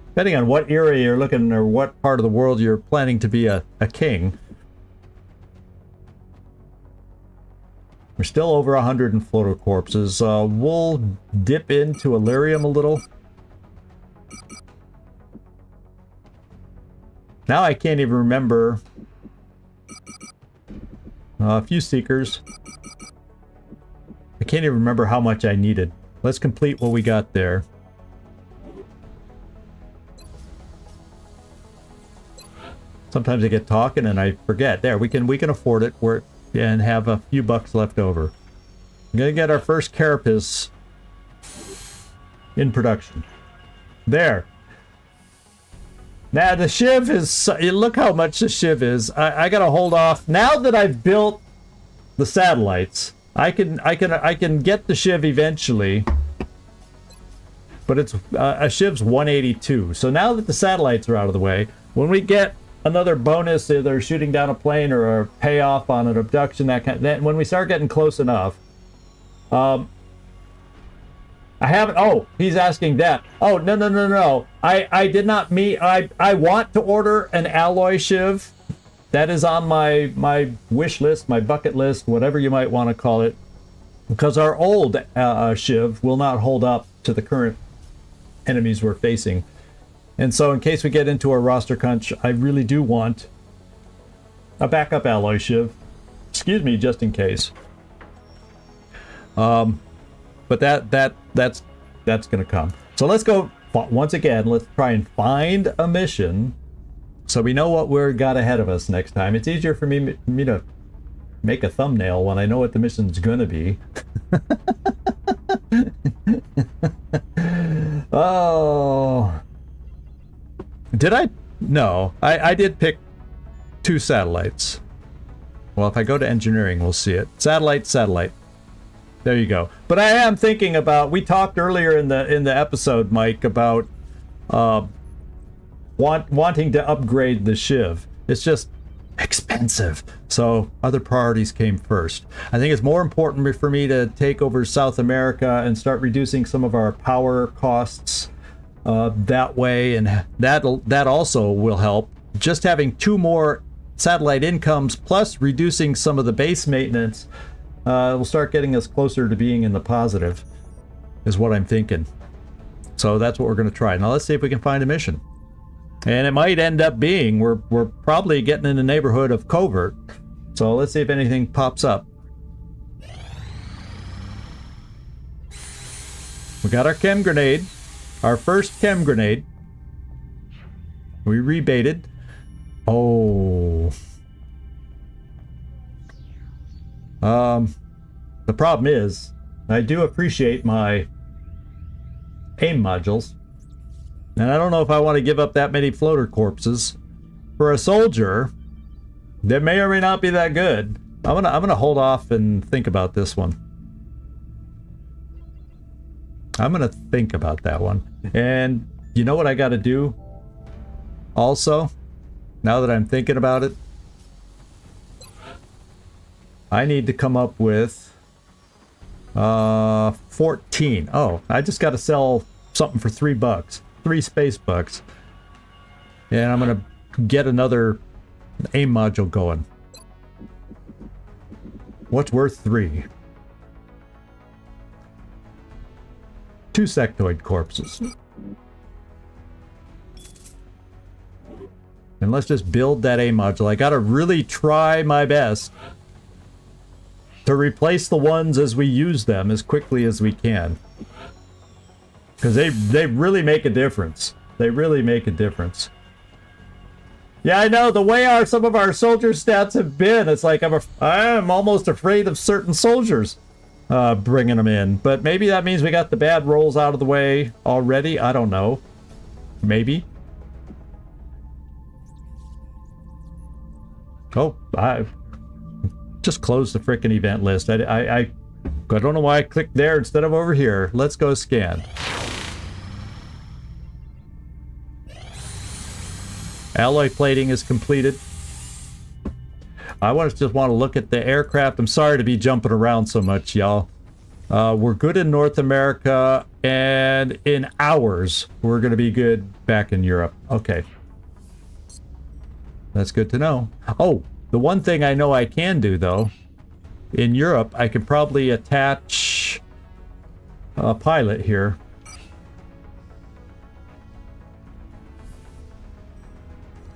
Depending on what area you're looking or what part of the world you're planning to be a king. We're still over 100 in floater corpses. We'll dip into Illyrium a little. Now I can't even remember. A few seekers. I can't even remember how much I needed. Let's complete what we got there. Sometimes I get talking and I forget. There, we can afford it. And have a few bucks left over. I'm gonna get our first carapace in production. There. Now the shiv is. Look how much the shiv is. I gotta hold off. Now that I've built the satellites, I can get the shiv eventually. But it's a shiv's 182. So now that the satellites are out of the way, when we get another bonus, either shooting down a plane or a payoff on an abduction, that kind. Then when we start getting close enough, I haven't. Oh, he's asking that. Oh no. I did not meet. I want to order an alloy shiv. That is on my wish list, my bucket list, whatever you might want to call it, because our old shiv will not hold up to the current enemies we're facing. And so in case we get into a roster crunch, I really do want a backup alloy shiv. Excuse me, just in case. But that's gonna come. So let's go once again. Let's try and find a mission, so we know what we're got ahead of us next time. It's easier for me to make a thumbnail when I know what the mission's gonna be. Oh. Did I? No. I did pick 2 satellites. Well, if I go to engineering, we'll see it. Satellite. There you go. But I am thinking about, we talked earlier in the episode, Mike, about wanting to upgrade the shiv. It's just expensive. So other priorities came first. I think it's more important for me to take over South America and start reducing some of our power costs that way, and that also will help. Just having 2 more satellite incomes plus reducing some of the base maintenance will start getting us closer to being in the positive, is what I'm thinking. So that's what we're going to try. Now let's see if we can find a mission. And it might end up being, we're probably getting in the neighborhood of covert. So let's see if anything pops up. We got our chem grenade. Our first chem grenade. We rebaited. Oh. The problem is, I do appreciate my aim modules. And I don't know if I want to give up that many floater corpses for a soldier that may or may not be that good. I'm gonna hold off and think about this one. I'm gonna think about that one. And you know what I gotta do? Also, now that I'm thinking about it, I need to come up with 14. Oh, I just gotta sell something for $3. 3 space bucks. And I'm gonna get another aim module going. What's worth 3? 2 sectoid corpses. And let's just build that aim module. I gotta really try my best to replace the ones as we use them as quickly as we can. Because they really make a difference. They really make a difference. Yeah, I know, the way some of our soldier stats have been, it's like I'm almost afraid of certain soldiers bringing them in. But maybe that means we got the bad rolls out of the way already. I don't know. Maybe. Oh, I just closed the frickin' event list. I don't know why I clicked there instead of over here. Let's go scan. Alloy plating is completed. I just want to look at the aircraft. I'm sorry to be jumping around so much, y'all. We're good in North America, and in hours, we're going to be good back in Europe. Okay. That's good to know. Oh, the one thing I know I can do, though, in Europe, I could probably attach a pilot here.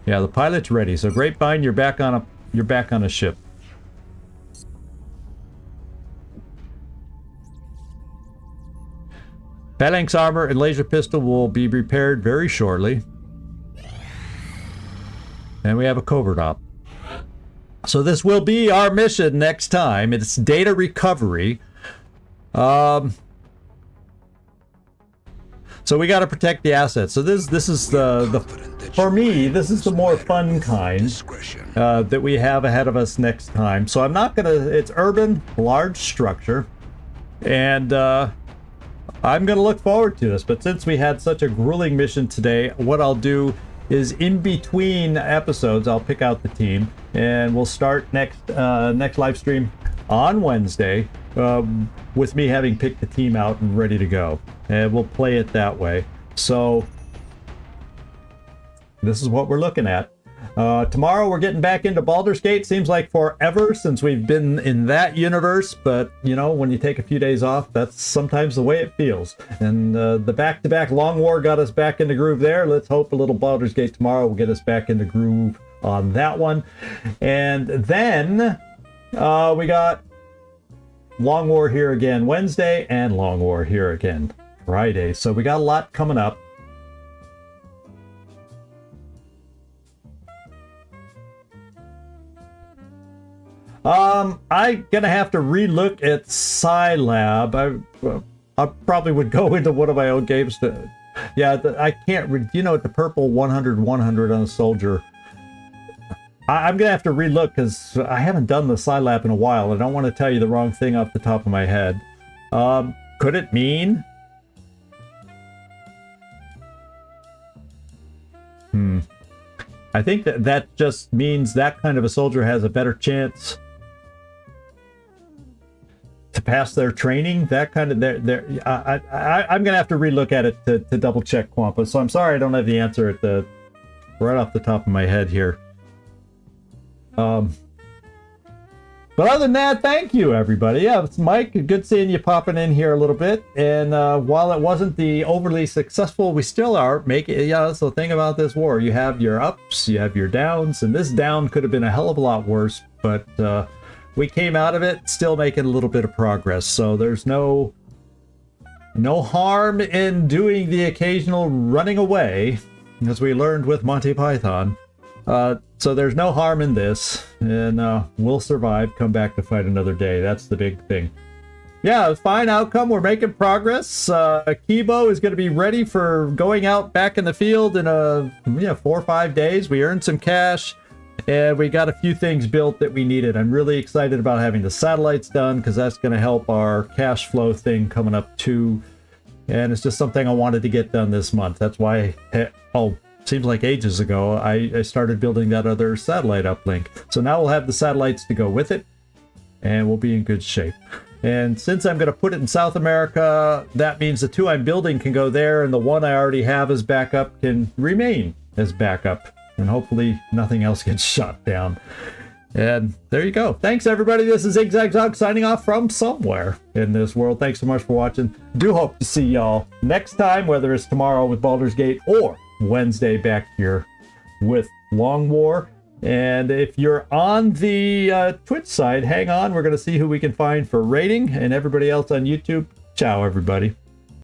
Yeah, the pilot's ready. So Grapevine, you're back on a ship. Phalanx armor and laser pistol will be repaired very shortly. And we have a covert op. So this will be our mission next time. It's data recovery. So we got to protect the assets. So this is the for me, this is the more fun kind that we have ahead of us next time. So I'm not gonna. It's urban, large structure, and I'm gonna look forward to this. But since we had such a grueling mission today, what I'll do is in between episodes, I'll pick out the team, and we'll start next live stream on Wednesday with me having picked the team out and ready to go, and we'll play it that way. So this is what we're looking at. Tomorrow we're getting back into Baldur's Gate. Seems like forever since we've been in that universe, but you know, when you take a few days off, that's sometimes the way it feels. And the back-to-back Long War got us back into groove there. Let's hope a little Baldur's Gate tomorrow will get us back into groove on that one. And then we got Long War here again Wednesday and Long War here again Friday. So we got a lot coming up. I'm gonna have to relook at Scilab. I probably would go into one of my own games. I can't. You know, the purple 100/100 on a soldier. I'm gonna have to relook because I haven't done the Scilab in a while. I don't want to tell you the wrong thing off the top of my head. Could it mean? I think that just means that kind of a soldier has a better chance to pass their training. That kind of I'm gonna have to relook at it to double check Quampa. So I'm sorry I don't have the answer right off the top of my head here. But other than that, thank you everybody. Yeah, it's Mike. Good seeing you popping in here a little bit. And while it wasn't the overly successful, we still are making. Yeah, that's the thing about this war. You have your ups, you have your downs, and this down could have been a hell of a lot worse. But we came out of it still making a little bit of progress. So there's no harm in doing the occasional running away, as we learned with Monty Python. So there's no harm in this, and we'll survive, come back to fight another day. That's the big thing. Yeah, fine outcome. We're making progress. Kibo is going to be ready for going out back in the field in 4 or 5 days. We earned some cash, and we got a few things built that we needed. I'm really excited about having the satellites done because that's going to help our cash flow thing coming up too. And it's just something I wanted to get done this month. That's why, seems like ages ago, I started building that other satellite uplink. So now we'll have the satellites to go with it, and we'll be in good shape. And since I'm going to put it in South America, that means the 2 I'm building can go there, and the 1 I already have as backup can remain as backup. And hopefully nothing else gets shot down. And there you go. Thanks, everybody. This is ZigZagZog signing off from somewhere in this world. Thanks so much for watching. Do hope to see y'all next time, whether it's tomorrow with Baldur's Gate or Wednesday back here with Long War. And if you're on the Twitch side, hang on. We're going to see who we can find for rating. And everybody else on YouTube, ciao, everybody.